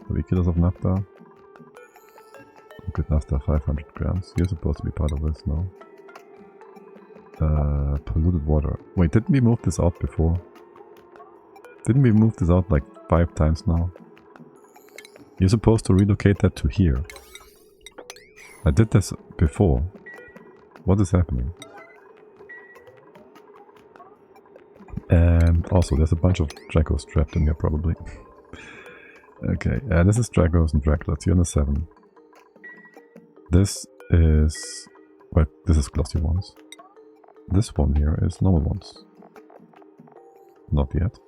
3 kilos of naphtha. Good naphtha, 500 grams. You're supposed to be part of this now. Polluted water. Wait, didn't we move this out before? Didn't we move this out like 5 times now? You're supposed to relocate that to here. I did this before. What is happening? And also there's a bunch of Dracos trapped in here probably. Okay, this is Dracos and Draculates. You're on a 7. This is... Well, this is glossy ones. This one here is normal ones. Not yet.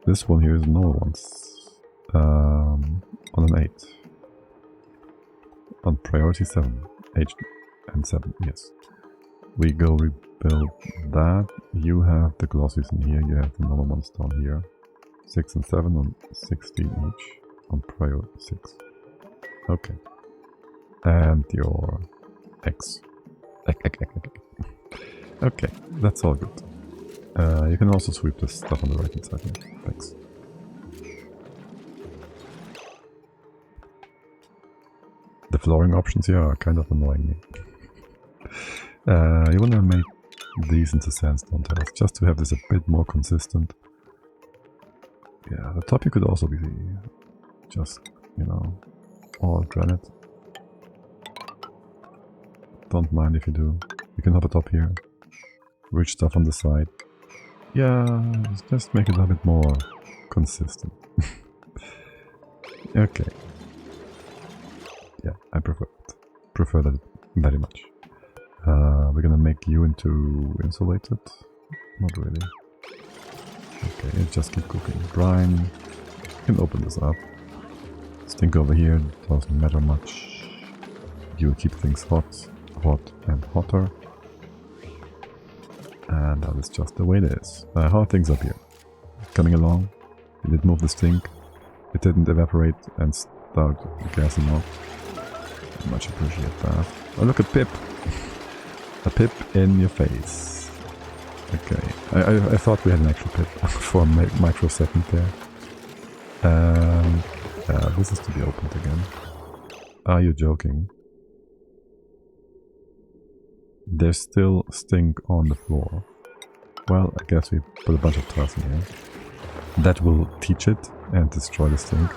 This one here is normal ones. On an 8. On priority 7. 8 and 7, yes. We go rebuild that. You have the glossies in here, you have the normal ones down here. 6 and 7 on 16 each. On prior 6. Okay. And your X. Okay, that's all good. You can also sweep this stuff on the right hand side here. Thanks. The flooring options here are kind of annoying me. You want to make these into sandstone tiles, just to have this a bit more consistent. Yeah, the top you could also be just, you know, all granite. Don't mind if you do. You can have a top here. Rich stuff on the side. Yeah, just make it a bit more consistent. Okay. Yeah, I prefer that very much. We're gonna make you into insulated. Not really. Okay, just keep cooking. Brine. You can open this up. Stink over here doesn't matter much. You keep things hot, and hotter. And that is just the way it is. How are things up here? Coming along? Did it move the stink? It didn't evaporate and start gassing out. Much appreciate that. Oh, look at Pip! A Pip in your face. Okay, I thought we had an actual Pip for a microsecond there. And this is to be opened again. Are you joking? There's still stink on the floor. Well, I guess we put a bunch of tiles in here. That will teach it and destroy the stink.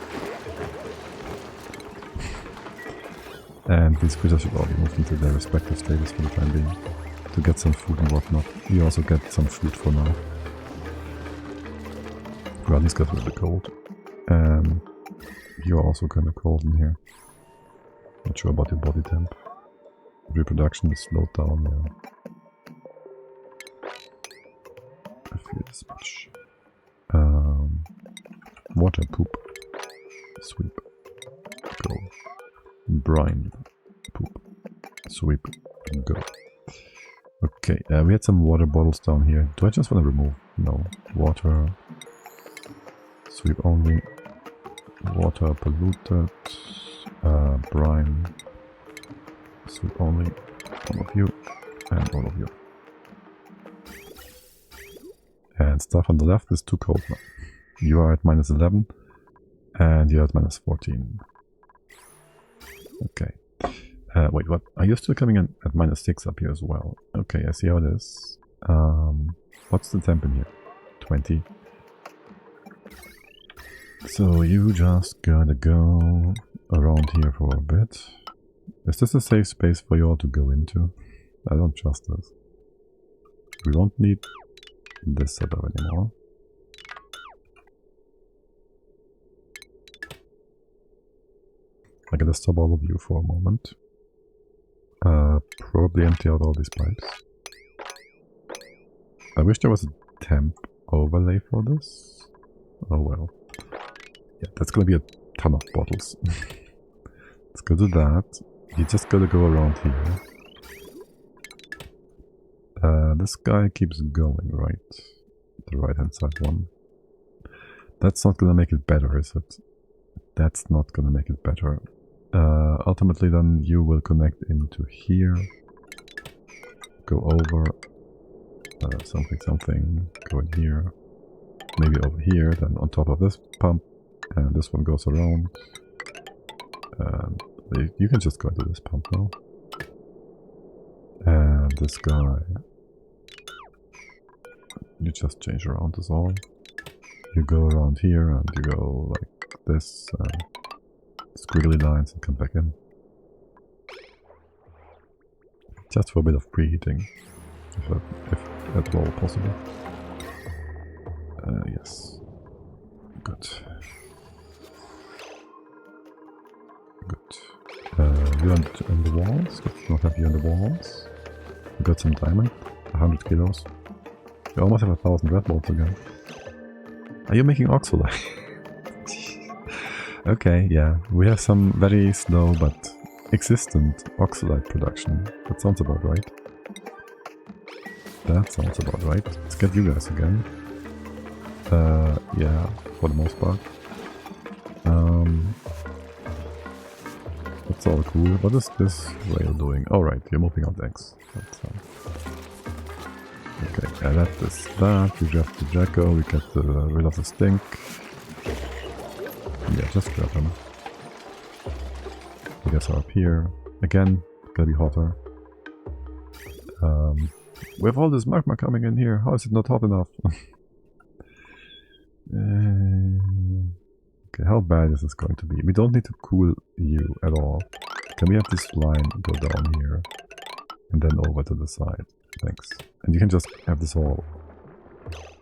And these creatures should all be moved into their respective stages for the time being. To get some food and whatnot. We also get some food for now. Well, these guys will be cold. And you're also kind of cold in here. Not sure about your body temp. Reproduction is slowed down, yeah. I feel this much. Water, poop. Sweep. Go. Brine. Poop. Sweep. Go. Okay, we had some water bottles down here. Do I just want to remove? No. Water. Sweep only. Water polluted. Brine. Sweep only. All of you. And all of you. And stuff on the left is too cold now. You are at minus 11. And you're at minus 14. Okay. Wait, what? Are you still coming in at minus 6 up here as well? Okay, I see how it is. What's the temp in here? 20. So you just gotta go around here for a bit. Is this a safe space for you all to go into? I don't trust this. We won't need this setup anymore. I gotta stop all of you for a moment. Probably empty out all these pipes. I wish there was a temp overlay for this. Oh well. Yeah, that's gonna be a ton of bottles. Let's go do that. You just gotta go around here. This guy keeps going, right? The right hand side one. That's not gonna make it better, is it? That's not gonna make it better. Ultimately then you will connect into here. Go over. Something. Go in here. Maybe over here, then on top of this pump. And this one goes around. You can just go into this pump now. And this guy. You just change around is all. You go around here and you go like this. Squiggly lines and come back in. Just for a bit of preheating. If at all possible. Yes. Good. Good. You on the walls? Let's not have you on the walls. We got some diamond. 100 kilos. We almost have 1,000 red bolts again. Are you making oxalite? Okay, yeah. We have some very slow but existent oxalite production. That sounds about right. That sounds about right. Let's get you guys again. Yeah, for the most part. That's all cool. What is this rail doing? Oh right, you're moving out eggs. That's, okay, yeah, that is that. We grab the Jacko, we get rid of the stink. Yeah, just grab him. You guys are up here. Again, gotta be hotter. We have all this magma coming in here. How is it not hot enough? Okay, how bad is this going to be? We don't need to cool you at all. Can we have this line go down here? And then over to the side. Thanks. And you can just have this all...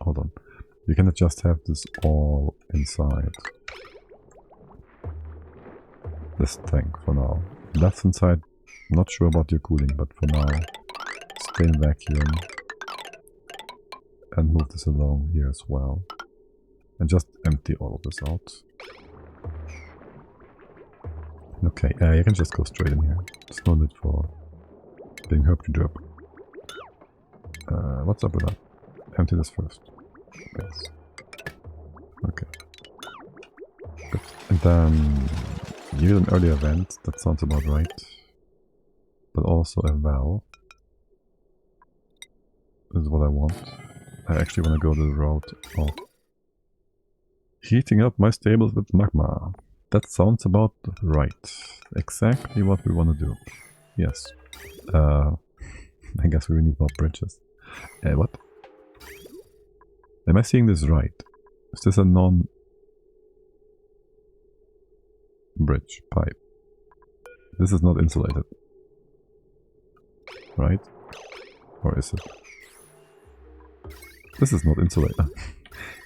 Hold on. You can just have this all inside this tank for now. Left inside, not sure about your cooling, but for now, stay in vacuum. And move this along here as well. And just empty all of this out. Okay, you can just go straight in here. There's no need for being herpy drip. What's up with that? Empty this first. Yes. Okay. Good. And then you need an early event, that sounds about right. But also a valve. This is what I want. I actually want to go the route of heating up my stables with magma. That sounds about right. Exactly what we want to do. Yes. I guess we need more bridges. What? Am I seeing this right? Is this a non-bridge pipe? This is not insulated. Right? Or is it? This is not insulated.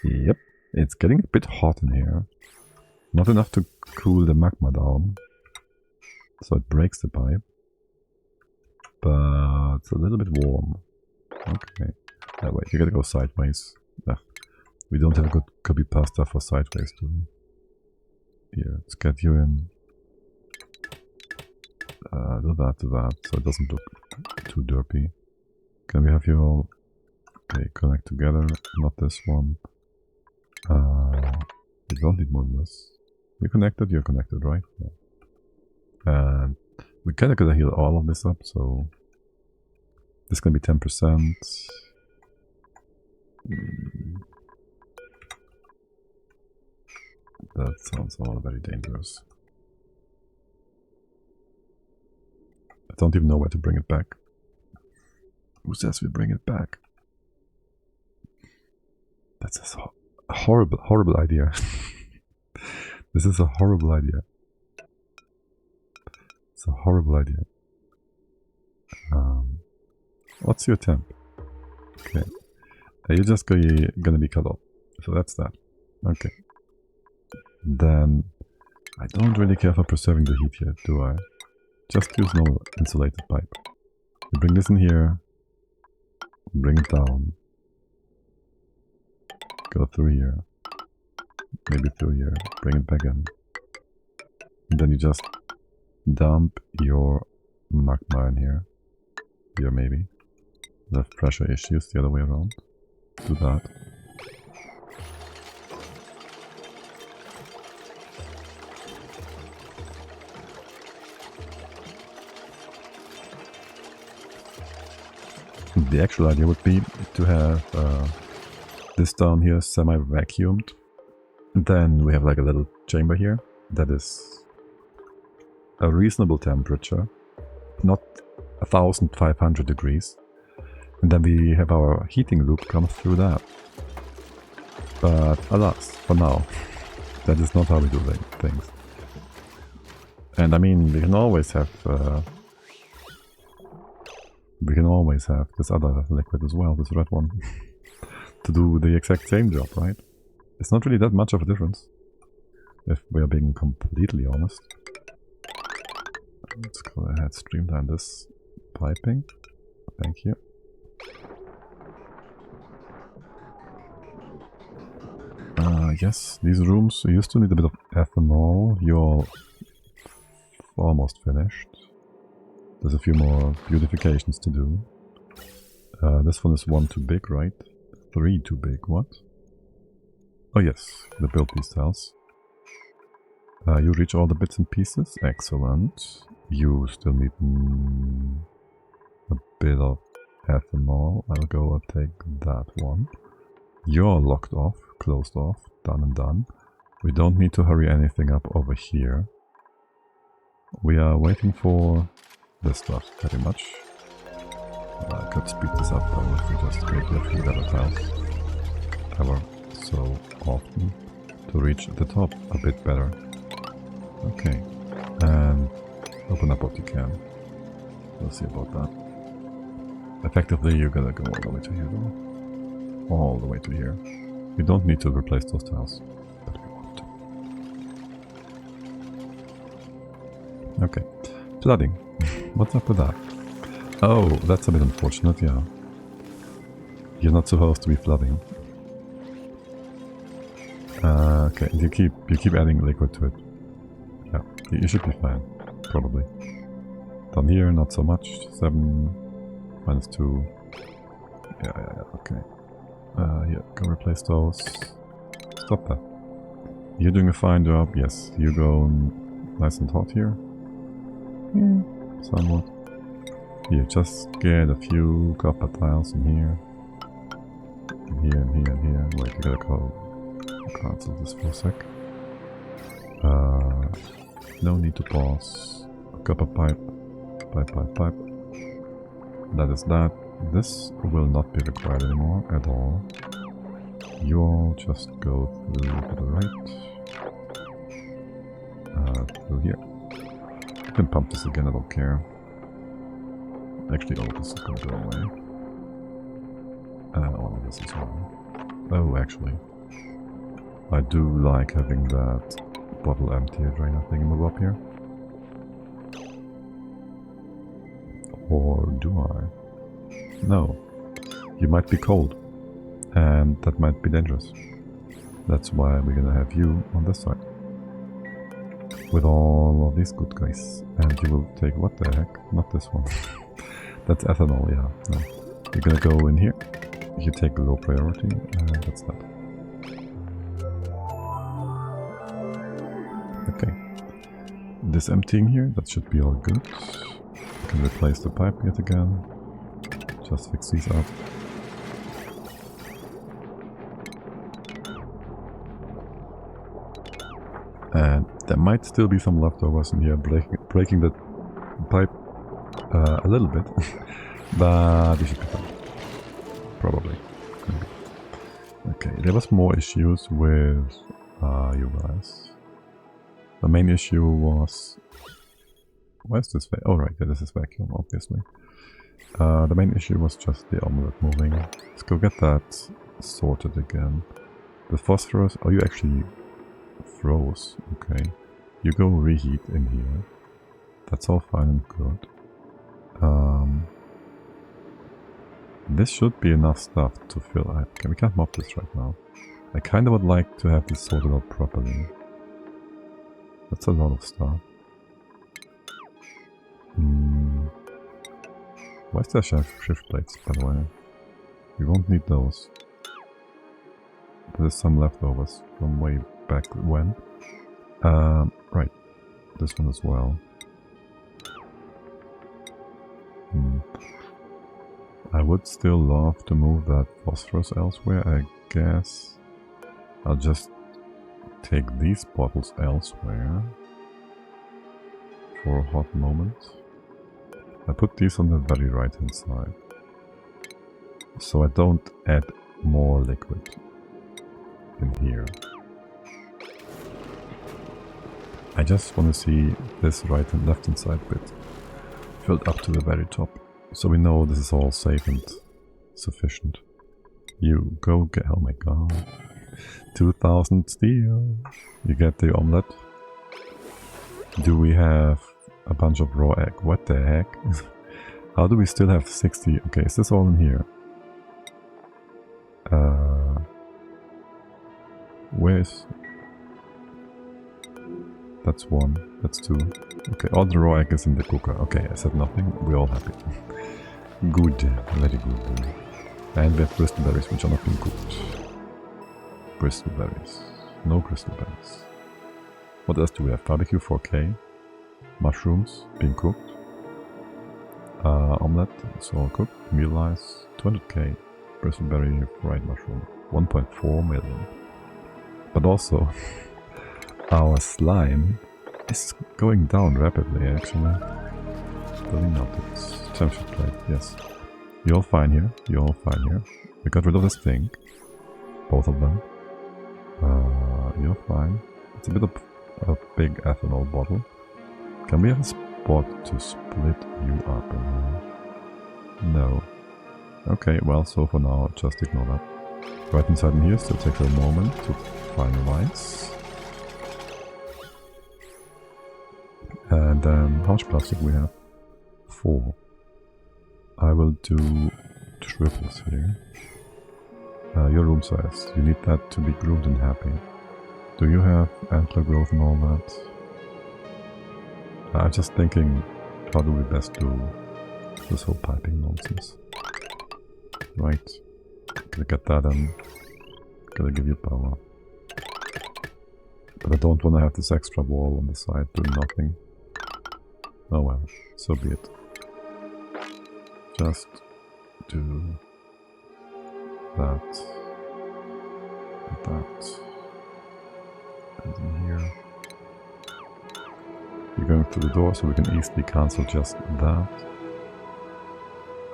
Yep. It's getting a bit hot in here. Not enough to cool the magma down. So it breaks the pipe. But it's a little bit warm. Okay. Wait, you gotta go sideways. We don't have a good copy pasta for sideways too. Here, let's get you in. Do that, so it doesn't look too derpy. Can we have you all... Okay, connect together, not this one. We don't need more than this. You're connected, right? Yeah. And we kinda gotta heal all of this up, so... This is gonna be 10%. That sounds all very dangerous. I don't even know where to bring it back. Who says we bring it back? That's a horrible, horrible idea. This is a horrible idea. It's a horrible idea. What's your temp? Okay. You're just gonna be cut off. So that's that. Okay. Then I don't really care for preserving the heat here, do I? Just use normal insulated pipe. You bring this in here. Bring it down. Go through here. Maybe through here. Bring it back in. And then you just dump your magma in here. Here maybe. You have pressure issues the other way around. Do that. The actual idea would be to have this down here semi-vacuumed. Then we have like a little chamber here that is a reasonable temperature, not 1500 degrees. And then we have our heating loop come through that. But alas, for now, that is not how we do things. And I mean, we can always have this other liquid as well, this red one, to do the exact same job, right? It's not really that much of a difference, if we are being completely honest. Let's go ahead, streamline this piping. Thank you. Yes, these rooms used to need a bit of ethanol. You're almost finished. There's a few more beautifications to do. This one is 1 too big, right? 3 too big, what? Oh yes, they built these tiles. You reach all the bits and pieces, excellent. You still need a bit of ethanol. I'll go and take that one. You're locked off, closed off, done and done. We don't need to hurry anything up over here. We are waiting for this stuff, pretty much. I could speed this up though if we just make a few better tiles. Ever so often. To reach the top a bit better. Okay. And open up what you can. We'll see about that. Effectively, you're gonna go all the way to here though. All the way to here. We don't need to replace those tiles, but we want to. Okay. Flooding. What's up with that? Oh, that's a bit unfortunate, yeah. You're not supposed to be flooding. Okay, you keep adding liquid to it. Yeah, you should be fine, probably. Down here, not so much. 7 minus 2. Yeah, okay. Yeah, go replace those. Stop that. You're doing a fine job, yes. You go nice and hot here. Yeah, somewhat. Here, just get a few copper tiles in here. In here, and here, and here. Wait, you gotta go. Cancel this for a sec. No need to pause. A copper pipe. Pipe. That is that. This will not be required anymore at all. You all just go through to the right. Through here. You can pump this again, I don't care. Actually, all of this is going to go away. All of this as well. Oh, actually. I do like having that bottle empty drainer thing move up here. Or do I? No. You might be cold. And that might be dangerous. That's why we're gonna have you on this side. With all of these good guys. And you will take what the heck? Not this one. That's ethanol, yeah. No. You're gonna go in here. You take low priority, and that's that. Okay. This emptying here, that should be all good. You can replace the pipe yet again. Just fix these up. And there might still be some leftovers in here, breaking the pipe a little bit. But you should be fine. Probably. Maybe. Okay, there was more issues with you guys. The main issue was... Where's this? Oh right, yeah, this is vacuum, obviously. The main issue was just the omelette moving. Let's go get that sorted again. The phosphorus... Oh, you actually froze. Okay. You go reheat in here. That's all fine and good. This should be enough stuff to fill up. Okay, we can't mop this right now. I kind of would like to have this sorted out properly. That's a lot of stuff. Why is there shift plates, by the way? We won't need those. There's some leftovers from way back when. Right. This one as well. I would still love to move that phosphorus elsewhere. I guess I'll just take these bottles elsewhere for a hot moment. I put these on the very right hand side so I don't add more liquid in here. I just want to see this right and left hand side bit filled up to the very top, so we know this is all safe and sufficient. You go get... oh my god. 2000 steel. You get the omelette. Do we have a bunch of raw egg? What the heck? How do we still have 60? Okay, is this all in here? Where's... That's 1, that's 2. Okay, all the raw egg is in the cooker. Okay, I said nothing, we're all happy. Good, very good. And we have crystal berries which are not being cooked. Crystal berries. No crystal berries. What else do we have? Barbecue 4K. Mushrooms being cooked. Omelette, it's all cooked. Meal rice, 200k. Bristleberry fried mushroom, 1.4 million. But also, our slime is going down rapidly actually. Building up its temperature plate, yes. You're all fine here, you're all fine here. We got rid of the stink. Both of them. You're fine. It's a bit of a big ethanol bottle. Can we have a spot to split you up in here? No. Okay, well, so for now, just ignore that. Right inside in here still takes a moment to finalize. And then, how much plastic we have? 4. I will do triples here. Your room size. You need that to be groomed and happy. Do you have antler growth and all that? I'm just thinking, how do we best do this whole piping nonsense? Right. Gotta get that in. Gotta give you power. But I don't want to have this extra wall on the side doing nothing. Oh well, so be it. Just do that. And that. And in here. You're going through the door so we can easily cancel just that.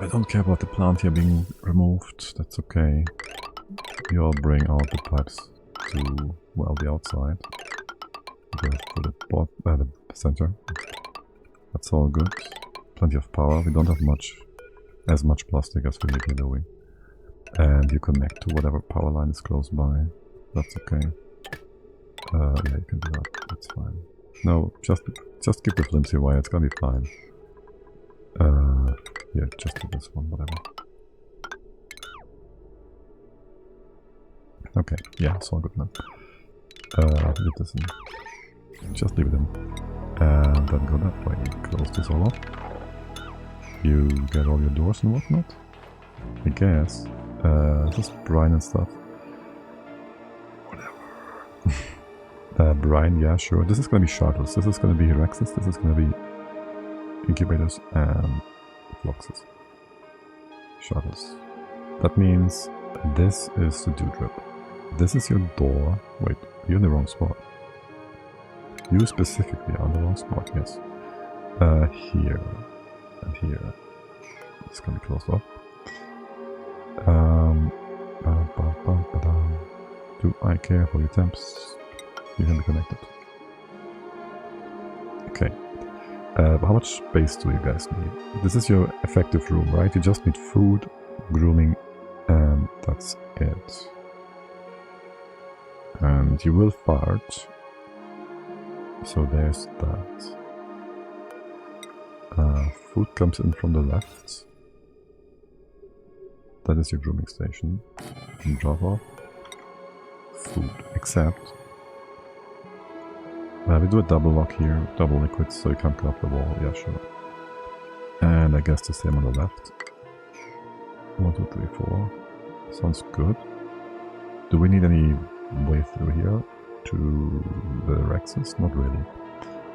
I don't care about the plant here being removed, that's okay. You'll bring out the pipes to, well, the outside. Go to the center. That's all good. Plenty of power. We don't have as much plastic as we need here, do we? And you connect to whatever power line is close by. That's okay. Yeah, you can do that. That's fine. No, just keep the flimsy wire. It's gonna be fine. Yeah, just do this one, whatever. Okay, yeah, it's all good now. Leave this in. Just leave it in. And then go that way. Close this all up. You get all your doors and whatnot. I guess. Just brine and stuff. Whatever. Brine, yeah, sure. This is gonna be shuttles. This is gonna be Rexes. This is gonna be incubators and fluxes. Shuttles. That means this is the Dupe. This is your door. Wait, you're in the wrong spot. You specifically are in the wrong spot, yes. Here and here. It's gonna be closed off. Do I care for your temps? You can be connected. Okay. How much space do you guys need? This is your effective room, right? You just need food, grooming, and that's it. And you will fart. So there's that. Food comes in from the left. That is your grooming station. And drop off. Food. Except we do a double lock here, double liquids, so you can't cut off the wall, yeah sure. And I guess the same on the left. 1, 2, 3, 4. Sounds good. Do we need any way through here to the Rexes? Not really.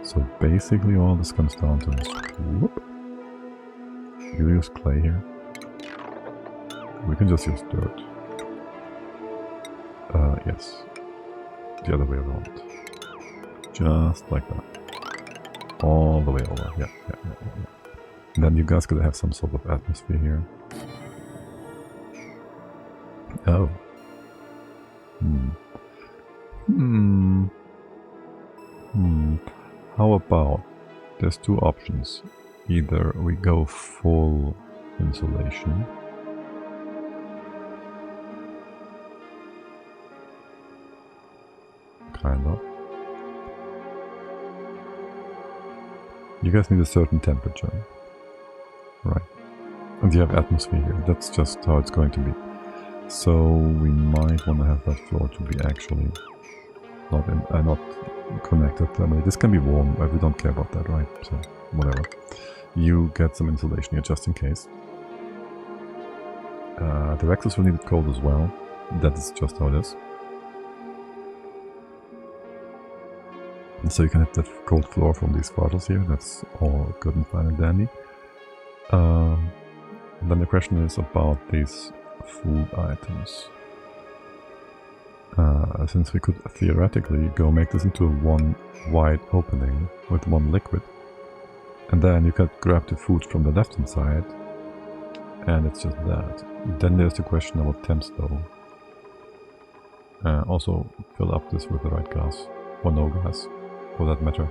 So basically all this comes down to this. Whoop. You use clay here. We can just use dirt. Yes. The other way around. Just like that. All the way over. Yeah. And then you guys gotta have some sort of atmosphere here. Oh. How about, there's two options. Either we go full insulation. Kind of. You guys need a certain temperature. Right. And you have atmosphere here. That's just how it's going to be. So we might want to have that floor to be actually not connected thermally. This can be warm, but we don't care about that, right? So whatever. You get some insulation here just in case. The Rexus will need it cold as well. That is just how it is. And so you can have the cold floor from these bottles here. That's all good and fine and dandy. Then the question is about these food items. Since we could theoretically go make this into one wide opening with one liquid, and then you could grab the food from the left hand side, and it's just that. Then there's the question about temps though. Also fill up this with the right gas, or no gas, for that matter.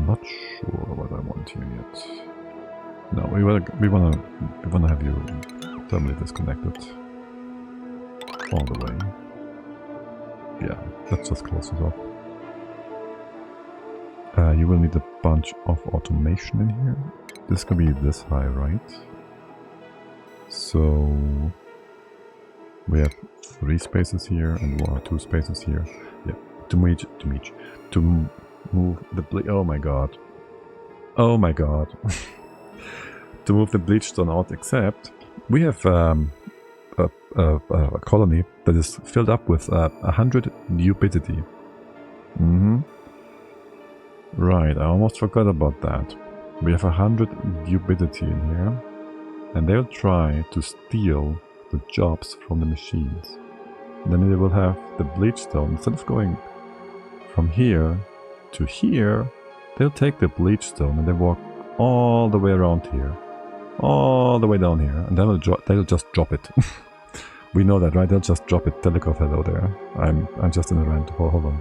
Not sure what I want here yet. No, we wanna have you thermally disconnected all the way. Yeah, let's just close this off. You will need a bunch of automation in here. This can be this high, right? So we have 3 spaces here and 1 or 2 spaces here. Yeah, to move the oh my god. Oh my god. To move the bleach stone out, except we have a colony that is filled up with 100 Dupidity. Right, I almost forgot about that. We have 100 Dupidity in here, and they'll try to steal the jobs from the machines. And then they will have the bleach stone. Instead of going from here to here, they'll take the bleach stone and they walk all the way around here, all the way down here, and then they'll just drop it. We know that, right? They'll just drop it. Telecov, hello there. I'm just in a rant. Hold on.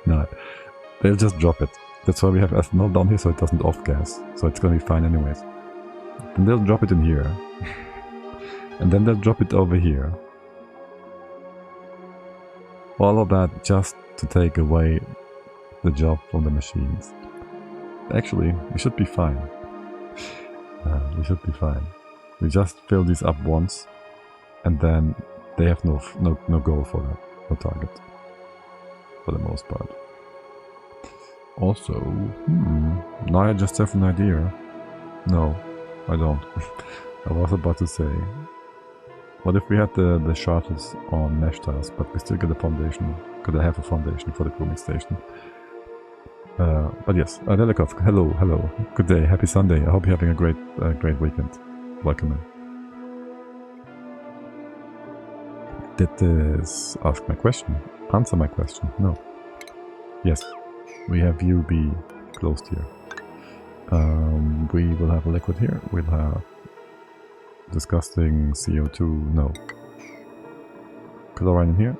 No, they'll just drop it. That's why we have ethanol down here, so it doesn't off-gas. So it's gonna be fine anyways. Then they'll drop it in here. And then they'll drop it over here. All of that just to take away the job from the machines. Actually, we should be fine. We should be fine. We just fill these up once, and then they have no goal for that, no target, for the most part. Also, now I just have an idea. No, I don't. I was about to say, what if we had the shuttles on mesh tiles, but we still get a foundation? Could I have a foundation for the grooming station? But yes, Delikov, hello, good day, happy Sunday. I hope you're having a great weekend. Welcome in. Did this ask my question? Answer my question? No. Yes, we have UV closed here. We will have a liquid here. We'll have disgusting CO2. No. Chlorine in here.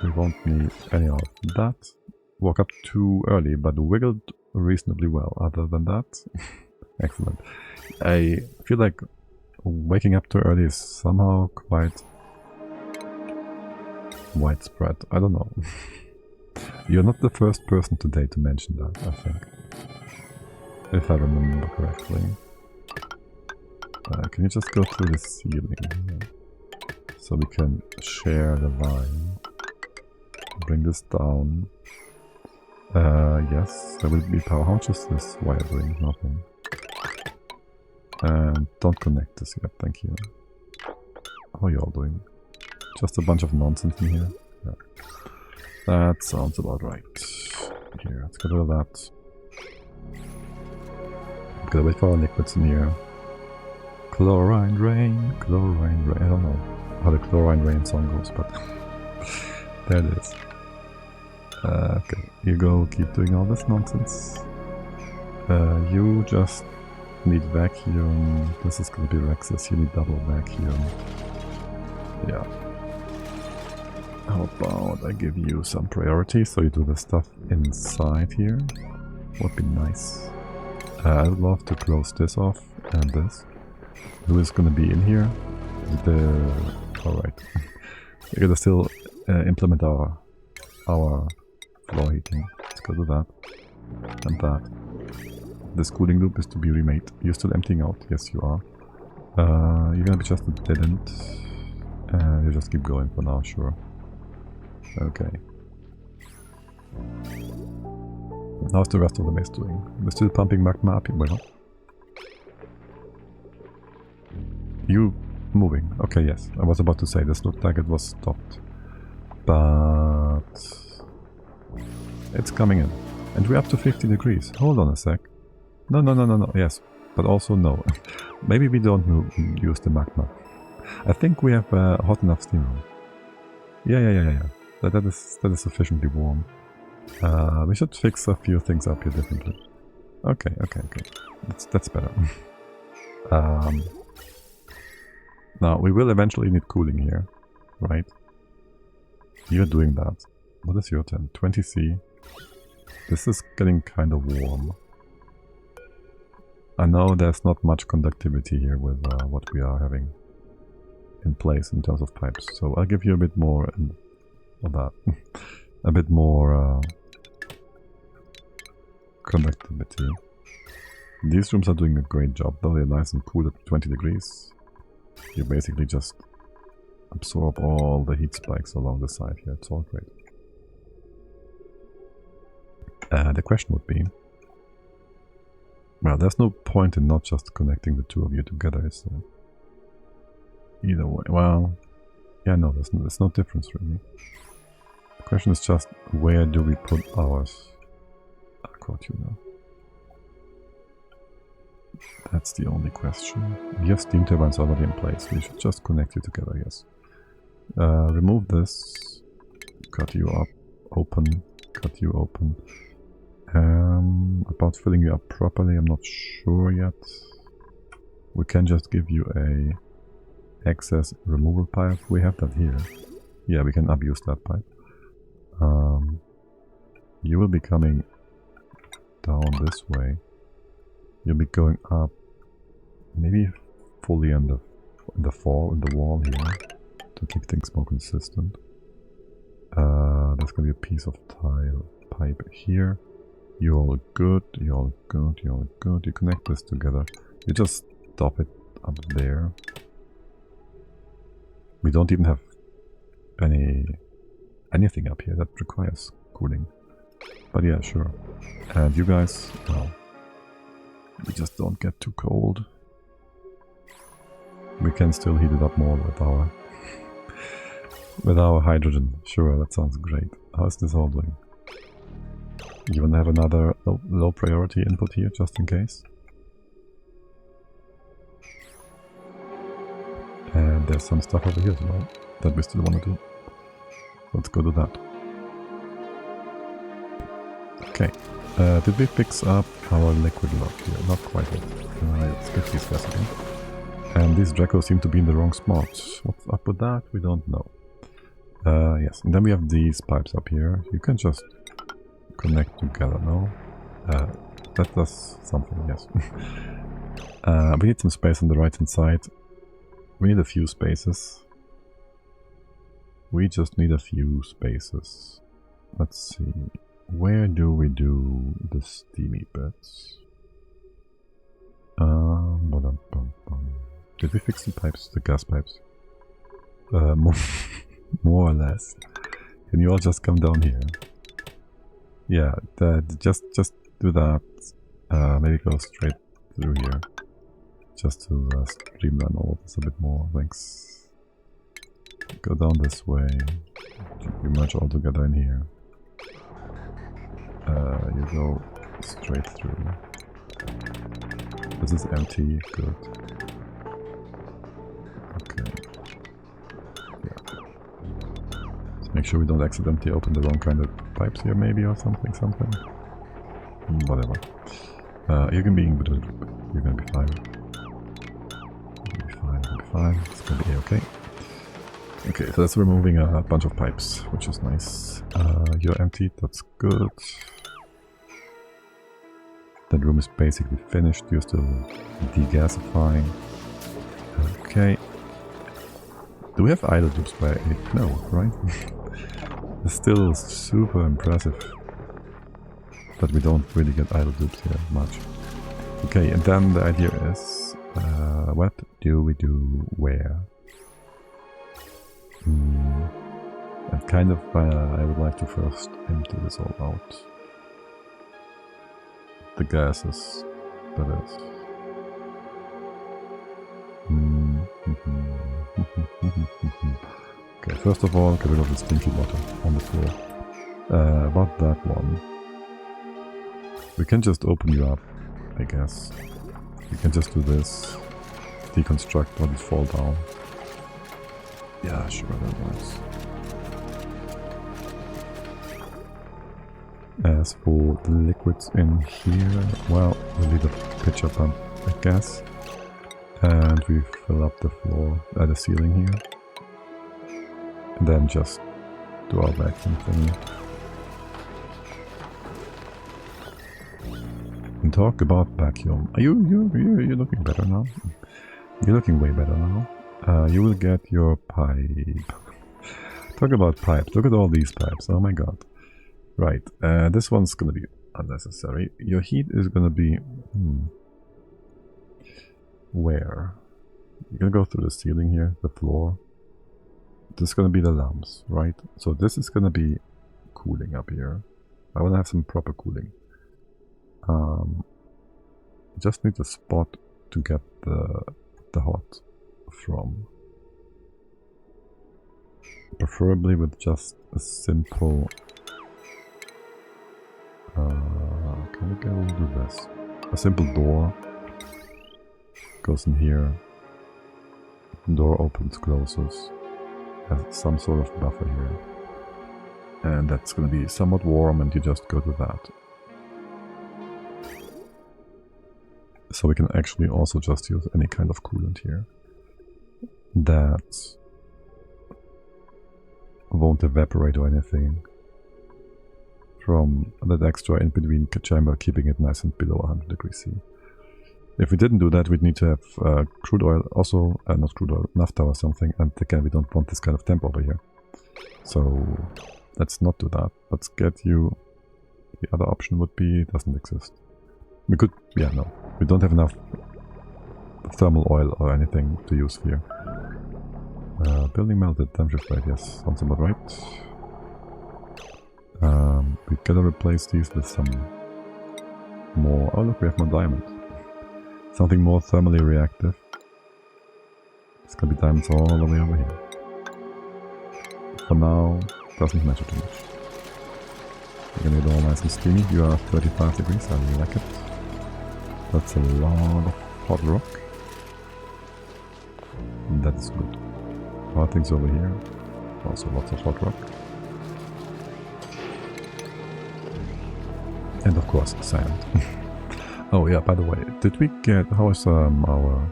We won't need any of that. Woke up too early, but wiggled reasonably well. Other than that, excellent. I feel like waking up too early is somehow quite widespread. I don't know. You're not the first person today to mention that, I think. If I remember correctly. Can you just go through the ceiling here? So we can share the line. Bring this down. Yes, there will be power. How much is this wire doing? Nothing. And don't connect this yet, thank you. How are you all doing? Just a bunch of nonsense in here? Yeah. That sounds about right. Here, let's get rid of that. Gotta wait for our liquids in here. Chlorine rain, chlorine rain. I don't know how the chlorine rain song goes, but there it is. Okay, you go keep doing all this nonsense. You just need vacuum. This is gonna be Rexus, you need double vacuum. Yeah. How about I give you some priority so you do the stuff inside here? Would be nice. I'd love to close this off and this. Who is gonna be in here? Alright. You're gonna still implement our floor heating. Let's go to that. And that. This cooling loop is to be remade. You're still emptying out? Yes, you are. You're gonna be just a dead end. You just keep going for now, sure. Okay. How's the rest of the base doing? We're still pumping magma up here. Well, you moving? Okay, yes. I was about to say this looked like it was stopped, but it's coming in, and we're up to 50 degrees. Hold on a sec. No, no, no, no, no. Yes, but also no. Maybe we don't use the magma. I think we have hot enough steam room. Yeah. That is sufficiently warm. We should fix a few things up here differently. Okay. That's better. Now, we will eventually need cooling here, right? You're doing that. What is your temp? 20C. This is getting kind of warm. I know there's not much conductivity here with what we are having in place in terms of pipes, so I'll give you a bit more of that. A bit more conductivity. These rooms are doing a great job though, they're nice and cool at 20 degrees. You basically just absorb all the heat spikes along the side here, it's all great. The question would be, well, there's no point in not just connecting the two of you together, is there? Either way, well, yeah, no, there's no difference really. The question is just, where do we put ours? I caught you now. That's the only question. We have steam turbines already in place. We should just connect you together, yes. Remove this. Cut you up. Open. Cut you open. About filling you up properly, I'm not sure yet. We can just give you a excess removal pipe. We have that here. Yeah, we can abuse that pipe. You will be coming down this way. You'll be going up, maybe fully in the wall here, to keep things more consistent. There's gonna be a piece of tile pipe here. You're all good, you're all good, you're all good. You connect this together. You just stop it up there. We don't even have anything up here that requires cooling. But yeah, sure. And you guys, well, we just don't get too cold. We can still heat it up more with our hydrogen. Sure, that sounds great. How's this all doing? You wanna have another low priority input here, just in case? And there's some stuff over here as well that we still wanna do. Let's go do that. Okay. Did we fix up our liquid lock here? Not quite yet. Let's get these guys again. And these Dracos seem to be in the wrong spot. What's up with that? We don't know. Yes, and then we have these pipes up here. You can just connect together, no? That does something, yes. We need some space on the right hand side. We need a few spaces. We just need a few spaces. Let's see. Where do we do the steamy bits? Did we fix the pipes, the gas pipes? More or less. Can you all just come down here? Yeah, just do that. Maybe go straight through here. Just to streamline all of this a bit more. Thanks. Go down this way. You merge all together in here. You go straight through. This is empty. Good. Okay. Yeah. Let's make sure we don't accidentally open the wrong kind of pipes here, maybe, or something. Whatever. You can be in between. You're gonna be fine. You'll be fine. It's gonna be okay. Okay, so that's removing a bunch of pipes, which is nice. You're empty, that's good. That room is basically finished, you're still degasifying. Okay. Do we have idle dupes by 8? No, right? It's still super impressive. But we don't really get idle dupes here much. Okay, and then the idea is, what do we do where? And kind of, I would like to first empty this all out. The gases, that is. Okay, first of all, get rid of the stinky water on the floor. About that one. We can just open you up, I guess. We can just do this. Deconstruct bodies fall down. Yeah, sure, that works. As for the liquids in here, well, we'll leave a pitcher pump, I guess. And we fill up the floor, the ceiling here. And then just do our vacuum thingy. And talk about vacuum. You're looking better now. You're looking way better now. You will get your pipe. Talk about pipes. Look at all these pipes. Oh my god. Right. This one's gonna be unnecessary. Your heat is gonna be... Where? You're gonna go through the ceiling here, the floor. This is gonna be the lamps, right? So this is gonna be cooling up here. I wanna have some proper cooling. Just need a spot to get the hot from. Preferably with just a simple... can we go do this? A simple door goes in here. Door opens, closes. Has some sort of buffer here. And that's gonna be somewhat warm, and you just go to that. So we can actually also just use any kind of coolant here. That won't evaporate or anything from that extra in between chamber, keeping it nice and below 100 degrees C. If we didn't do that, we'd need to have crude oil, also, not crude oil, naphtha or something, and again, we don't want this kind of temp over here. So let's not do that. Let's get you... The other option would be... doesn't exist. We could... yeah, no. We don't have enough thermal oil or anything to use here. Building melted, time shift rate, yes, sounds about right. We gotta replace these with some more... oh look, we have more diamond. Something more thermally reactive. It's gonna be diamonds all the way over here. For now, doesn't matter too much. We're gonna get all nice and steamy. You are 35 degrees, I like it. That's a lot of hot rock. That is good. Hot things over here. Also lots of hot rock. And of course, sand. Oh yeah, by the way, did we get... how is our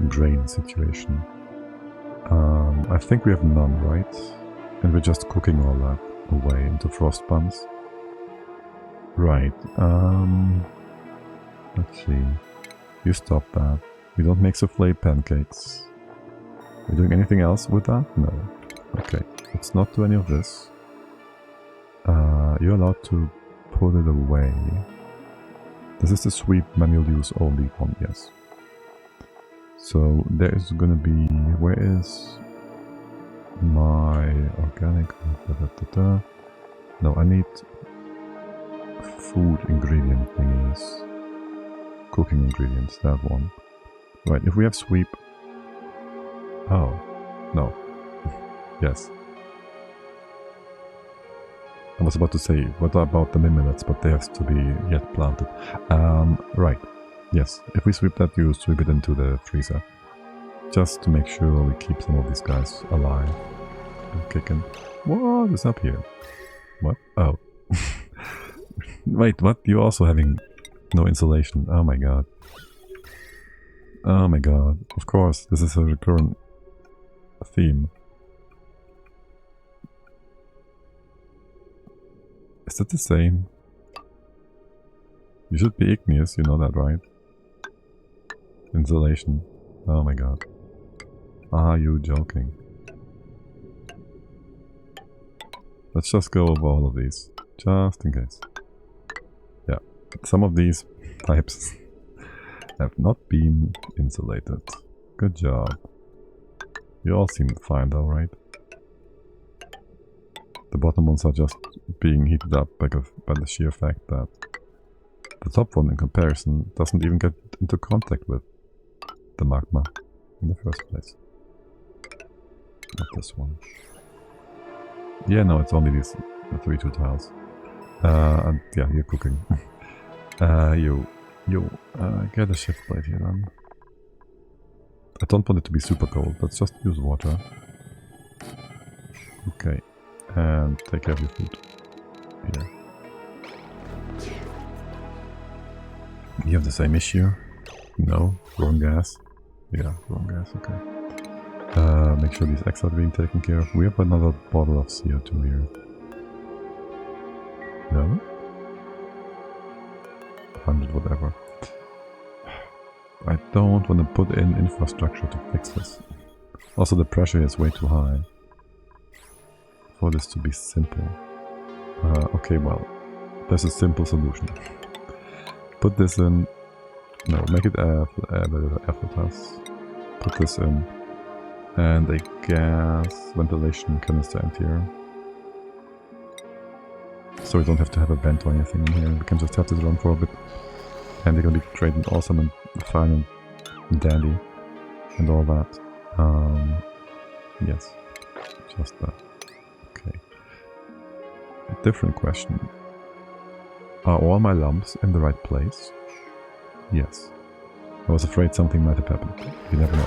grain situation? I think we have none, right? And we're just cooking all that away into frost buns. Right, let's see. You stop that. We don't make souffle pancakes. We're doing anything else with that? No. Okay, let's not do any of this. You're allowed to put it away. This is the sweep manual use only one, yes. So there is gonna be... where is my organic... No, I need food ingredient thingies. Cooking ingredients, that one. Right, if we have sweep... oh, no. Yes. I was about to say, what about the mimolets, but they have to be yet planted. Right. Yes, if we sweep that, you sweep it into the freezer. Just to make sure we keep some of these guys alive and kicking. What is up here? What? Oh. Wait, what? You're also having no insulation. Oh my god. Oh my god. Of course, this is a recurrent theme. Is that the same? You should be igneous, you know that, right? Insulation. Oh my god. Are you joking? let's just go over all of these, just in case. Yeah, some of these pipes have not been insulated. Good job. You all seem fine though, right? The bottom ones are just being heated up by the sheer fact that the top one in comparison doesn't even get into contact with the magma in the first place. Not this one. Yeah, no, it's only these 3-2 tiles. And yeah, you're cooking. Get a shift plate here then. I don't want it to be super cold, let's just use water. Okay, and take care of your food. Here. You have the same issue? No? Wrong gas? Yeah, wrong gas, okay. Make sure these eggs are being taken care of. We have another bottle of CO2 here. No? 100 whatever. I don't want to put in infrastructure to fix this. Also the pressure is way too high for this to be simple. Okay, well, there's a simple solution. Put this in. No, make it air filters. Put this in. And a gas ventilation canister in here. So we don't have to have a vent or anything in here. We can just have this run for a bit. And they're gonna be trading awesome and fine and dandy. And all that. Yes. Just that. Okay. A different question. Are all my lumps in the right place? Yes. I was afraid something might have happened. You never know.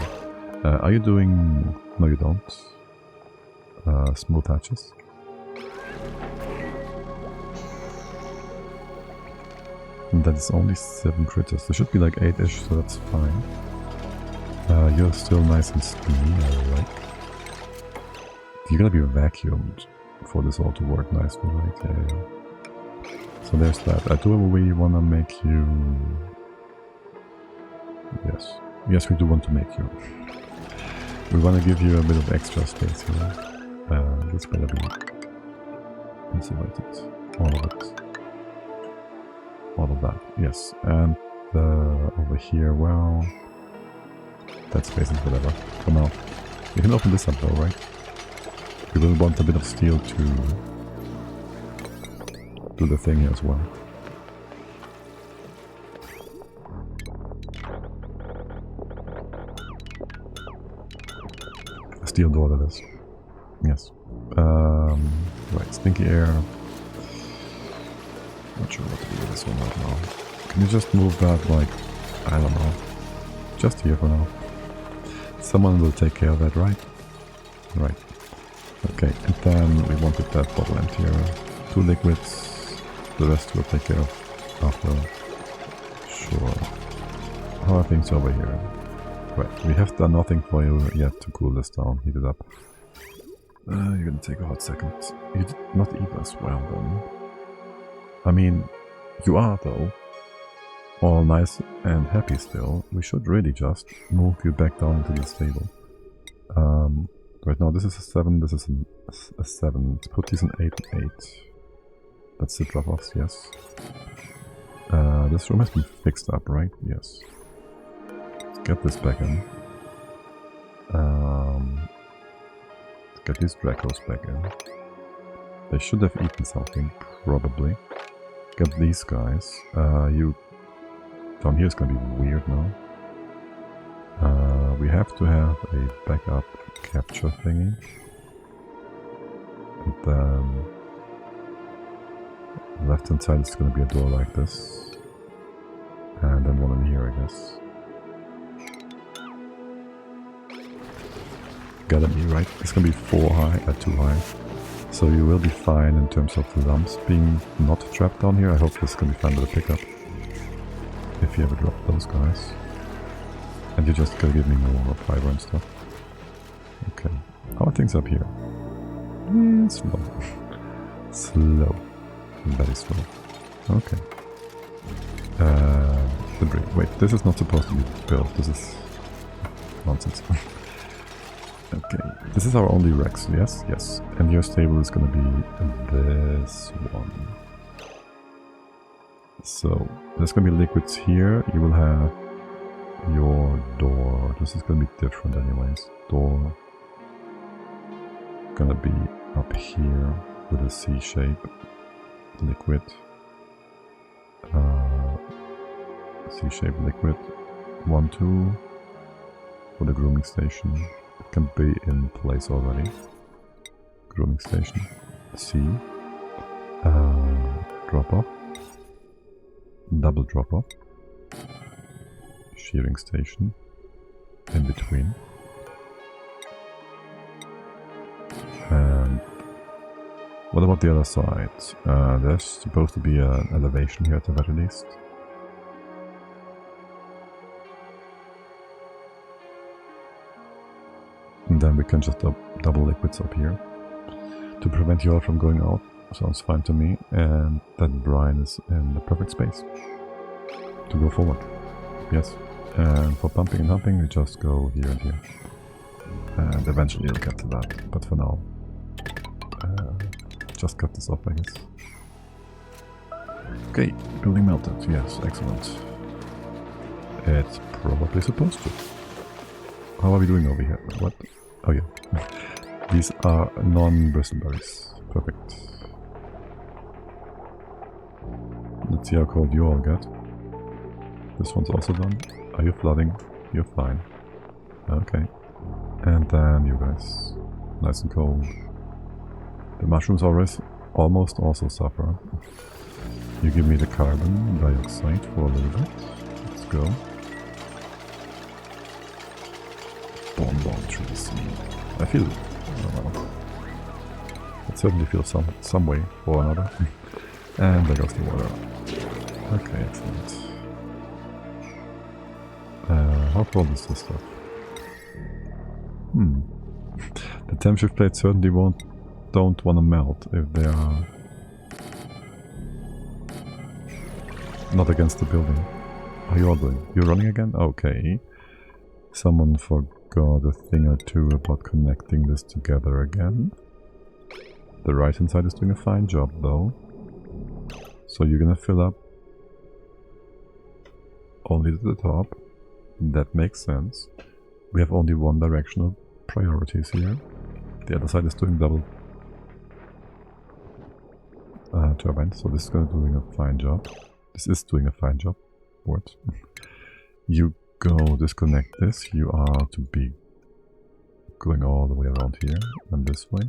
Are you doing... No, you don't. Smooth hatches. And that is only 7 critters. There should be like 8-ish, so that's fine. You're still nice and steamy, I like. You're gonna be vacuumed for this all to work nicely, right? Yeah. So there's that. Do we want to make you... Yes. Yes, we do want to make you. We want to give you a bit of extra space here. This better be insulated. All of it. All of that, yes. And over here, well... That space is whatever. For now. You can open this up though, right? We will want a bit of steel to do the thing here as well. A steel door, that is. Yes. Right, stinky air. Not sure what to do with this one right now. Can you just move that, like, I don't know. Just here for now. Someone will take care of that, right? Right. Okay, and then we wanted that bottle emptier. 2 liquids. The rest we'll take care of after. Sure. How are things over here? Right, we have done nothing for you yet to cool this down, heat it up. You're gonna take a hot second. You did not eat as well then. I mean, you are though. All nice and happy still. We should really just move you back down into the stable. Right now this is a 7, this is a 7. Let's put these in 8 and 8. That's the drop-offs, yes. This room has been fixed up, right? Yes. Let's get this back in. Let's get these Dracos back in. They should have eaten something, probably. Get these guys. You... Down here is gonna be weird now. We have to have a backup capture thingy. And then... left hand side is gonna be a door like this. And then one in here, I guess. Gotta be right. It's gonna be 4 high, 2 high. So you will be fine in terms of the lumps being not trapped down here. I hope this is gonna be fine with a pickup. If you ever drop those guys. And you just gotta give me more fiber and stuff. Okay. How are things up here? Slow. Slow. Very slow. Okay. Debris. Wait, this is not supposed to be built. This is nonsense. Okay, this is our only Rex, yes? Yes. And your stable is gonna be this one. So, there's gonna be liquids here. You will have your door. This is gonna be different anyways. Door gonna be up here with a C shape. Liquid. C shape liquid. 1, 2 for the grooming station. It can be in place already. Grooming station. C. Drop off. Double drop off. Shearing station. In between. And what about the other side? There's supposed to be an elevation here at the very least. And then we can just double liquids up here to prevent you all from going out. Sounds fine to me. And that brine is in the perfect space to go forward. Yes. And for pumping and humping, we just go here and here. And eventually you'll get to that. But for now, just cut this off, I guess. Okay, building melted. Yes, excellent. It's probably supposed to. How are we doing over here? What? Oh yeah. These are non-bristleberries. Perfect. Let's see how cold you all get. This one's also done. Are you flooding? You're fine. Okay. And then you guys. Nice and cold. The mushrooms almost also suffer. You give me the carbon dioxide for a little bit. Let's go. Bonbon trees. I feel, well, it certainly feels some way or another. And there goes the water. Okay, excellent. How cold is this stuff? The temp shift plates certainly don't want to melt if they are not against the building. How are you all doing? You're running again? Okay. Someone forgot a thing or two about connecting this together again. The right hand side is doing a fine job though. So you're gonna fill up only to the top. That makes sense. We have only one directional priorities here. The other side is doing double turbines, so this is doing a fine job. This is doing a fine job. What? You go disconnect this. You are to be going all the way around here and this way.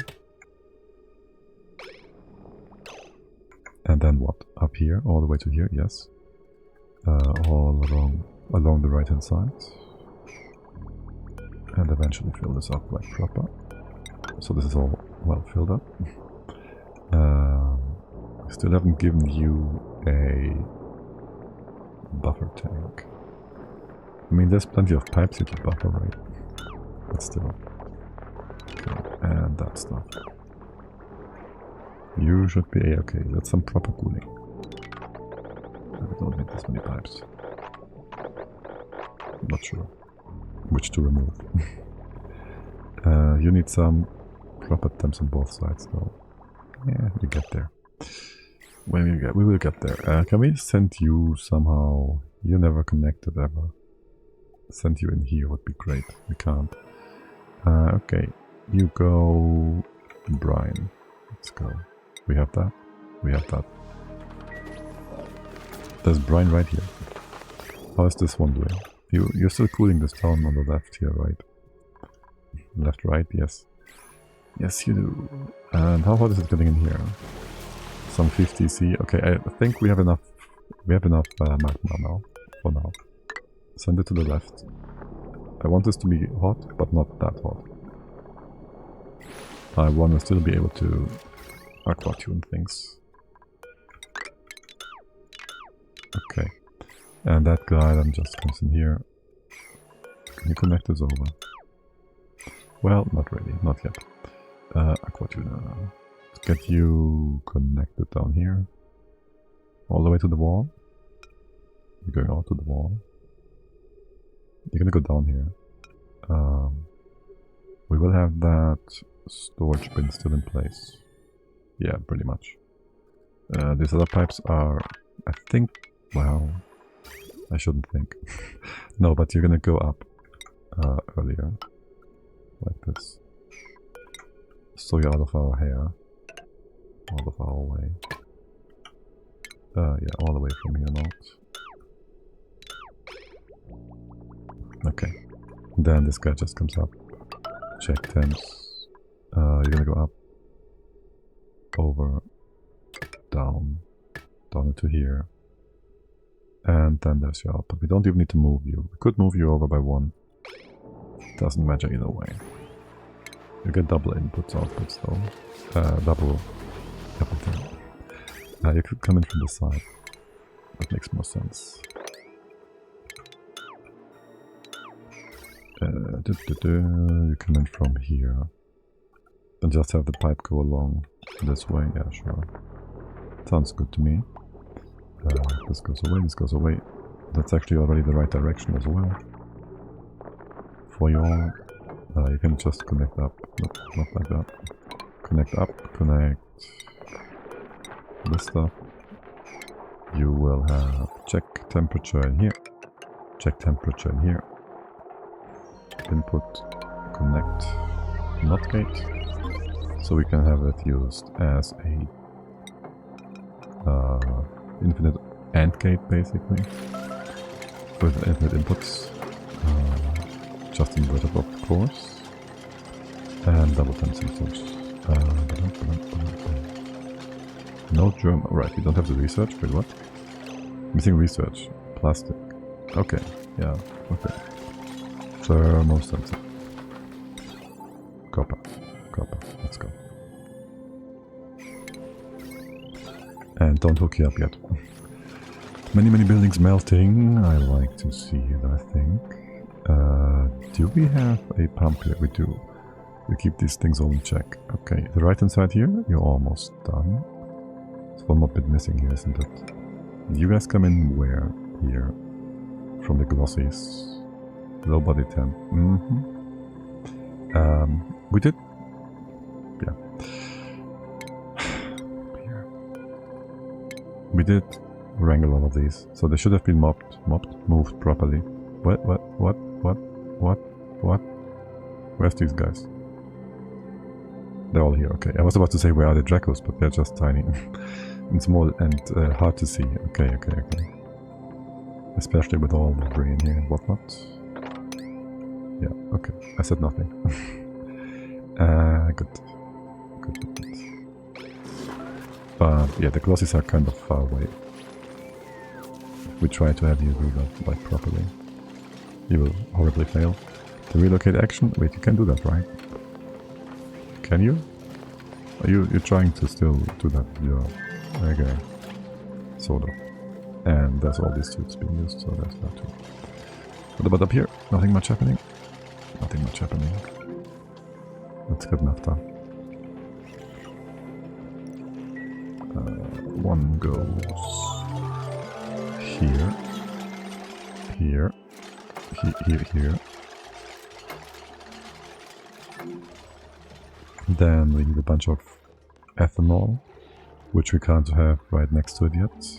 And then what? Up here, all the way to here, yes. All along the right hand side. And eventually fill this up like proper. So this is all well filled up. Still haven't given you a buffer tank. I mean, there's plenty of pipes here to buffer, right? But still. Okay, and that stuff. You should be A-okay. That's some proper cooling. We don't need this many pipes. I'm not sure which to remove. You need some proper temps on both sides, though. Yeah, we get there. We will get there. Can we send you somehow? You never connected ever. Send you in here would be great. We can't. Okay, you go brine. Let's go. We have that. We have that. There's brine right here. How is this one doing? You're still cooling this down on the left here, right? Left, right, yes. Yes, you do. And how hot is it getting in here? Some 50 C. Okay, I think we have enough. We have enough magma now. For now. Send it to the left. I want this to be hot, but not that hot. I want to still be able to aqua tune things. Okay. And that guy then just comes in here. Can you connect this over? Well, not really, not yet. Aqua tuner. Let's get you connected down here. All the way to the wall. You're going out to the wall. You're gonna go down here. We will have that storage bin still in place. Yeah, pretty much. These other pipes are, I think, well, I shouldn't think. No, but you're gonna go up earlier, like this. So you're out of our hair, out of our way. Yeah, all the way from here out. Okay, then this guy just comes up. Check temps. You're gonna go up, over, down into here, and then there's your output. We don't even need to move you. We could move you over by one. Doesn't matter either way. You get double inputs, outputs though. Double everything. You could come in from the side. That makes more sense. You come in from here. And just have the pipe go along this way. Yeah, sure. Sounds good to me. This goes away, this goes away. That's actually already the right direction as well. For your... you can just connect up. Nope, not like that. Connect up, connect this stuff. You will have check temperature in here. Check temperature in here. Input, connect, not gate. So we can have it used as a infinite AND gate basically. With infinite inputs. Just inverted of course. And double temp sensors. No germ. Right, we don't have the research. Wait, what? Missing research. Plastic. Okay, yeah, okay. Thermal sensor. Copper. Copper. Let's go. And don't hook you up yet. Many buildings melting. I like to see it, I think. Do we have a pump here? We do. We keep these things all in check. Okay, the right hand side here, you're almost done. There's one more bit missing here, isn't it? You guys come in where? Here. From the glossies. Low body temp. We did... Yeah. Here. We did wrangle all of these, so they should have been moved properly. What? Where's these guys? They're all here, okay. I was about to say where are the Dracos, but they're just tiny and small and hard to see. Okay. Especially with all the debris in here and whatnot. Yeah, okay. I said nothing. Good. But yeah, the glossies are kind of far away. We try to have you do that like properly. You will horribly fail. The relocate action? Wait, you can do that, right? Can you? Are you're trying to still do that? Yeah. Okay. Sort of. And there's all these tubes being used, so there's that too. What about up here? Nothing much happening? Nothing much happening. Let's get naphtha. One goes here. Here. Here. Then we need a bunch of ethanol, which we can't have right next to it yet.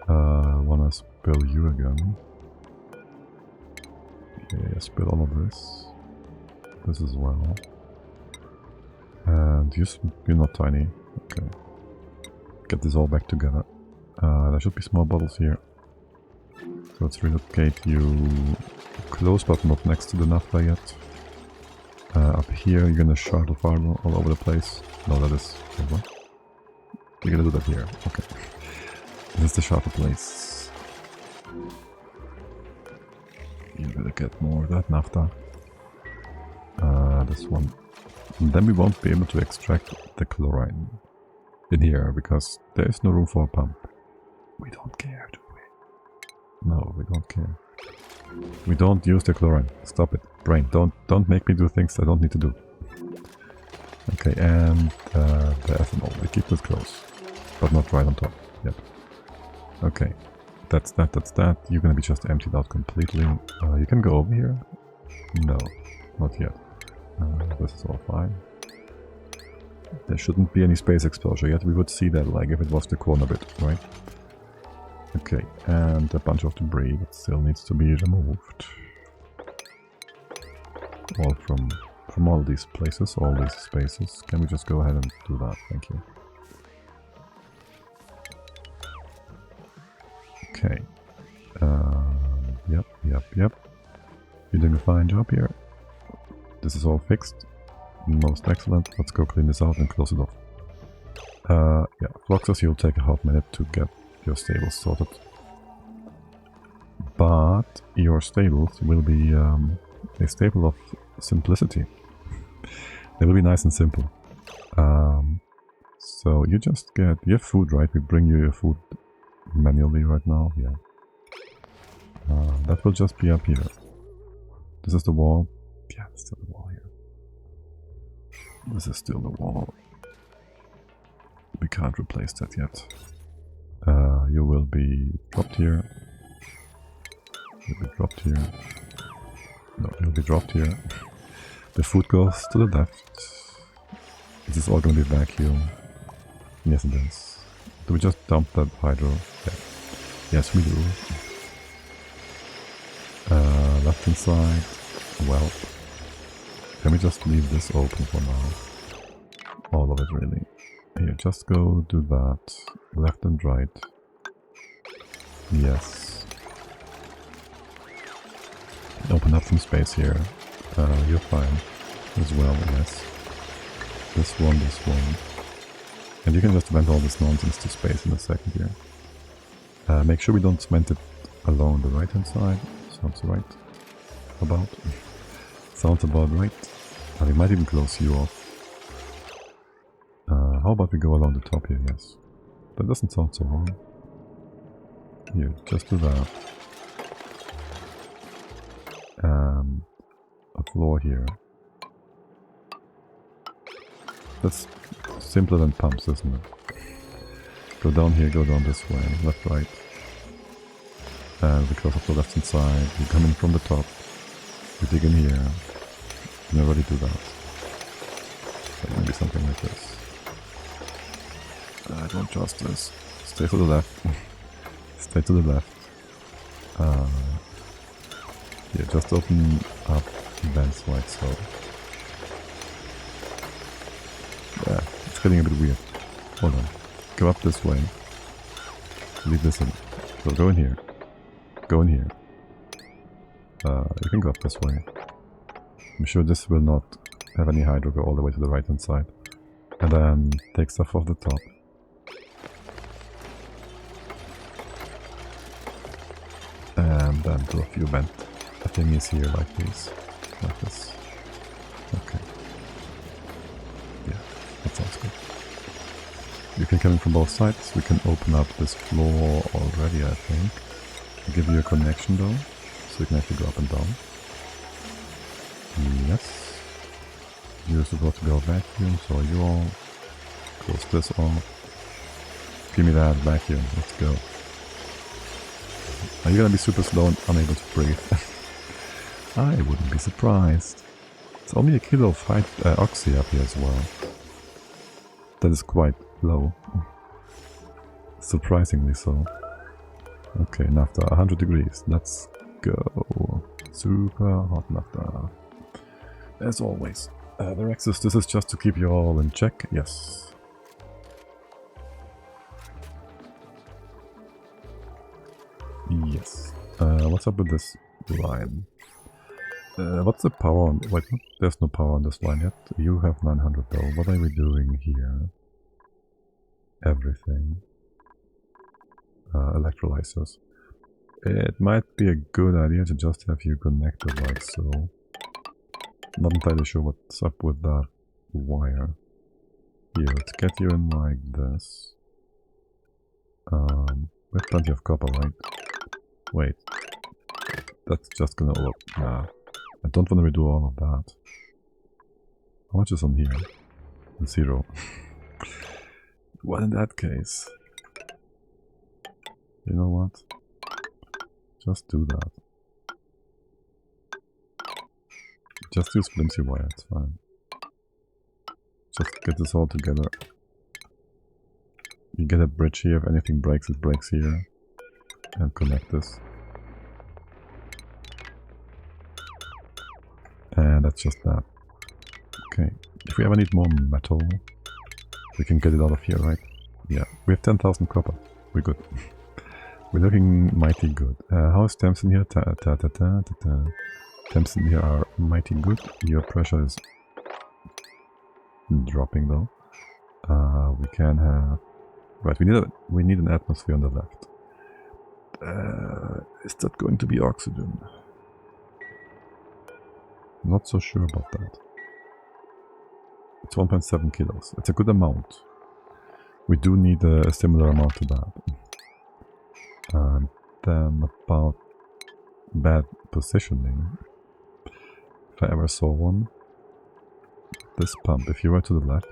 Wanna spill you again. Yeah, spill all of this. This as well. And you're not tiny. Okay. Get this all back together. There should be small bottles here. So let's relocate you close but not next to the naphtha yet. Up here you're gonna shuttle farther all over the place. No, that is... Wait, what? You're gonna do that here. Okay. This is the shuttle place. You're gonna get more of that naphtha. This one. And then we won't be able to extract the chlorine in here because there is no room for a pump. We don't care, do we? No, we don't care. We don't use the chlorine. Stop it. Brain, don't make me do things I don't need to do. Okay, and the ethanol. We keep this close. But not right on top. Yep. Okay. That's that. You're gonna be just emptied out completely. You can go over here? No, not yet. This is all fine. There shouldn't be any space exposure yet. We would see that like if it was the corner bit, right? Okay, and a bunch of debris that still needs to be removed. All from all these places, all these spaces. Can we just go ahead and do that? Thank you. Okay. Yep. You're doing a fine job here. This is all fixed. Most excellent. Let's go clean this out and close it off. Yeah, Fluxus, you'll take a half minute to get your stables sorted. But your stables will be a stable of simplicity. They will be nice and simple. So you just get... You have food, right? We bring you your food manually right now. Yeah. That will just be up here. This is the wall. Yeah, it's still the wall here. This is still the wall. We can't replace that yet. You will be dropped here. You'll be dropped here. No, you'll be dropped here. The food goes to the left. This is all going to be vacuum. Yes, it is. Do we just dump that hydro? Yeah. Yes, we do. Left hand side. Well, can we just leave this open for now? All of it, really. Here, just go do that. Left and right. Yes. Open up some space here. You're fine as well, yes. This one. And you can just vent all this nonsense to space in a second here. Make sure we don't vent it along the right hand side. Sounds right. Sounds about right. We might even close you off. How about we go along the top here? Yes. That doesn't sound so wrong. Here, just do that. A floor here. That's simpler than pumps, isn't it? Go down here, go down this way, left, right. And because of the left hand side, you come in from the top. You dig in here. You can already do that. Like maybe something like this. I don't trust this. Stay to the left. Stay to the left. Yeah, just open up vents like so. Yeah, it's getting a bit weird. Hold on. Go up this way. Leave this in. So go in here. Go in here. You can go up this way. I'm sure this will not have any hydro go all the way to the right hand side. And then take stuff off the top. And then do a few vent thingies here like these. Like this. Okay. Yeah, that sounds good. You can come in from both sides. We can open up this floor already, I think. I'll give you a connection though, so you can actually go up and down. Yes. You're supposed to go vacuum, so you all close this off. Give me that vacuum, let's go. Are you gonna be super slow and unable to breathe? I wouldn't be surprised. It's only a kilo of oxy up here as well. That is quite low. Surprisingly so. Okay, naphtha, 100 degrees. Let's go. Super hot naphtha. As always. The Rexus, this is just to keep you all in check. Yes. Yes. What's up with this line? What's the power on... Wait, there's no power on this line yet. You have 900 though. What are we doing here? Everything. Electrolyzers. It might be a good idea to just have you connected like so. Not entirely sure what's up with that wire. Here, let's get you in like this. We have plenty of copper, right? Wait. That's just gonna look... Nah. I don't want to redo all of that. How much is on here? 0. Well, in that case... You know what? Just do that. Just use flimsy wire, it's fine. Just get this all together. You get a bridge here, if anything breaks, it breaks here. And connect this. And that's just that. Okay, if we ever need more metal, we can get it out of here, right? Yeah, we have 10,000 copper. We're good. We're looking mighty good. How is temps in here? Temps in here are mighty good. Your pressure is dropping though. We can have... Right, we need an atmosphere on the left. Is that going to be oxygen? Not so sure about that. It's 1.7 kilos. It's a good amount. We do need a similar amount to that. And then about bad positioning. If I ever saw one. This pump, if you were to the left,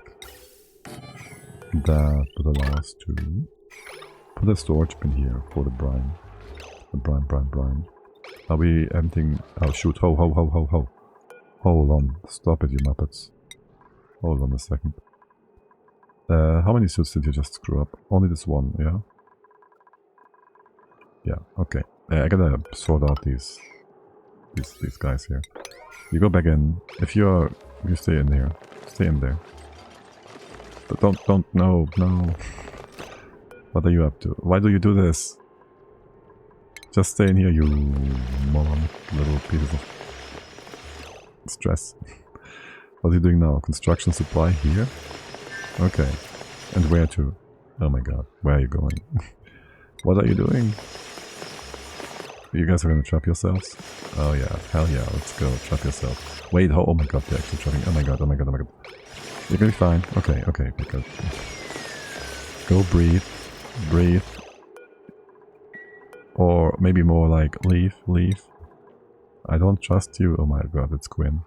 that would allow us to put a storage bin here for the brine. The brine. Are we emptying? Oh shoot, ho. Hold on, stop it you muppets. Hold on a second. How many suits did you just screw up? Only this one, yeah? Yeah, okay. I gotta sort out these guys here. You go back in. If you stay in here. Stay in there. But no. What are you up to? Why do you do this? Just stay in here, you moron. Little pieces of stress. What are you doing now? Construction supply here? Okay. And where to? Oh my god. Where are you going? What are you doing? You guys are gonna trap yourselves? Oh yeah. Hell yeah. Let's go. Trap yourself. Wait. Oh my god. They're actually trapping. Oh my god. You're gonna be fine. Okay. Good. Go breathe. Breathe. Or maybe more like leave. I don't trust you. Oh my god. It's Quinn.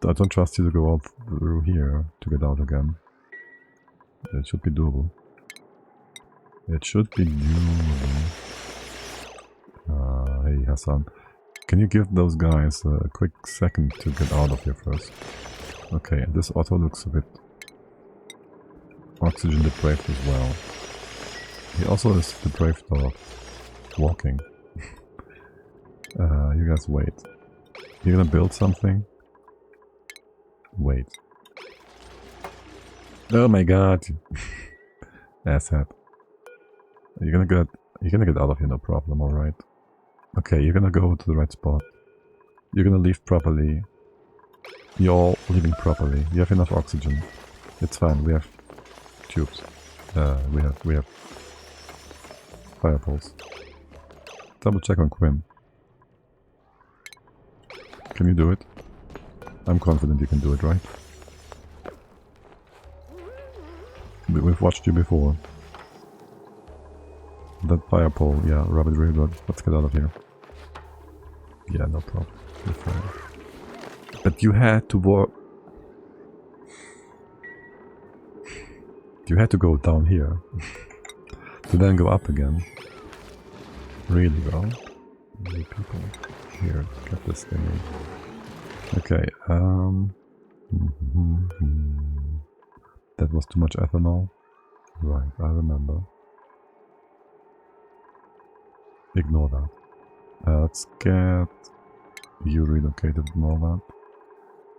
I don't trust you to go out through here to get out again. It should be doable. Hey Hassan, can you give those guys a quick second to get out of here first? Okay, and this auto looks a bit oxygen depraved as well. He also is depraved of walking. You guys wait. You're gonna build something? Wait. Oh my god! Asshat. You're gonna get out of here, no problem, alright. Okay, you're gonna go to the right spot. You're gonna leave properly. You're all leaving properly. You have enough oxygen. It's fine, we have tubes. We have fire poles. Double check on Quinn. Can you do it? I'm confident you can do it, right? We've watched you before. That fire pole, yeah, rub it really good. Let's get out of here. Yeah, no problem. You're fine. But you had to walk... You had to go down here. To then go up again. Really well. You people. Here, get this thing in. Okay, that was too much ethanol. Right, I remember. Ignore that. Let's get you relocated and all that.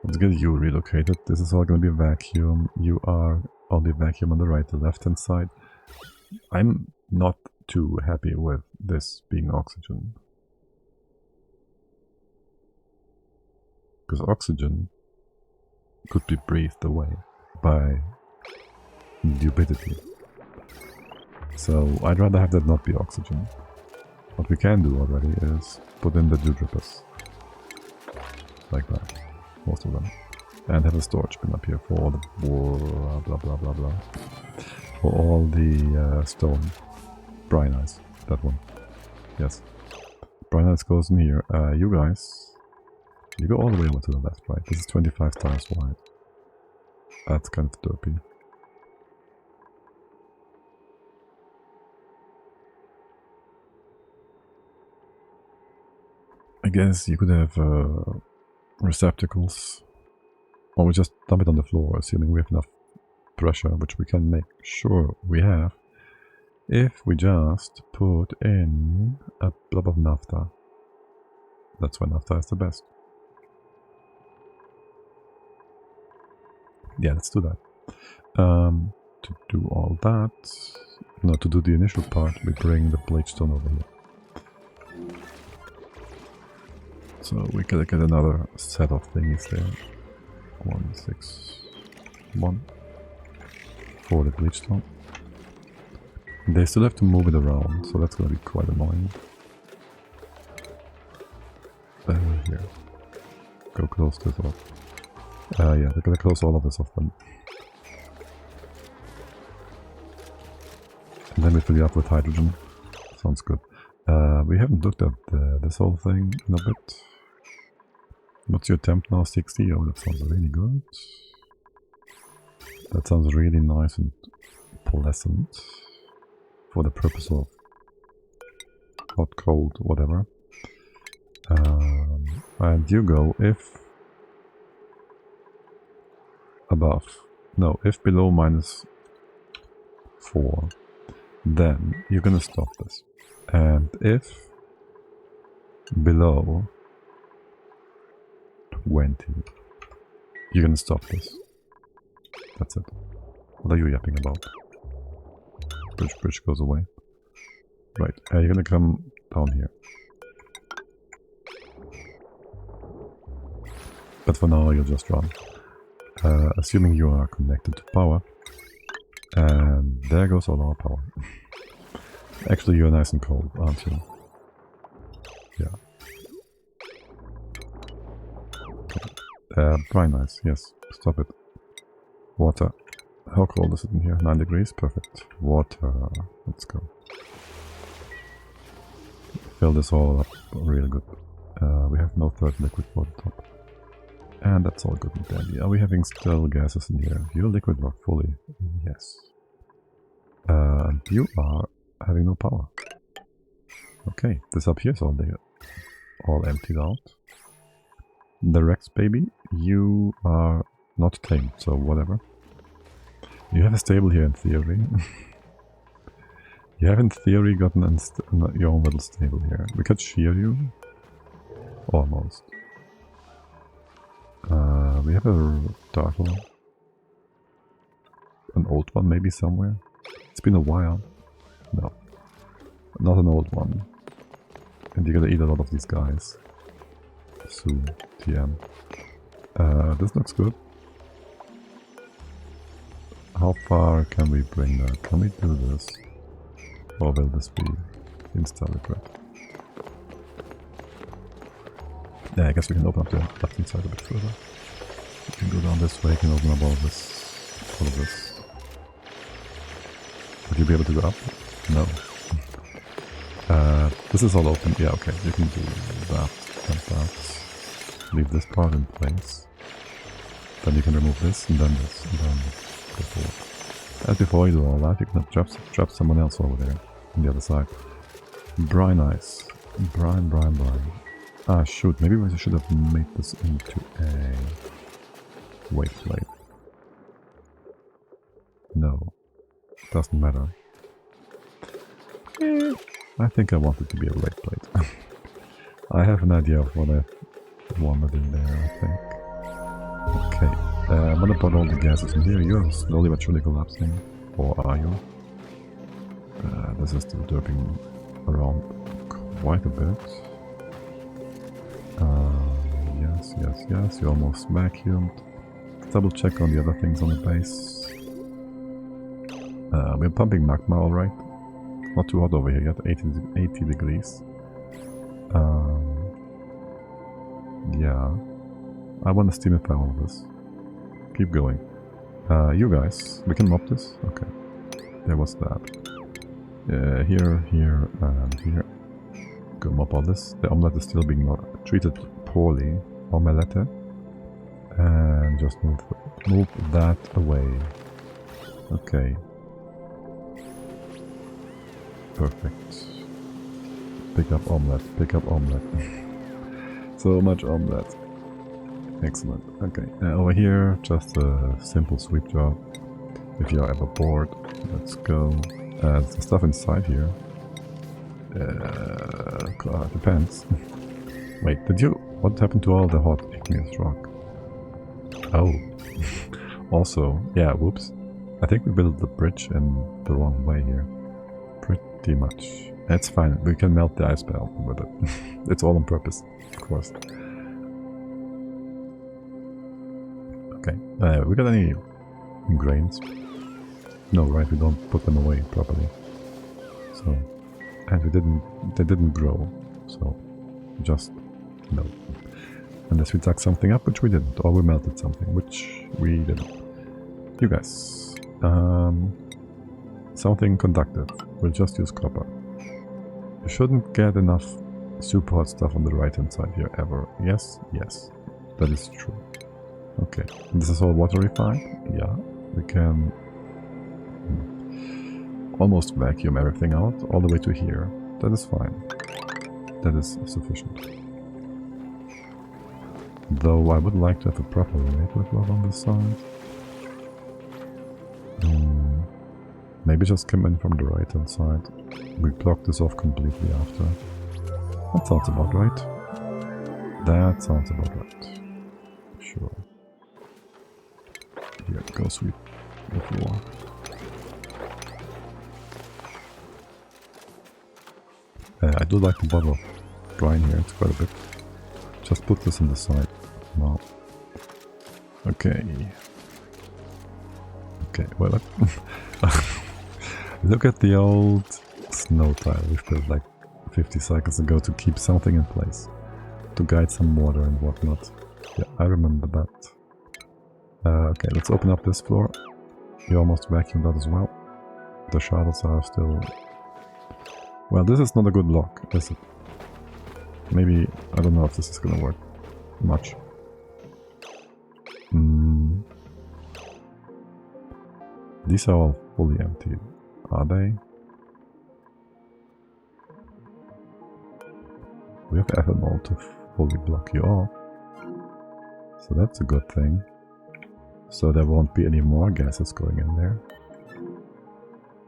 Let's get you relocated. This is all gonna be vacuum. You are on the vacuum on the right, the left hand side. I'm not too happy with this being oxygen. Because oxygen could be breathed away by Dupidity. So I'd rather have that not be oxygen. What we can do already is put in the Dupes. Like that. Most of them. And have a storage bin up here for all the blah. For all the stone. Brine ice. That one. Yes. Brine ice goes in here. You guys... You go all the way over to the left, right? This is 25 tiles wide. That's kind of derpy. I guess you could have receptacles. Or we just dump it on the floor, assuming we have enough pressure, which we can make sure we have, if we just put in a blob of naphtha. That's why naphtha is the best. Yeah, let's do that. To do all that, no, to do the initial part, we bring the blade stone over here. So we gotta get another set of thingies there. 1, 6, 1 for the bleach stone. They still have to move it around, so that's gonna be quite annoying. Here. Go close this off. Yeah, they're gonna close all of this off then. And then we fill it up with hydrogen. Sounds good. We haven't looked at this whole thing in a bit. What's your temp now? 60? Oh, that sounds really good. That sounds really nice and pleasant. For the purpose of hot, cold, whatever. And you go if above. No, if below -4. Then you're gonna stop this. And if below 20, you're gonna stop this. That's it. What are you yapping about? Bridge goes away. Right, you're gonna come down here. But for now, you'll just run. Assuming you are connected to power. And there goes all our power. Actually, you're nice and cold, aren't you? Yeah. Okay. Brine ice, yes. Stop it. Water. How cold is it in here? 9 degrees? Perfect. Water. Let's go. Fill this all up really good. We have no third liquid for the top. And that's all good and dandy. Are we having still gases in here? Your liquid rock fully. Yes. And you are having no power. Okay, this up here is all emptied out. The Rex baby, you are not tamed, so whatever. You have a stable here in theory. You have in theory gotten your own little stable here. We could shear you. Almost. We have a turtle. An old one maybe somewhere. It's been a while. No. Not an old one. And you're gonna eat a lot of these guys. Soon. TM. This looks good. How far can we bring that? Can we do this? Or will this be insta-regret? Yeah, I guess we can open up the left-hand side a bit further. We can go down this way, can open up all of this. Would you be able to go up? No. This is all open. Yeah, okay, you can do that and that. Leave this part in place. Then you can remove this, and then this, and then go forward. And before you do all that, you can trap someone else over there, on the other side. Brine ice. Brine. Ah, shoot, maybe we should have made this into a weight plate. No, doesn't matter. I think I want it to be a weight plate. I have an idea of what I wanted in there, I think. Okay, I'm gonna put all the gases in here. You're slowly but surely collapsing. Or are you? This is still derping around quite a bit. Yes, you're almost vacuumed. Let's double check on the other things on the base. We're pumping magma, alright. Not too hot over here yet, 80 degrees. Yeah. I want to steamify all of this. Keep going. You guys, we can mop this? Okay. There was that. Here, and here. Go mop all this. The omelette is still being treated poorly. Omelette. And just move that away. Okay. Perfect. Pick up omelette. So much omelette. Excellent. Okay, over here, just a simple sweep job. If you're ever bored, let's go. There's stuff inside here. Depends. Wait, what happened to all the hot igneous rock? Oh. Also, yeah, whoops. I think we built the bridge in the wrong way here. Pretty much. It's fine, we can melt the ice belt with it. It's all on purpose, of course. Okay, we got any grains? No, right, we don't put them away properly. So, and they didn't grow, so just no. Unless we dug something up, which we didn't, or we melted something, which we didn't. You guys, something conductive. We'll just use copper. You shouldn't get enough super hot stuff on the right hand side here ever. Yes, yes, that is true. Okay, and this is all water refined. Yeah, we can almost vacuum everything out all the way to here. That is fine. That is sufficient. Though I would like to have a proper liquid block on this side. Maybe just come in from the right hand side. We block this off completely after. That sounds about right. That sounds about right. Sure. Here, go sweep the floor. I do like the bottle of brine here, it's quite a bit. Just put this on the side now. Okay. Okay, well, look at the old snow tile we've built like 50 cycles ago to keep something in place. To guide some water and whatnot. Yeah, I remember that. Okay, let's open up this floor. You almost vacuumed that as well. The shuttles are still... Well, this is not a good block, is it? Maybe... I don't know if this is gonna work much. These are all fully empty. Are they? We have ethanol to fully block you off. So that's a good thing. So there won't be any more gases going in there.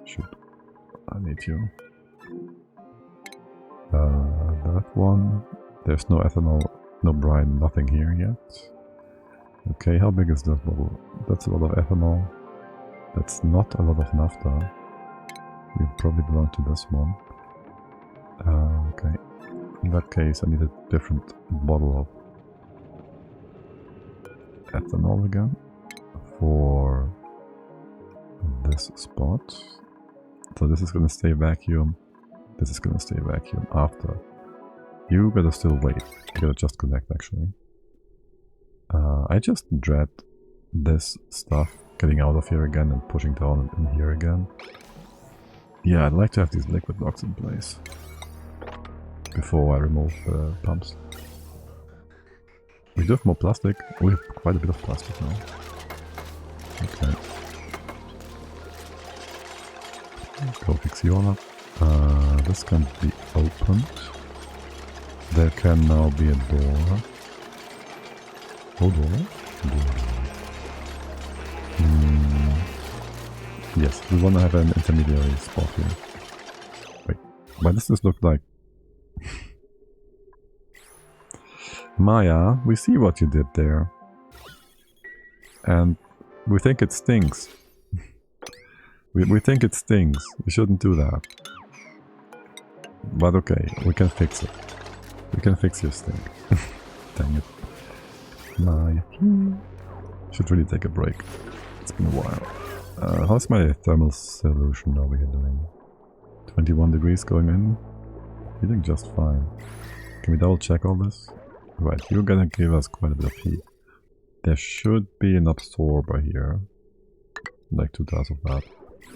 Shoot. I need you. That one. There's no ethanol, no brine, nothing here yet. Okay, how big is that bottle? That's a lot of ethanol. That's not a lot of naphtha. We probably belong to this one. Okay. In that case, I need a different bottle of ethanol again for this spot. So this is gonna stay vacuum. This is gonna stay vacuum after. You gotta still wait. You gotta just connect actually. I just dread this stuff getting out of here again and pushing down in here again. Yeah, I'd like to have these liquid blocks in place before I remove the pumps. We do have more plastic. We have quite a bit of plastic now. Okay. Go fix you all up. This can be opened. There can now be a door. Oh, door? Yes, we want to have an intermediary spot here. Wait, why does this look like... Maya, we see what you did there. And we think it stinks. we think it stings. We shouldn't do that. But okay, we can fix it. We can fix your stink. Dang it. Maya. Should really take a break. It's been a while. How's my thermal solution over here doing? 21 degrees going in? Feeling just fine. Can we double check all this? Right, you're gonna give us quite a bit of heat. There should be an absorber here. Like 2000 of that.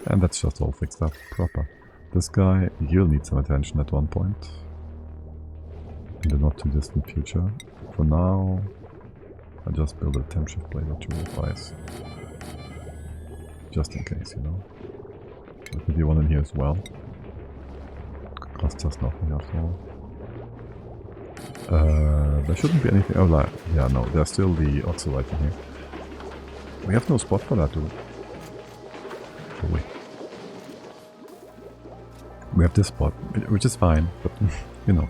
And that's just all fixed up proper. This guy, you'll need some attention at one point. In the not too distant future. For now, I'll just build a temp shift plate or two with ice. Just in case, you know. There could be one in here as well. Costs us nothing after all. There shouldn't be anything. Oh, like, yeah, no, there's still the oxalite in here. We have no spot for that, do we? Oh, wait. We have this spot, which is fine, but you know.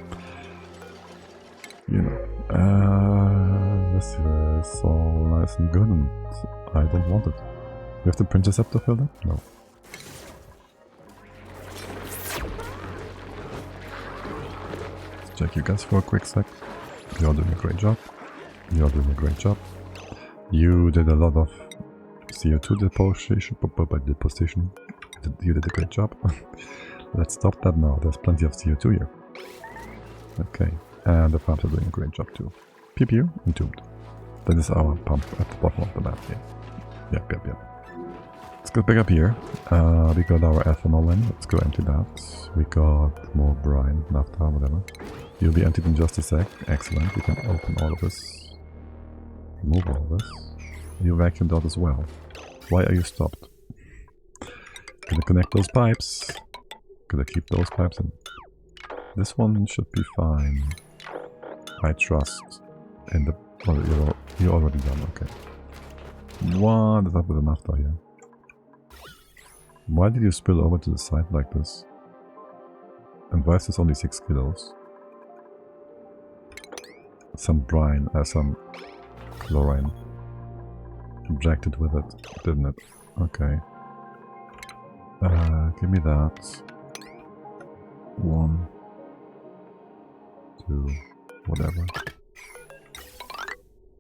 This is all nice and good, and I don't want it. You have the princess scepter filled up? No. Let's check you guys for a quick sec. You're doing a great job. You're doing a great job. You did a lot of CO2 deposition. You did a great job. Let's stop that now. There's plenty of CO2 here. Okay. And the pumps are doing a great job too. Pew pew and Duped. That is our pump at the bottom of the map here. Yep. Let's go back up here. We got our ethanol in. Let's go empty that. We got more brine, naphtha, whatever. You'll be emptied in just a sec. Excellent. We can open all of this. Remove all of this. You vacuumed out as well. Why are you stopped? Gonna connect those pipes. Gonna keep those pipes in. This one should be fine. I trust in the... Well, you're already done, okay. What is up with the naphtha here? Why did you spill over to the side like this? And why is this only 6 kilos? Some brine, some chlorine injected with it, didn't it? Okay. Give me that. 1, 2, whatever.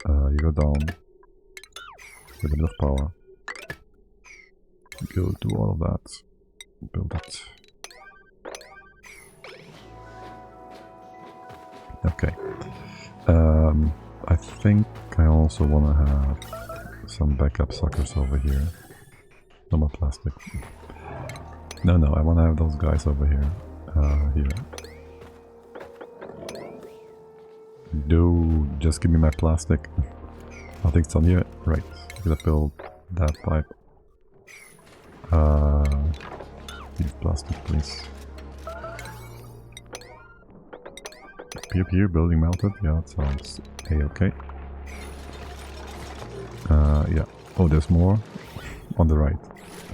You go down with a bit of power. Go do all of that. Build it. Okay. I think I also want to have some backup suckers over here. No more plastic. No, I want to have those guys over here. Here. Dude, just give me my plastic. I think it's on here. Right. I'm gonna build that pipe. Need plastic, please. Pew, building melted. Yeah, that sounds a-okay. Yeah. Oh, there's more on the right.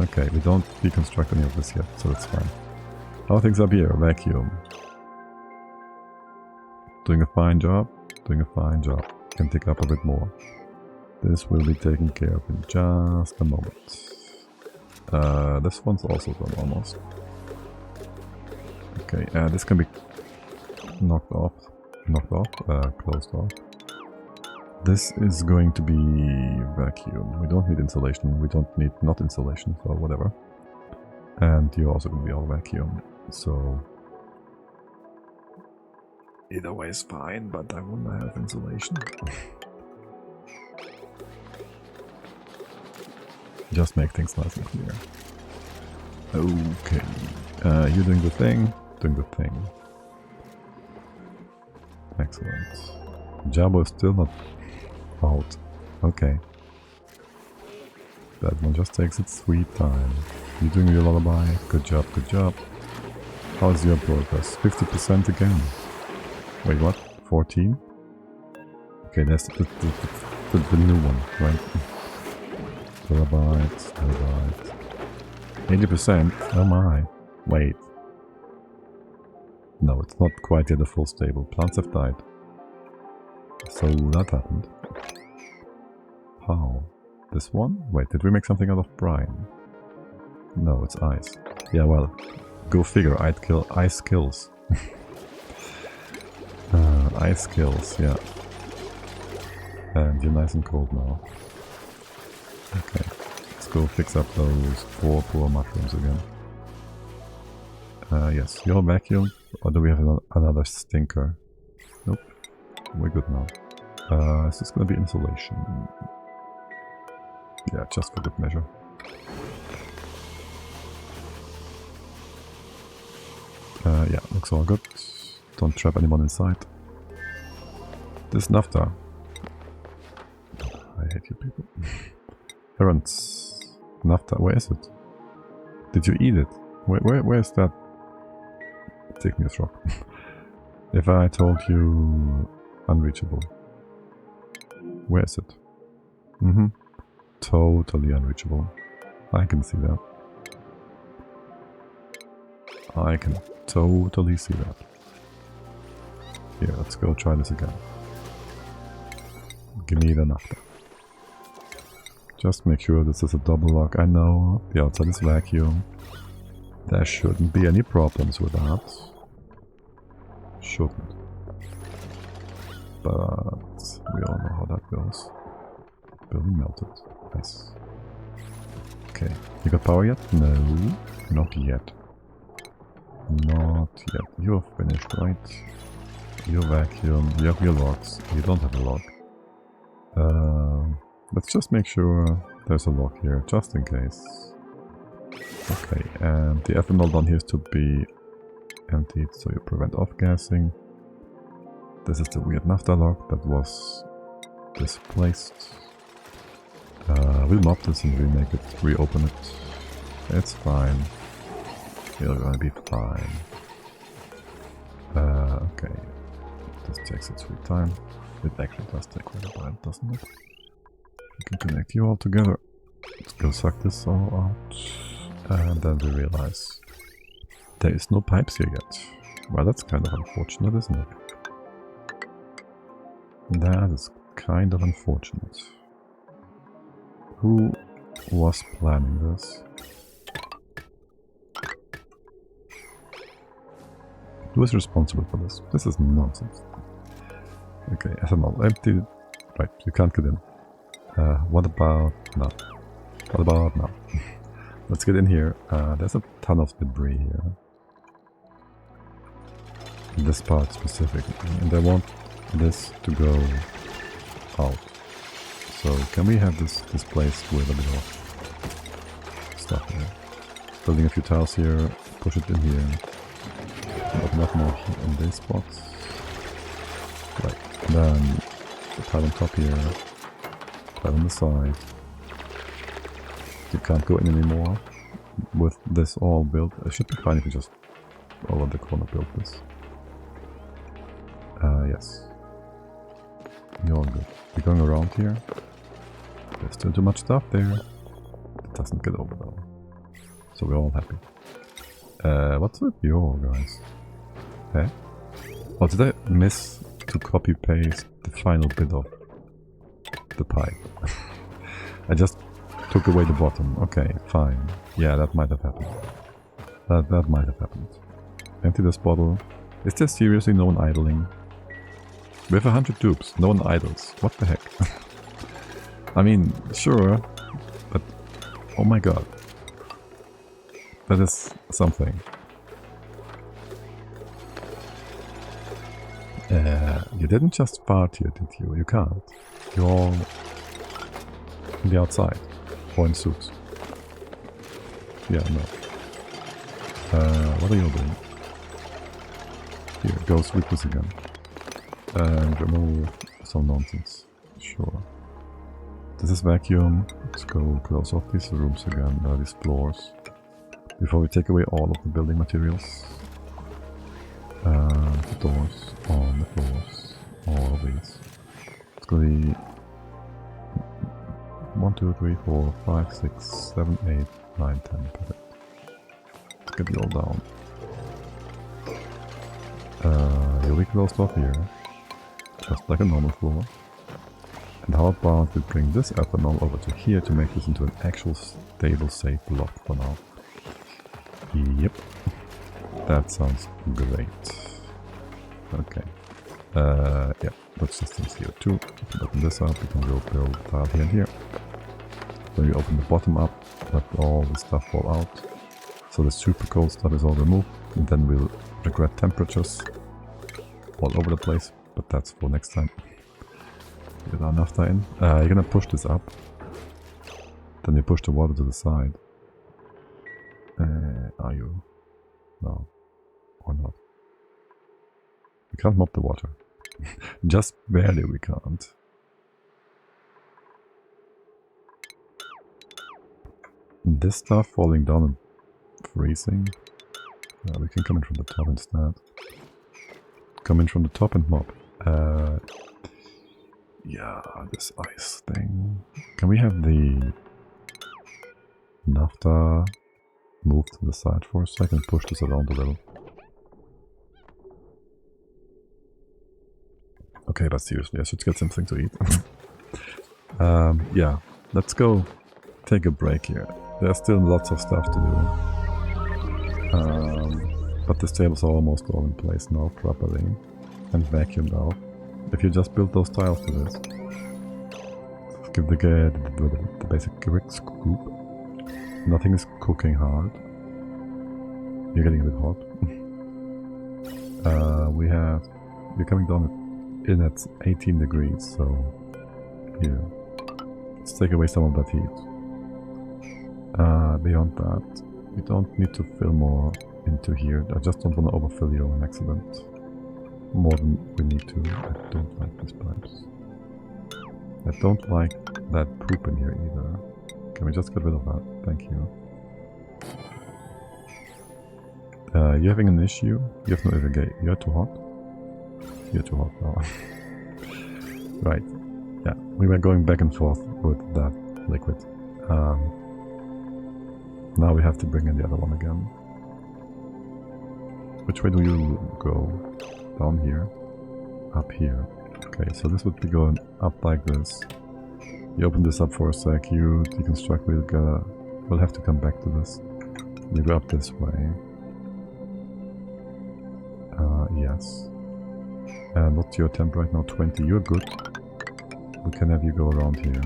Okay, we don't deconstruct any of this yet, so that's fine. How are things up here? Vacuum. Doing a fine job. Doing a fine job. Can take up a bit more. This will be taken care of in just a moment. This one's also done almost. Okay, this can be closed off. This is going to be vacuum. We don't need insulation. We don't need not insulation, so whatever. And you're also going to be all vacuum. So either way is fine, but I want to have insulation. Just make things nice and clear. Okay. You're doing the thing. Doing the thing. Excellent. Jabo is still not out. Okay. That one just takes its sweet time. You're doing your lullaby. Good job, good job. How's your progress? 50% again. Wait, what? 14? Okay, that's the new one, right? Terabytes. 80%? Oh my. Wait. No, it's not quite yet a full stable. Plants have died. So that happened. How? This one? Wait, did we make something out of brine? No, it's ice. Yeah, well, go figure. Ice kills. Ice kills, yeah. And you're nice and cold now. Okay, let's go fix up those poor mushrooms again. Yes, you're vacuum. Or do we have another stinker? Nope. We're good now. Is this gonna be insulation? Yeah, just for good measure. Yeah, looks all good. Don't trap anyone inside. This naphtha. I hate you people. Parents. Naphtha, where is it? Did you eat it? Where is that? Take me as rock. If I told you Unreachable. Where is it? Mm-hmm. Totally unreachable. I can see that. I can totally see that. Here, let's go try this again. Give me the naphtha. Just make sure this is a double lock. I know the outside is vacuum. There shouldn't be any problems with that. Shouldn't. But we all know how that goes. Building melted. Nice. Okay. You got power yet? No. Not yet. Not yet. You're finished, right? You're vacuum. You have your locks. You don't have a lock. Let's just make sure there's a lock here, just in case. Okay, and the ethanol down here is to be emptied, so you prevent off-gassing. This is the weird naphtha lock that was displaced. We'll mop this and remake it, reopen it. It's fine. We're gonna be fine. Okay. This takes its sweet time. It actually does take quite a while, doesn't it? We can connect you all together. Let's go suck this all out. And then we realize there is no pipes here yet. Well, that's kind of unfortunate, isn't it? That is kind of unfortunate. Who was planning this? Who is responsible for this? This is nonsense. Okay, ethanol empty. Right, you can't get in. What about now? What about now? Let's get in here. There's a ton of debris here. In this part specifically. And I want this to go out. So can we have this displaced with a bit of stuff here? Building a few tiles here, push it in here. Open up more in these spots. Right. Then the tile on top here. Tile on the side. You can't go in anymore with this all built. It should be fine if you just over the corner build this. Yes. You're all good. You're going around here. There's still too much stuff there. It doesn't get over though. So we're all happy. What's with you guys? Eh? Oh, did I miss to copy paste the final bit of the pipe? I just took away the bottom. Okay, fine. Yeah, that might have happened. That might have happened. Empty this bottle. Is there seriously no one idling? We have 100 dupes. No one idles. What the heck? I mean, sure, but oh my god. That is something. You didn't just fart here, did you? You can't. You're all on the outside. Or in suits. Yeah, no. What are you doing? Here, go sweep this again. And remove some nonsense. Sure. This is vacuum. Let's go close off these rooms again, these floors. Before we take away all of the building materials. The doors on the floors. All of these. It's gonna be 1, 2, 3, 4, 5, 6, 7, 8, 9, 10. Perfect. Let's get it all down. You'll be closed off here. Just like a normal floor. And how about we bring this ethanol over to here to make this into an actual stable, safe block for now. Yep. That sounds great. Okay. Yeah, that's just in CO2. If we open this up, we can go build a tile here and here. Then we open the bottom up, let all the stuff fall out. So the super cold stuff is all removed. And then we'll regret temperatures all over the place. But that's for next time. Get our naphtha in. You're gonna push this up. Then you push the water to the side. Are you? No. Or not? We can't mop the water. Just barely we can't. This stuff falling down and freezing. We can come in from the top instead. Come in from the top and mop. Yeah, this ice thing. Can we have the naphtha move to the side for a second? Push this around a little. Okay, but seriously, I should get something to eat. Yeah, let's go take a break here. There's still lots of stuff to do. But the tables are almost all in place now properly and vacuumed out. If you just build those tiles to this, give the basic quick scoop. Nothing is cooking hard. You're getting a bit hot. We're coming down in at 18 degrees, so here. Let's take away some of that heat. Beyond that, we don't need to fill more into here. I just don't want to overfill you on accident. More than we need to. I don't like these pipes. I don't like that poop in here either. Can we just get rid of that? Thank you. You're having an issue? You have no irrigate. You're too hot? You're too hot now. Right. Yeah, we were going back and forth with that liquid. Now we have to bring in the other one again. Which way do you go? Down here? Up here. Okay, so this would be going up like this. You open this up for a sec, you deconstruct, we'll have to come back to this. You go up this way. Yes. And what's your temp right now? 20. You're good. We can have you go around here.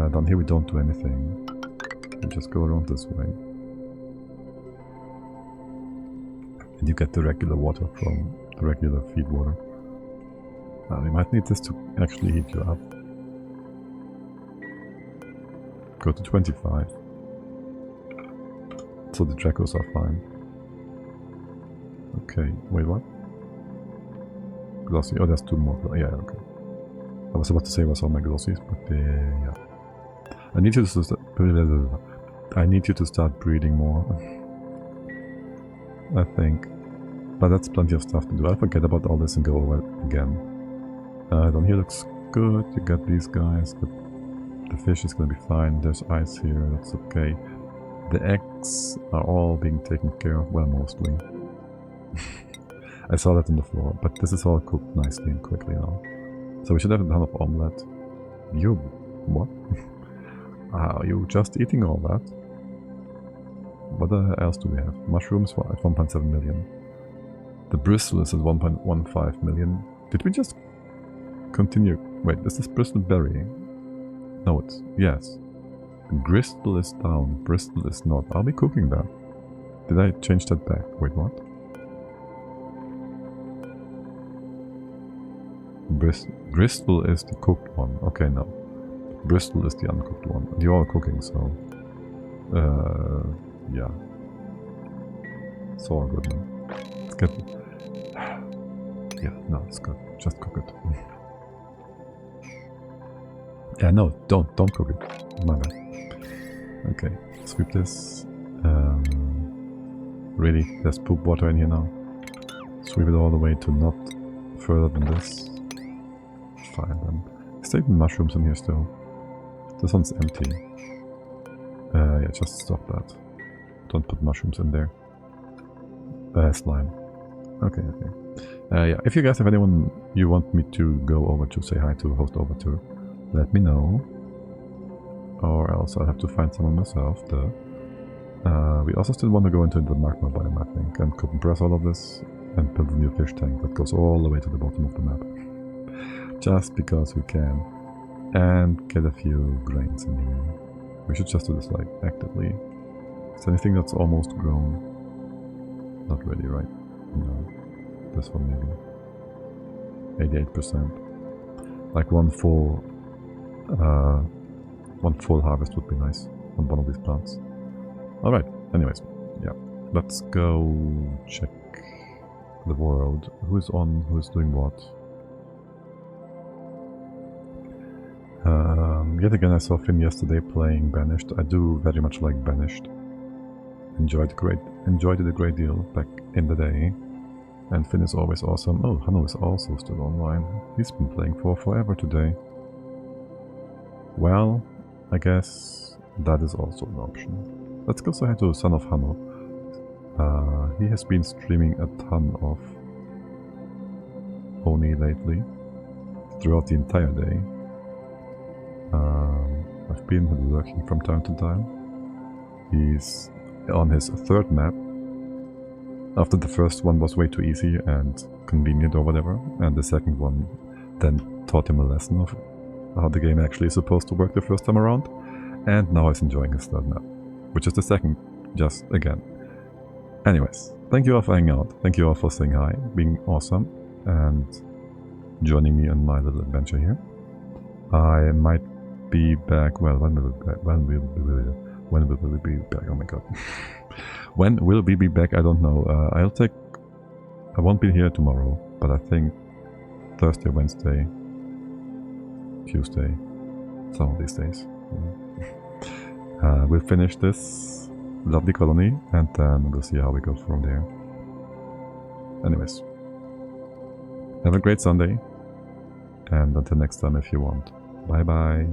Down here we don't do anything. We just go around this way. And you get the regular water from the regular feed water. We might need this to actually heat you up. Go to 25. So the Dracos are fine. Okay, wait, what? Glossy. Oh, there's two more. Yeah, okay. I was about to say I saw my glossies, but yeah. I need you to start breeding more. I think. But that's plenty of stuff to do. I'll forget about all this and go over it again. Down here looks good. You got these guys. The fish is gonna be fine. There's ice here. That's okay. The eggs are all being taken care of. Well, mostly. I saw that on the floor, but this is all cooked nicely and quickly now. So we should have a ton of omelette. You... what? Are you just eating all that? What else do we have? Mushrooms at 1.7 million. The bristle is at 1.15 million. Did we just continue? Wait, is this bristle berry? No, it's... yes. Gristle is down, bristle is not. Are we cooking that? Did I change that back? Wait, what? Gristle is the cooked one. Okay, no. Bristol is the uncooked one. You're all cooking, so... yeah. It's all good now. It's good. Yeah, no, it's good. Just cook it. Yeah, no, don't cook it. My bad. Okay, sweep this. Really, there's poop water in here now. Sweep it all the way to not further than this. Fine then. Is there even mushrooms in here still? This one's empty. Yeah, just stop that. Don't put mushrooms in there. Slime. Okay, okay. Yeah, if you guys have anyone you want me to go over to, say hi to, host over to, let me know. Or else I'll have to find someone myself. We also still want to go into the magma biome, I think, and compress all of this and build a new fish tank that goes all the way to the bottom of the map. Just because we can. And get a few grains in here. We should just do this like actively. Is there anything that's almost grown? Not really, right? No. This one maybe. 88%. Like one full harvest would be nice on one of these plants. Alright, anyways, yeah. Let's go check the world. Who's on, who's doing what? Yet again I saw Finn yesterday playing Banished. I do very much like Banished. Enjoyed it a great deal back in the day. And Finn is always awesome. Oh, Hanno is also still online. He's been playing for forever today. Well, I guess that is also an option. Let's go say hi to Son of Hanno. He has been streaming a ton of Oni lately, throughout the entire day. I've been lurking from time to time. He's on his third map. After the first one was way too easy and convenient or whatever, and the second one then taught him a lesson of how the game actually is supposed to work the first time around, and now he's enjoying his third map, which is the second, just again. Anyways, thank you all for hanging out, thank you all for saying hi, being awesome, and joining me on my little adventure here. I might be back, well, when will we be back? Oh my god. When will we be back? I don't know. I won't be here tomorrow, but I think Thursday, Wednesday, Tuesday, some of these days. We'll finish this lovely colony and then we'll see how we go from there. Anyways, have a great Sunday, and until next time if you want. Bye bye.